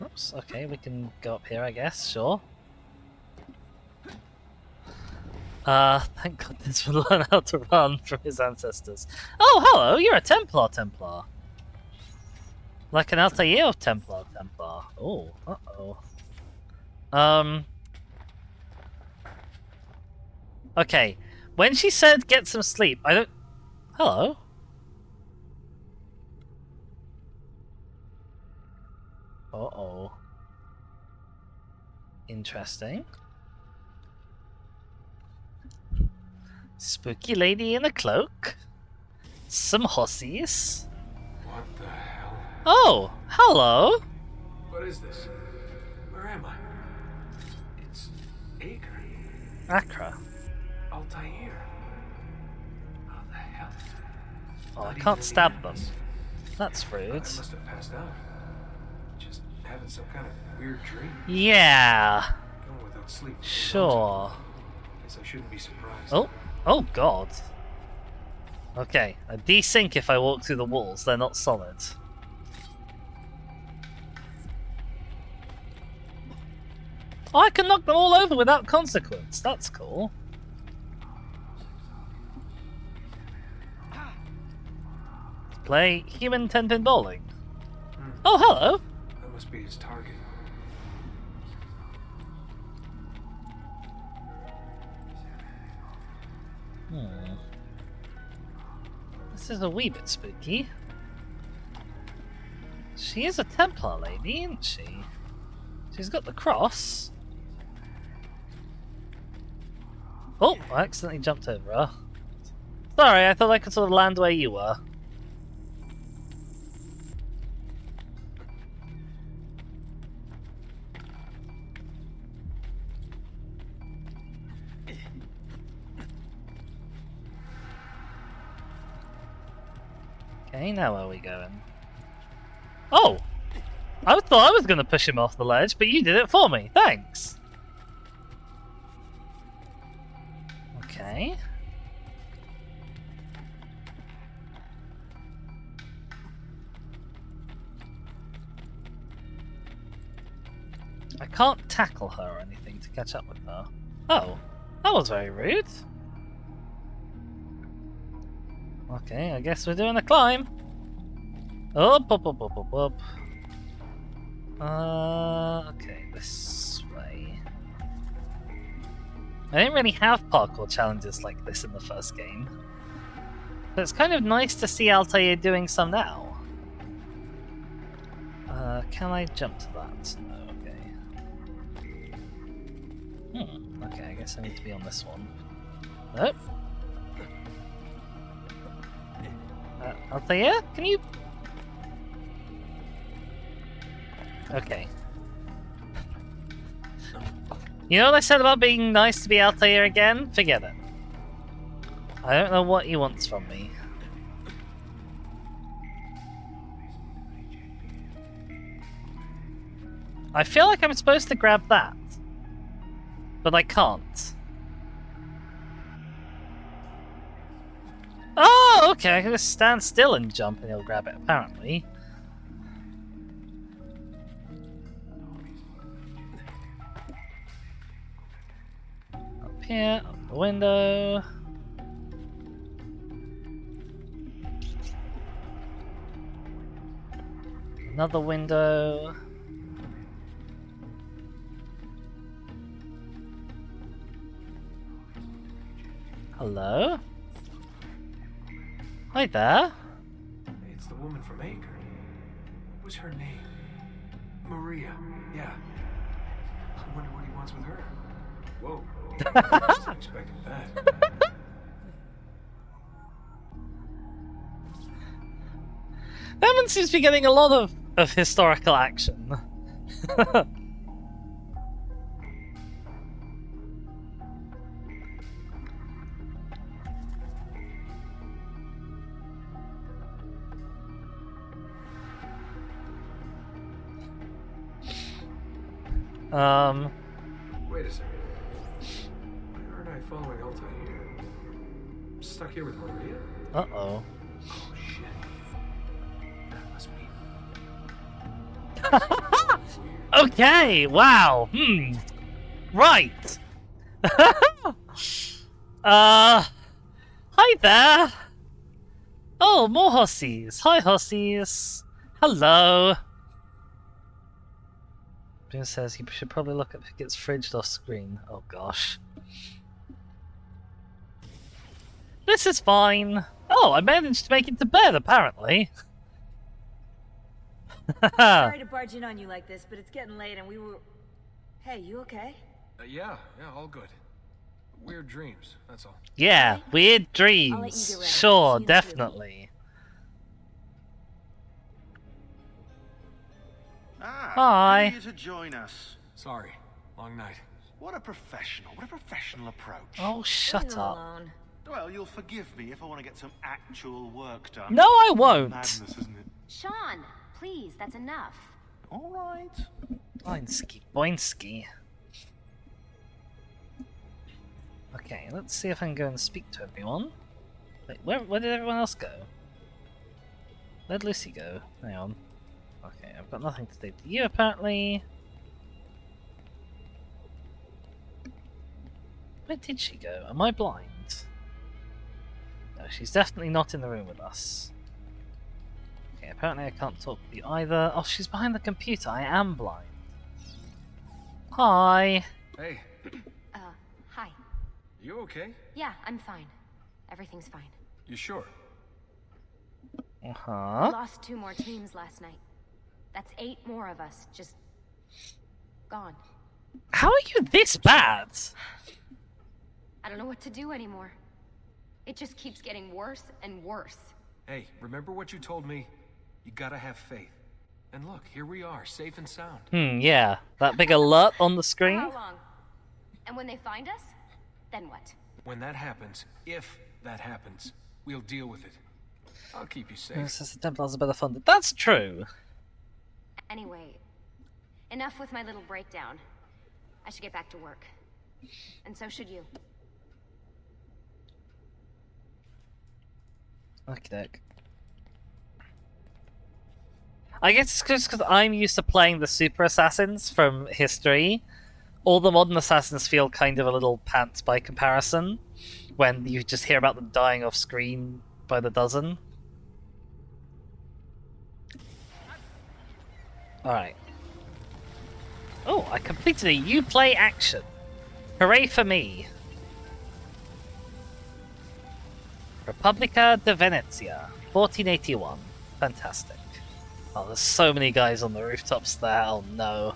Oops, okay, we can go up here, I guess, sure. Thank goodness we learned how to run from his ancestors. Oh, hello, you're a Templar. Like an Altair Templar. Oh, uh-oh. Okay, when she said get some sleep, I don't... Hello? Uh-oh. Interesting. Spooky lady in a cloak. Some hussies. What the hell? Oh, hello. What is this? Where am I? It's Acre. Accra. Altair. How the hell? Oh, I can't stab them. That's rude. I must have passed out. Just having some kind of weird dream. Yeah. Going without sleep. Sure. Guess I shouldn't be surprised. Oh. Oh god. Okay. I desync if I walk through the walls. They're not solid. Oh, I can knock them all over without consequence. That's cool. Let's play human 10-pin bowling. Oh, hello. That must be his target. This is a wee bit spooky. She is a Templar lady, isn't she? She's got the cross. Oh, I accidentally jumped over her. Sorry, I thought I could sort of land where you were. Okay, now where are we going? Oh! I thought I was going to push him off the ledge, but you did it for me. Thanks! Okay. I can't tackle her or anything to catch up with her. Oh, that was very rude. Okay, I guess we're doing a climb. Up, up, up, up, up, up. Okay, this way. I didn't really have parkour challenges like this in the first game. But it's kind of nice to see Altair doing some now. Can I jump to that? No, okay. Okay, I guess I need to be on this one. Nope. Altair, can you... Okay. You know what I said about being nice to be Altair again? Forget it. I don't know what he wants from me. I feel like I'm supposed to grab that. But I can't. Oh, okay, I can just stand still and jump and he'll grab it, apparently. Up here, up the window. Another window. Hello? Hi there. It's the woman from Acre. What was her name? Maria. Yeah. I wonder what he wants with her. Whoa. I wasn't expecting that. That one seems to be getting a lot of historical action. Wait a second. Why aren't I following Altair here? I'm stuck here with Maria? Uh-oh. Oh shit. That must be... Okay, wow. Right. Hi there. Oh, more hussies. Hi, hussies. Hello. Ben says you should probably look up if it gets fridged off screen. Oh gosh. This is fine. Oh, I managed to make it to bed, apparently. Sorry to barge in on you like this, but it's getting late and we were... Hey, you okay? Yeah, all good. Weird dreams, that's all. Yeah, weird I'll let dreams. you get ready. Sure, See you definitely. Hi. Hi. Here to join us. Sorry, long night. What a professional approach. Oh, shut Leave him up. alone. Well, you'll forgive me if I want to get some actual work done. No, I won't. Madness, isn't it? Sean, please, that's enough. All right. Boinsky, Boinsky. Okay, let's see if I can go and speak to everyone. Wait, where did everyone else go? Where'd Lucy go? Hang on. Okay, I've got nothing to say to you apparently. Where did she go? Am I blind? No, she's definitely not in the room with us. Okay, apparently I can't talk to you either. Oh, she's behind the computer. I am blind. Hi. Hey, Hi. you okay? Yeah, I'm fine. Everything's fine. You sure? We Uh-huh. lost 2 more teams last night. That's 8 more of us, just... gone. How are you this bad? I don't know what to do anymore. It just keeps getting worse and worse. Hey, remember what you told me? You gotta have faith. And look, here we are, safe and sound. Yeah. That big alert on the For screen? how long? And when they find us, then what? When that happens, if that happens, we'll deal with it. I'll keep you safe. This is the Templars are better funded. That's true. Anyway, enough with my little breakdown. I should get back to work. And so should you. Okay. I guess it's just because I'm used to playing the super assassins from history. All the modern assassins feel kind of a little pants by comparison when you just hear about them dying off screen by the dozen. Alright. Oh, I completed a Uplay action. Hooray for me. Repubblica di Venezia, 1481. Fantastic. Oh, there's so many guys on the rooftops there. Oh no.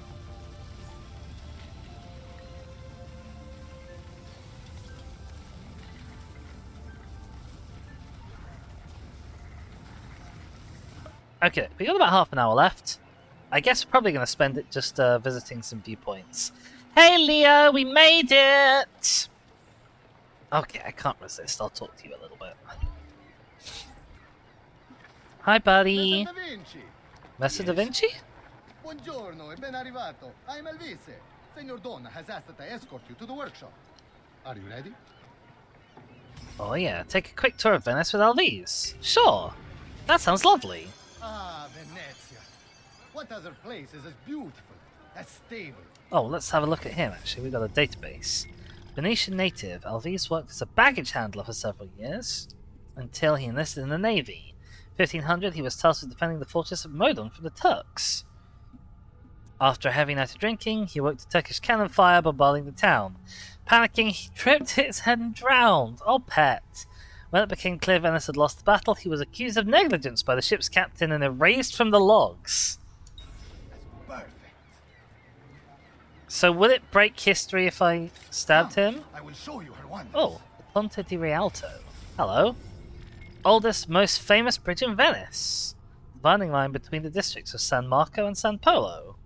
Okay, we got about half an hour left. I guess we're probably going to spend it just visiting some viewpoints. Hey Leo, we made it! Okay, I can't resist. I'll talk to you a little bit. Hi, buddy. Messer Da Vinci. Messer Da Vinci? Buongiorno e ben arrivato. I'm Elvise. Senor Don has asked that I escort you to the workshop. Are you ready? Oh yeah, take a quick tour of Venice with Alvise. Sure. That sounds lovely. Ah, Venezia. What other place is as beautiful, as stable? Oh, let's have a look at him actually. We've got a database. Venetian native, Alvise worked as a baggage handler for several years, until he enlisted in the navy. 1500, he was tasked with defending the fortress of Modon from the Turks. After a heavy night of drinking, he awoke to Turkish cannon fire bombarding the town. Panicking, he tripped, hit his head and drowned. Oh, pet. When it became clear Venice had lost the battle, he was accused of negligence by the ship's captain and erased from the logs. That's perfect. So would it break history if I stabbed him? I will show you her wonders. Oh, the Ponte di Rialto. Hello. Oldest, most famous bridge in Venice. Dividing line between the districts of San Marco and San Polo.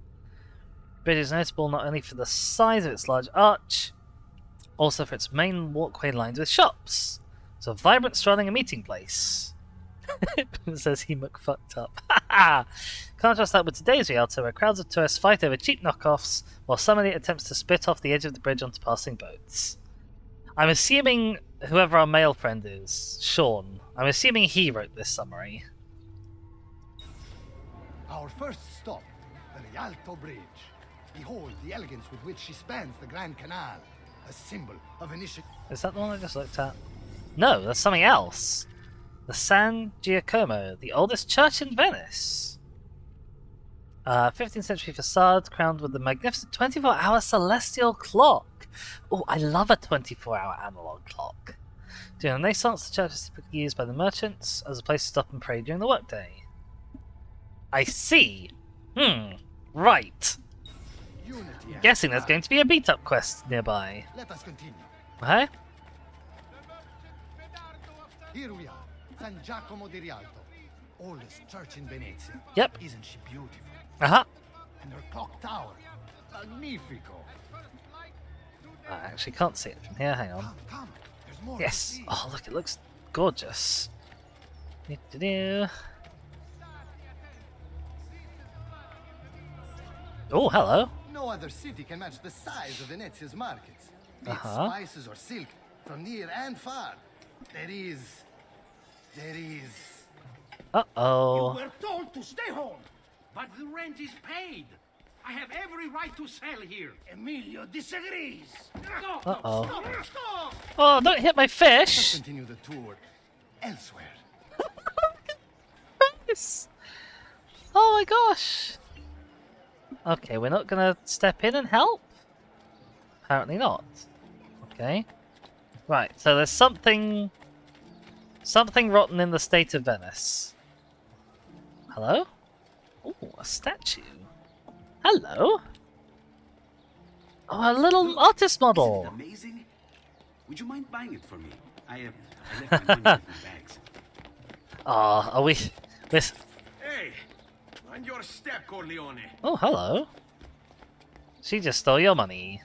The bridge is notable not only for the size of its large arch, also for its main walkway lined with shops. It's a vibrant, strolling and meeting place. It says he fucked up. Contrast that with today's Rialto, where crowds of tourists fight over cheap knockoffs, while somebody attempts to spit off the edge of the bridge onto passing boats. I'm assuming whoever our male friend is, Sean, I'm assuming he wrote this summary. Our first stop, the Rialto Bridge. Behold the elegance with which she spans the Grand Canal, a symbol of Venetian. Is that the one I just looked at? No, that's something else. The San Giacomo, the oldest church in Venice. 15th century facade crowned with the magnificent 24-hour celestial clock. Oh, I love a 24-hour analog clock. During the Renaissance, the church was typically used by the merchants as a place to stop and pray during the workday. I see. Right. Unity. Guessing there's going to be a beat-up quest nearby. Let us continue. Huh? Here we are, San Giacomo di Rialto, oldest church in Venezia. Yep. Isn't she beautiful? Uh-huh. And her clock tower, magnifico. I actually can't see it from here, hang on. Come, there's more. Yes. Oh, look, it looks gorgeous. Do-do-do. Oh, hello. No other city can match the size of Venezia's markets. Be it Uh-huh. spices or silk, from near and far. There is... Uh-oh. We're told to stay home, but the rent is paid. I have every right to sell here. Emilio disagrees. No, Uh-oh. stop. Oh, don't hit my Let's fish! continue the tour elsewhere. Yes. Oh my gosh! Okay, we're not gonna step in and help? Apparently not. Okay. Right, so there's something rotten in the state of Venice. Hello? Oh, a statue. Hello? Oh, a little artist model. Isn't it amazing? Would you mind buying it for me? I left my money with my bags. Ah, are we... This... Hey, mind your step, Corleone. Oh, hello. She just stole your money.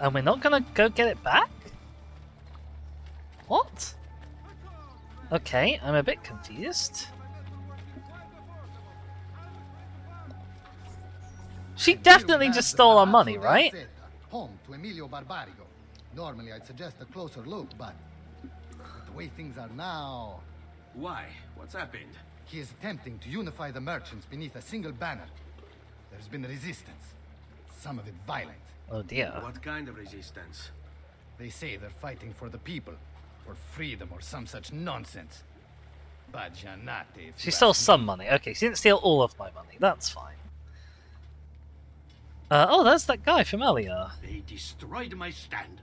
And we're not gonna go get it back? What? Okay, I'm a bit confused. She definitely just stole our money, right? Home to Emilio Barbarigo. Normally I'd suggest a closer look, but the way things are now... Why? What's happened? He is attempting to unify the merchants beneath a single banner. There's been resistance. Some of it violent. Oh dear. What kind of resistance? They say they're fighting for the people, for freedom or some such nonsense. Bajanate. She stole some money. Okay, she didn't steal all of my money. That's fine. Oh, there's that guy from earlier. They destroyed my stand.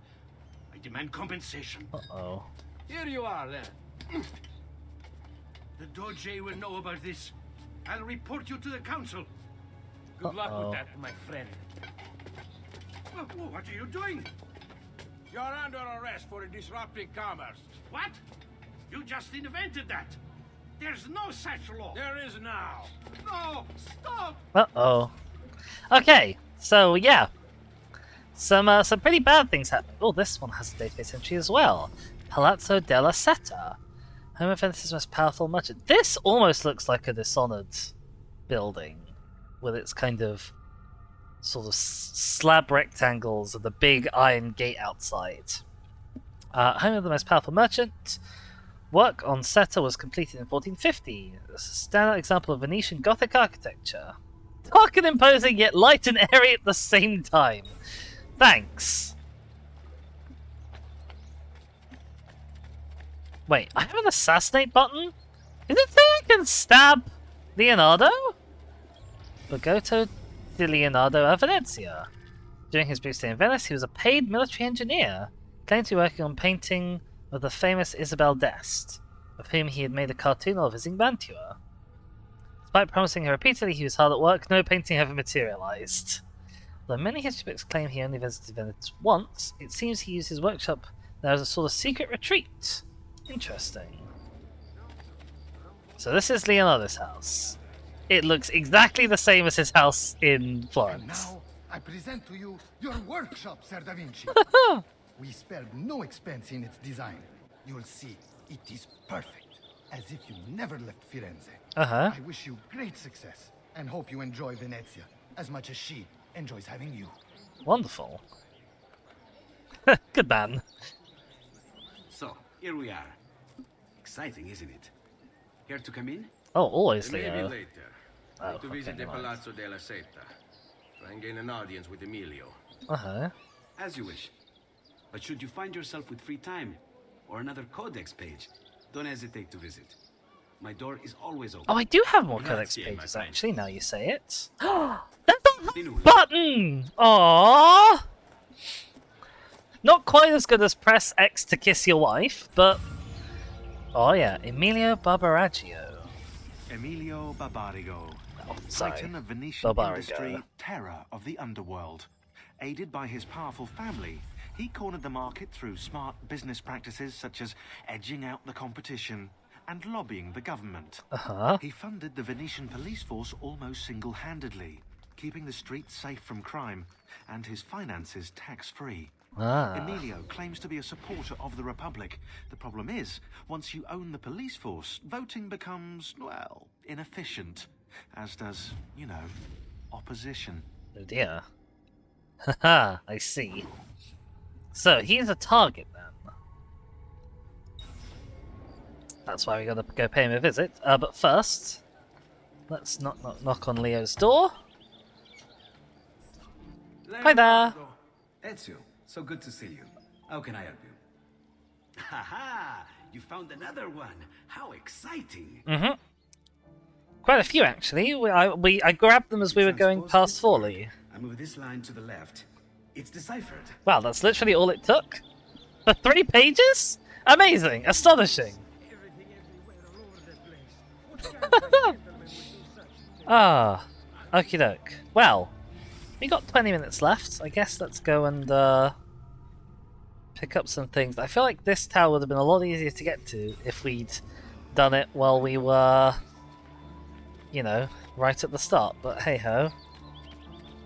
I demand compensation. Uh-oh. Here you are, then. The Doge will know about this. I'll report you to the council. Good luck with that, my friend. What are you doing? You're under arrest for disrupting commerce. What? You just invented that. There's no such law. There is now. No, stop. Uh-oh. Okay, so yeah. Some pretty bad things happen. Oh, this one has a database entry as well. Palazzo della Seta. Home of Venice's most powerful merchant. This almost looks like a Dishonored building. With its kind of sort of slab rectangles and the big iron gate outside. Home of the most powerful merchant. Work on Seta was completed in 1450. It's a standout example of Venetian Gothic architecture. Dark and imposing, yet light and airy at the same time. Thanks. Wait, I have an assassinate button? Did it say I can stab Leonardo? Bogotto di Leonardo a Venezia. During his brief stay in Venice, he was a paid military engineer, claimed to be working on painting of the famous Isabel d'Este, of whom he had made a cartoon while visiting Mantua. Despite promising her repeatedly he was hard at work, no painting ever materialized. Though many history books claim he only visited Venice once, it seems he used his workshop there as a sort of secret retreat. Interesting. So this is Leonardo's house. It looks exactly the same as his house in Florence. And now, I present to you your workshop, Ser da Vinci. We spared no expense in its design. You'll see, it is perfect, as if you never left Firenze. Uh-huh. I wish you great success, and hope you enjoy Venezia, as much as she enjoys having you. Wonderful. Good man. So, here we are. Exciting, isn't it? Here to come in? Oh, always Maybe Leo. later. Oh, To visit the okay, right. Palazzo della Seta. Try and gain an audience with Emilio. Uh-huh. As you wish. But should you find yourself with free time, or another codex page, don't hesitate to visit. My door is always open. Oh, I do have more codex Grazie, my pages, friend. actually, now you say it. That's a Di nulla. button! Aww! Not quite as good as press X to kiss your wife, but... Oh yeah, Emilio Barbaraggio. Emilio Barbarigo, Oh, sorry. Titan of Venetian Barbarigo. industry, terror of the underworld. Aided by his powerful family, he cornered the market through smart business practices such as edging out the competition and lobbying the government. Uh-huh. He funded the Venetian police force almost single-handedly, keeping the streets safe from crime and his finances tax-free. Ah. Emilio claims to be a supporter of the Republic. The problem is, once you own the police force, voting becomes, well, inefficient. As does, you know, opposition. Oh dear. Haha, I see. So, he's a target then. That's why we gotta go pay him a visit. But first, let's knock on Leo's door. Hi there! Ezio, so good to see you. How can I help you? Haha! You found another one! How exciting! Mm-hmm. Quite a few, actually. I grabbed them as we were going past Forley. I move this line to the left. It's deciphered. Wow, that's literally all it took? For 3 pages? Amazing! Astonishing! Ah, okie doke. Well, we got 20 minutes left. I guess let's go and pick up some things. I feel like this tower would have been a lot easier to get to if we'd done it while we were, you know, right at the start. But hey ho,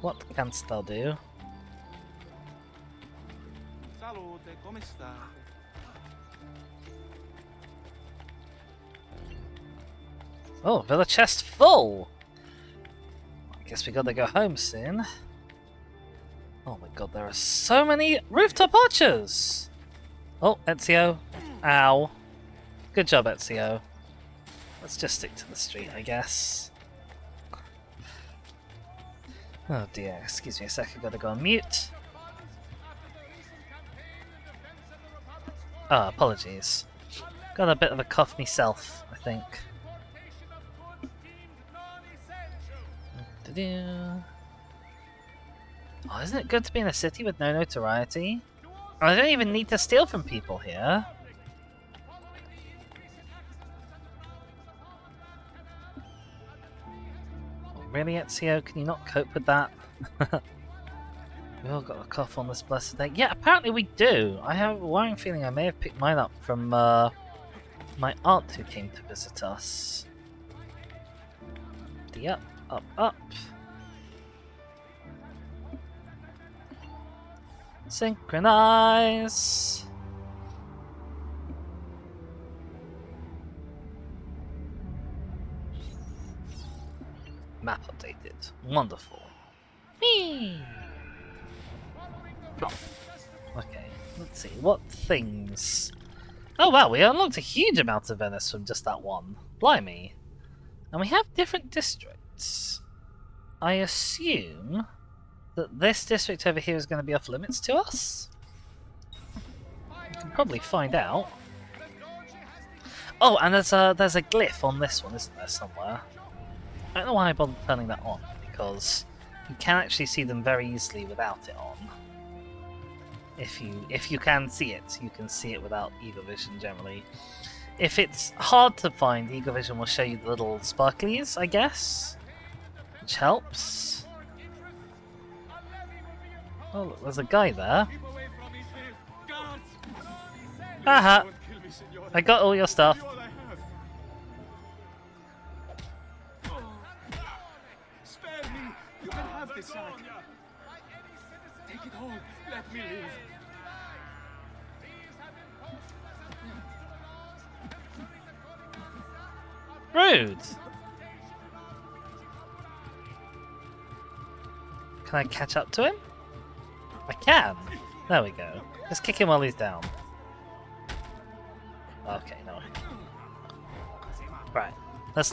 what canst thou do? Salute, come sta? Oh, villa chest full! I guess we gotta go home soon. Oh my god, there are so many rooftop archers! Oh, Ezio. Ow. Good job, Ezio. Let's just stick to the street, I guess. Oh dear, excuse me a sec, I gotta go on mute. Ah, apologies. Got a bit of a cough myself, I think. Oh, isn't it good to be in a city with no notoriety? I don't even need to steal from people here. Oh, really, Ezio? Can you not cope with that? We all got a cough on this blessed day. Yeah, apparently we do. I have a worrying feeling I may have picked mine up from my aunt who came to visit us. Up, up, up. Synchronize. Map updated. Wonderful. Whee! Oh. Okay, let's see. What things? Oh wow, we unlocked a huge amount of Venice from just that one. Blimey. And we have different districts. I assume that this district over here is going to be off limits to us? We can probably find out. Oh, and there's a glyph on this one, isn't there, somewhere? I don't know why I bothered turning that on, because you can actually see them very easily without it on. If you can see it, you can see it without Eagle Vision generally. If it's hard to find, Eagle Vision will show you the little sparklies, I guess, which helps. Oh look, there's a guy there. Haha! I got all your stuff. Spare me! You can have this sack. Take it all. Let me live. Rude! Can I catch up to him? I can! There we go. Just kick him while he's down. Okay, no. Right. Let's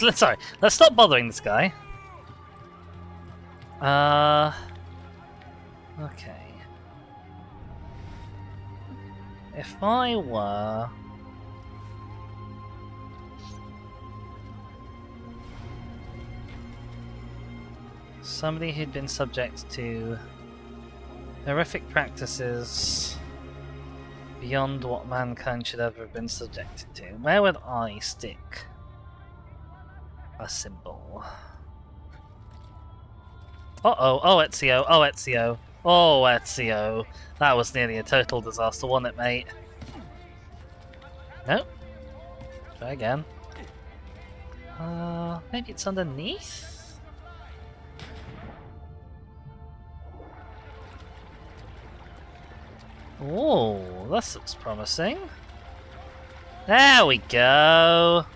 stop bothering this guy. Okay. If I were... somebody who'd been subject to horrific practices beyond what mankind should ever have been subjected to, where would I stick a symbol? Uh-oh, oh Ezio, oh Ezio, oh Ezio. That was nearly a total disaster, wasn't it, mate? Nope. Try again. Maybe it's underneath? Oh, that looks promising. There we go.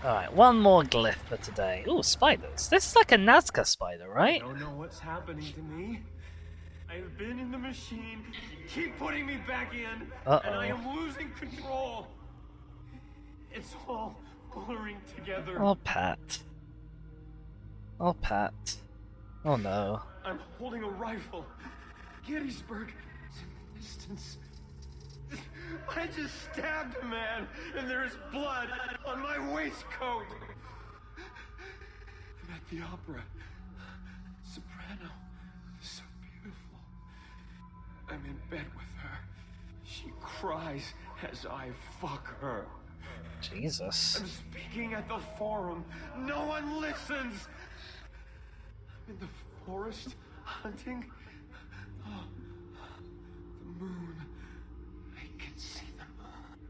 Alright, one more glyph for today. Ooh, spiders. This is like a Nazca spider, right? I don't know what's happening to me. I've been in the machine. You keep putting me back in, and I am losing control. It's all blurring together. Oh, Pat. Oh, Pat. Oh, no. I'm holding a rifle. Gettysburg is in the distance. I just stabbed a man, and there's blood on my waistcoat. I'm at the opera. Soprano. So beautiful. I'm in bed with her. She cries as I fuck her. Jesus. I'm speaking at the forum. No one listens. I'm in the forest hunting. Oh, the moon. I can see the moon.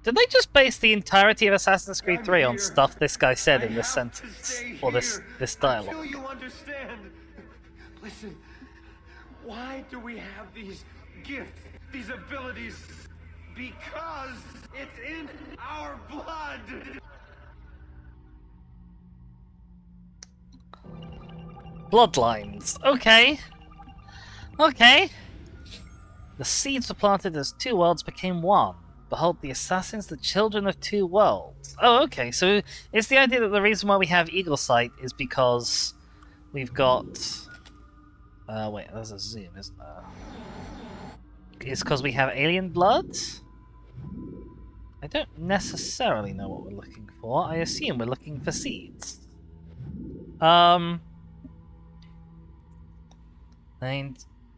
Did they just base the entirety of Assassin's Creed 3 on stuff this guy said in this sentence? Or this dialogue? Until you understand. Listen, why do we have these gifts, these abilities? Because it's in our blood! Bloodlines. Okay. Okay. The seeds were planted as two worlds became one. Behold, the assassins, the children of two worlds. Oh, okay. So it's the idea that the reason why we have eagle sight is because we've got... wait, there's a zoom, isn't there? It's because we have alien blood? I don't necessarily know what we're looking for. I assume we're looking for seeds. And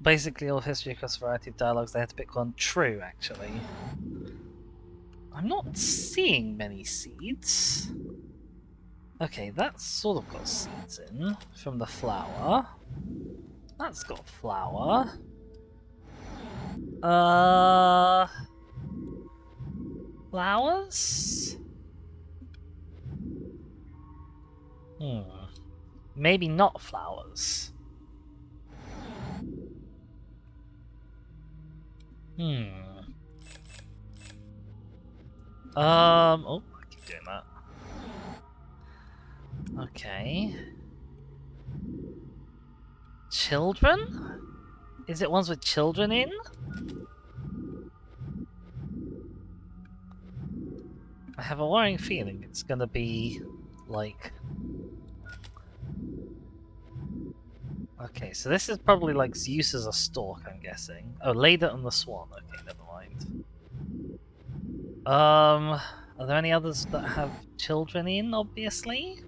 basically all history across a variety of dialogues, they had to pick one. True, actually. I'm not seeing many seeds. Okay, that's sort of got seeds in from the flower. That's got flower. Flowers? Maybe not flowers. Oh, I keep doing that. Okay. Children? Is it ones with children in? I have a worrying feeling it's gonna be like... Okay, so this is probably like Zeus as a stork, I'm guessing. Oh, Leda and the Swan. Okay, never mind. Are there any others that have children in, obviously?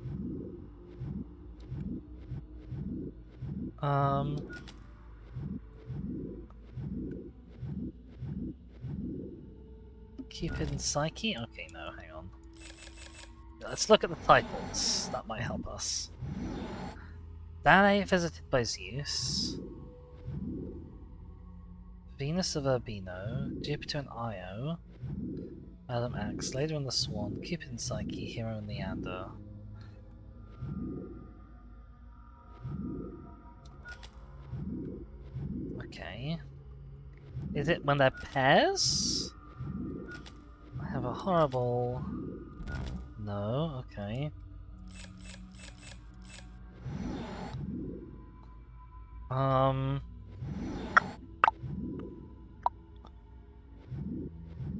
Cupid and Psyche? Okay, no, hang on. Let's look at the titles. That might help us. Danae visited by Zeus. Venus of Urbino. Jupiter and Io. Adam Axe. Leda and the Swan. Cupid and Psyche. Hero and Leander. Okay. Is it when they're pairs? I have a horrible... No, okay.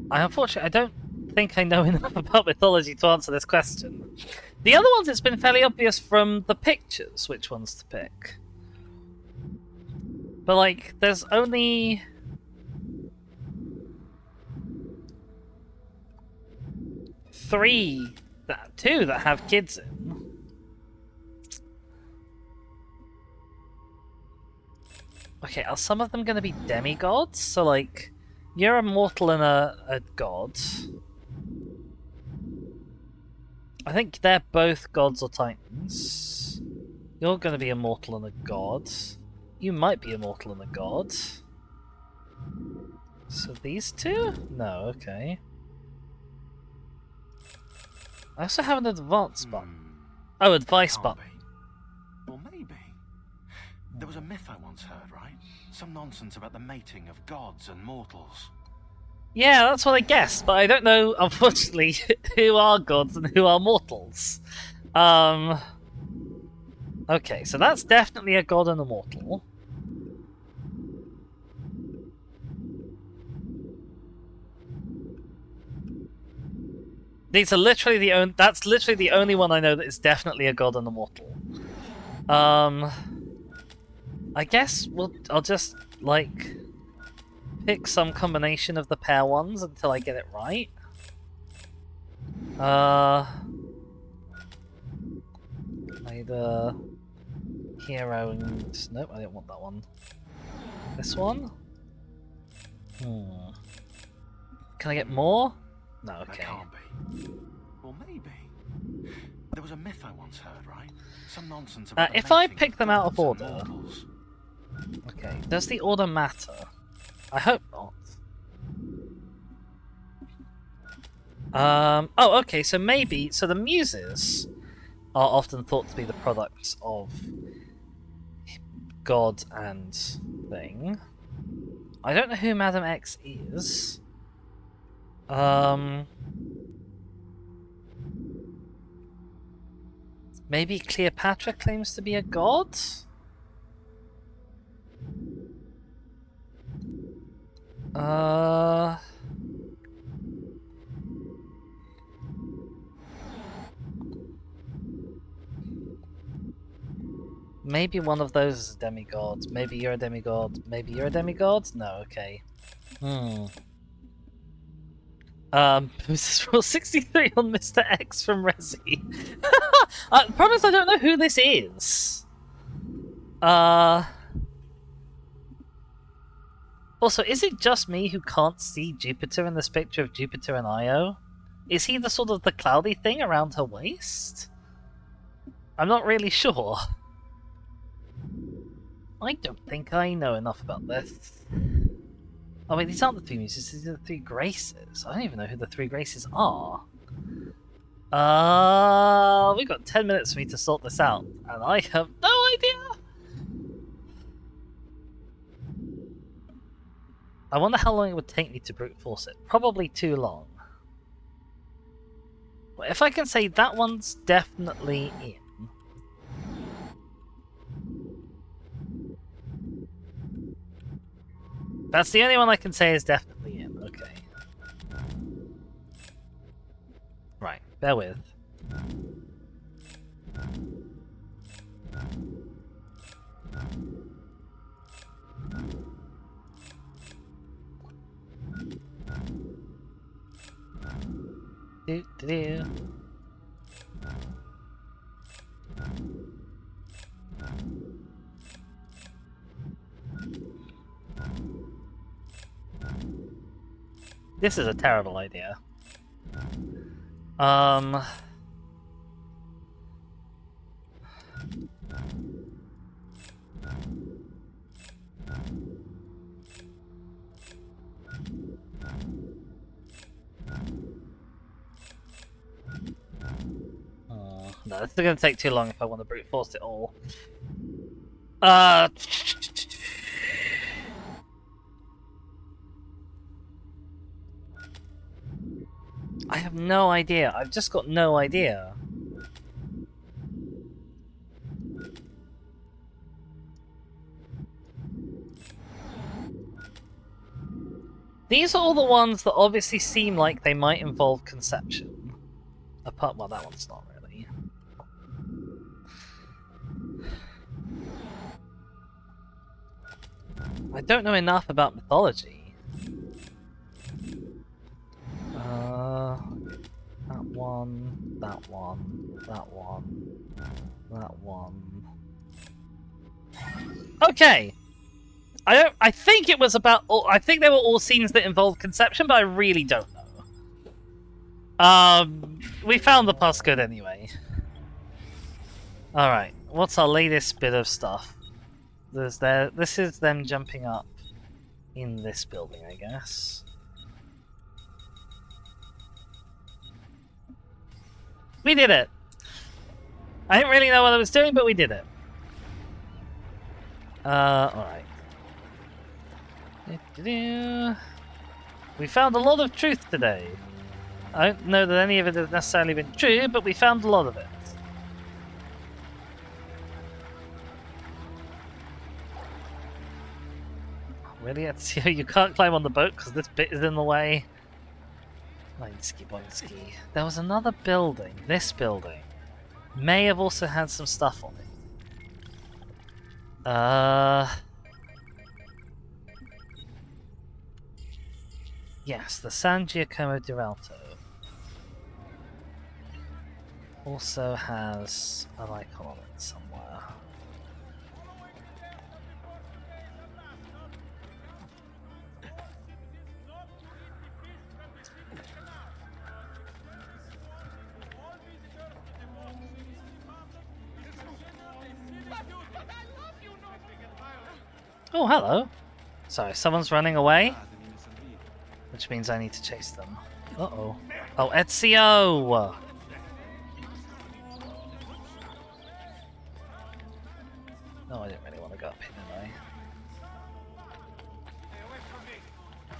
Unfortunately, I don't think I know enough about mythology to answer this question. The other ones, it's been fairly obvious from the pictures which ones to pick. But, like, there's only... two that have kids in. Okay, are some of them going to be demigods? So, like, you're a mortal and a god. I think they're both gods or titans. You're going to be a mortal and a god. You might be a mortal and a god. So these two? No, okay. I also have an advance button. Oh, advice button. Or maybe. There was a myth I once heard, right? Some nonsense about the mating of gods and mortals. Yeah, that's what I guessed, but I don't know, unfortunately, who are gods and who are mortals. Okay, so that's definitely a god and a mortal. These are literally the only. That's literally the only one I know that is definitely a god and a mortal. I guess I'll just like pick some combination of the pair ones until I get it right. Either hero and nope, I didn't want that one. This one. Can I get more? No, okay. That can't be. Well, maybe. There was a myth I once heard, right? Some nonsense about if I pick them out of order. Okay, does the order matter? I hope not. Oh, okay, so maybe... So the muses are often thought to be the products of God and thing. I don't know who Madam X is. Maybe Cleopatra claims to be a god? Maybe one of those is a demigod. Maybe you're a demigod. Maybe you're a demigod? No, okay. This is rule 63 on Mr. X from Resi. I promise I don't know who this is. Also, is it just me who can't see Jupiter in this picture of Jupiter and Io? Is he the sort of the cloudy thing around her waist? I'm not really sure. I don't think I know enough about this. Oh wait, these aren't the three muses, these are the three graces. I don't even know who the three graces are. We've got 10 minutes for me to sort this out, and I have no idea! I wonder how long it would take me to brute force it. Probably too long. Well, if I can say that one's definitely in. That's the only one I can say is definitely in. Okay. Right, bear with. Do-do-do. This is a terrible idea. No, this is going to take too long if I want to brute force it all. I have no idea. I've just got no idea. These are all the ones that obviously seem like they might involve conception. Apart, well, that one's not really. I don't know enough about mythology. That one, that one, that one, that one. Okay! I think it was about... I think they were all scenes that involved conception, but I really don't know. We found the passcode anyway. Alright, what's our latest bit of stuff? This is them jumping up in this building, I guess. We did it! I didn't really know what I was doing, but we did it. Alright. We found a lot of truth today. I don't know that any of it has necessarily been true, but we found a lot of it. Really, Ezio, you can't climb on the boat because this bit is in the way. Boinsky, boinsky. There was another building. This building may have also had some stuff on it. Yes, the San Giacomo di Rialto also has an icon on it somewhere. Oh, hello. Sorry, someone's running away. Which means I need to chase them. Uh-oh. Oh, Ezio! No, I didn't really want to go up here, did I?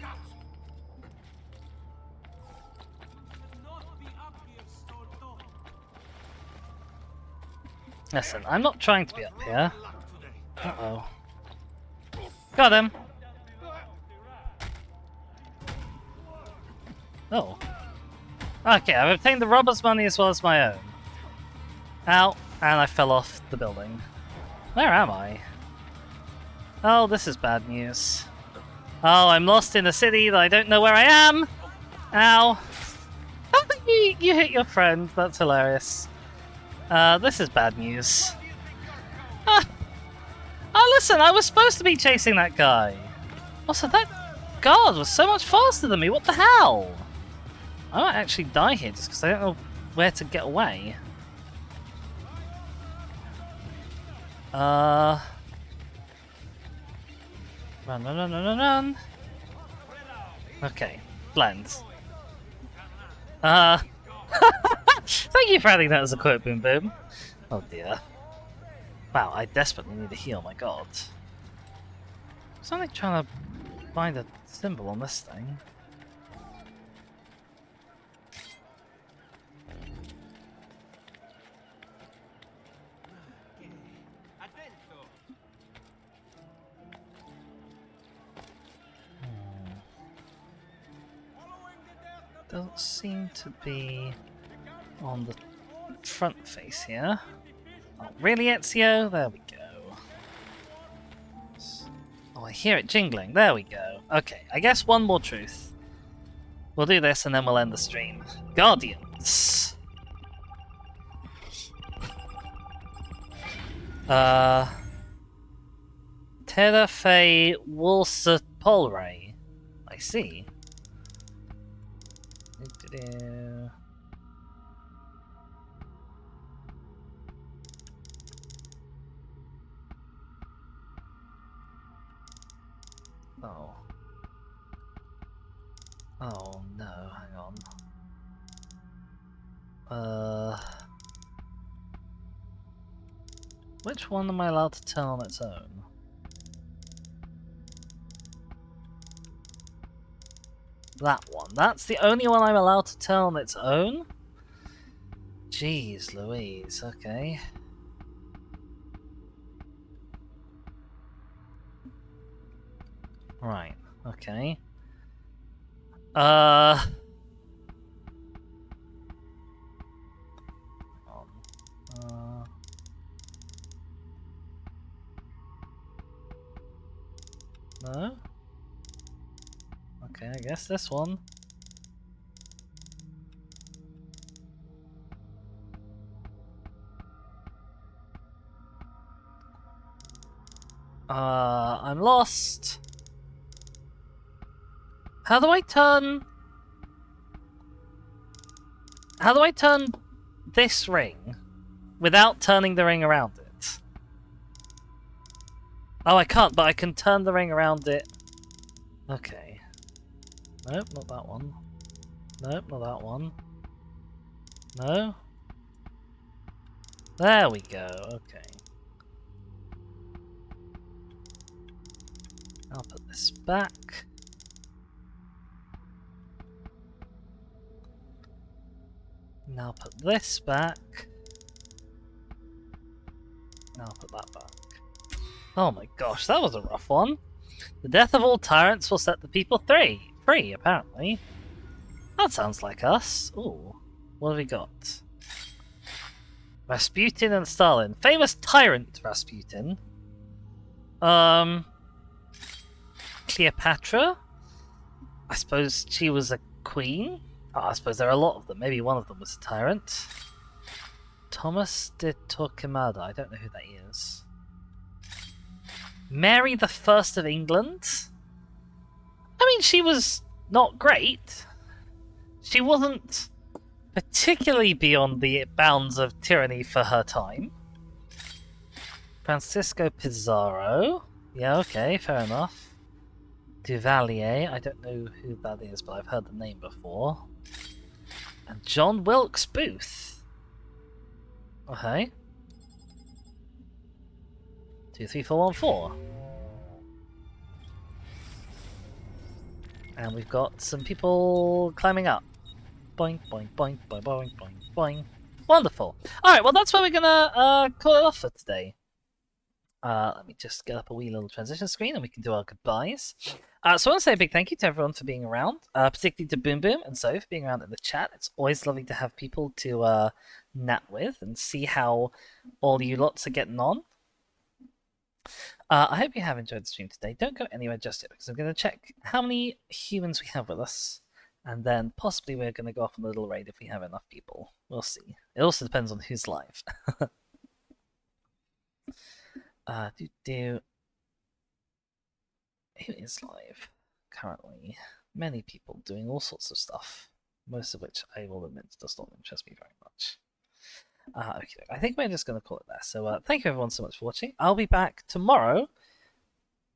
Listen, I'm not trying to be up here. Uh-oh. Got him! Oh. Okay, I've obtained the robber's money as well as my own. Ow, and I fell off the building. Where am I? Oh, this is bad news. Oh, I'm lost in a city that I don't know where I am! Ow. You hit your friend, that's hilarious. This is bad news. Oh, listen, I was supposed to be chasing that guy. Also, that guard was so much faster than me, what the hell? I might actually die here just because I don't know where to get away. Run, run, run, run, run, run. Okay, blend. Thank you for adding that as a quote, Boom Boom. Oh dear. Wow, I desperately need a heal, my god. It's only trying to find a symbol on this thing. Doesn't seem to be on the front face here. Oh, really, Ezio? There we go. Oh, I hear it jingling. There we go. Okay, I guess one more truth. We'll do this and then we'll end the stream. Guardians. Terra Fe Wulsa Polre. I see. Oh. Oh no, hang on. Which one am I allowed to turn on its own? That one. That's the only one I'm allowed to turn on its own? Jeez Louise, okay. Right, okay. No? Okay, I guess this one. I'm lost. How do I turn this ring without turning the ring around it? Oh, I can't, but I can turn the ring around it. Okay. Nope, not that one. Nope, not that one. No? There we go, okay. I'll put this back. Now put this back. Now put that back. Oh my gosh, that was a rough one. The death of all tyrants will set the people free, apparently. That sounds like us. Ooh, what have we got? Rasputin and Stalin. Famous tyrant Rasputin. Cleopatra? I suppose she was a queen? Oh, I suppose there are a lot of them. Maybe one of them was a tyrant. Thomas de Torquemada. I don't know who that is. Mary the First of England? I mean, she was not great. She wasn't particularly beyond the bounds of tyranny for her time. Francisco Pizarro. Yeah, okay, fair enough. Duvalier. I don't know who that is, but I've heard the name before. And John Wilkes Booth. Okay. 2, 3, 4, 1, 4. And we've got some people climbing up. Boing, boing, boing, boing, boing, boing, boing. Wonderful. Alright, well that's where we're gonna call it off for today. Let me just get up a wee little transition screen and we can do our goodbyes. So I want to say a big thank you to everyone for being around, particularly to Boom Boom and Zoe for being around in the chat. It's always lovely to have people to nat with and see how all you lots are getting on. I hope you have enjoyed the stream today. Don't go anywhere just yet because I'm going to check how many humans we have with us. And then possibly we're going to go off on a little raid if we have enough people. We'll see. It also depends on who's live. Who is live currently? Many people doing all sorts of stuff. Most of which I will admit does not interest me very much. Okay, I think we're just going to call it there. So thank you everyone so much for watching. I'll be back tomorrow,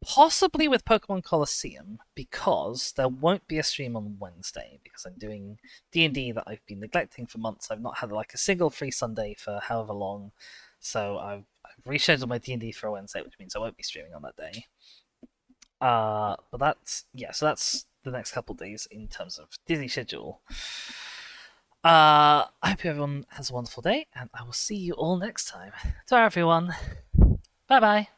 possibly with Pokemon Colosseum, because there won't be a stream on Wednesday, because I'm doing D&D that I've been neglecting for months. I've not had like a single free Sunday for however long, so I've rescheduled my D&D for a Wednesday, which means I won't be streaming on that day. But that's, yeah, so that's the next couple days in terms of Disney schedule. I hope everyone has a wonderful day, and I will see you all next time. Ta-ra, everyone. Bye-bye.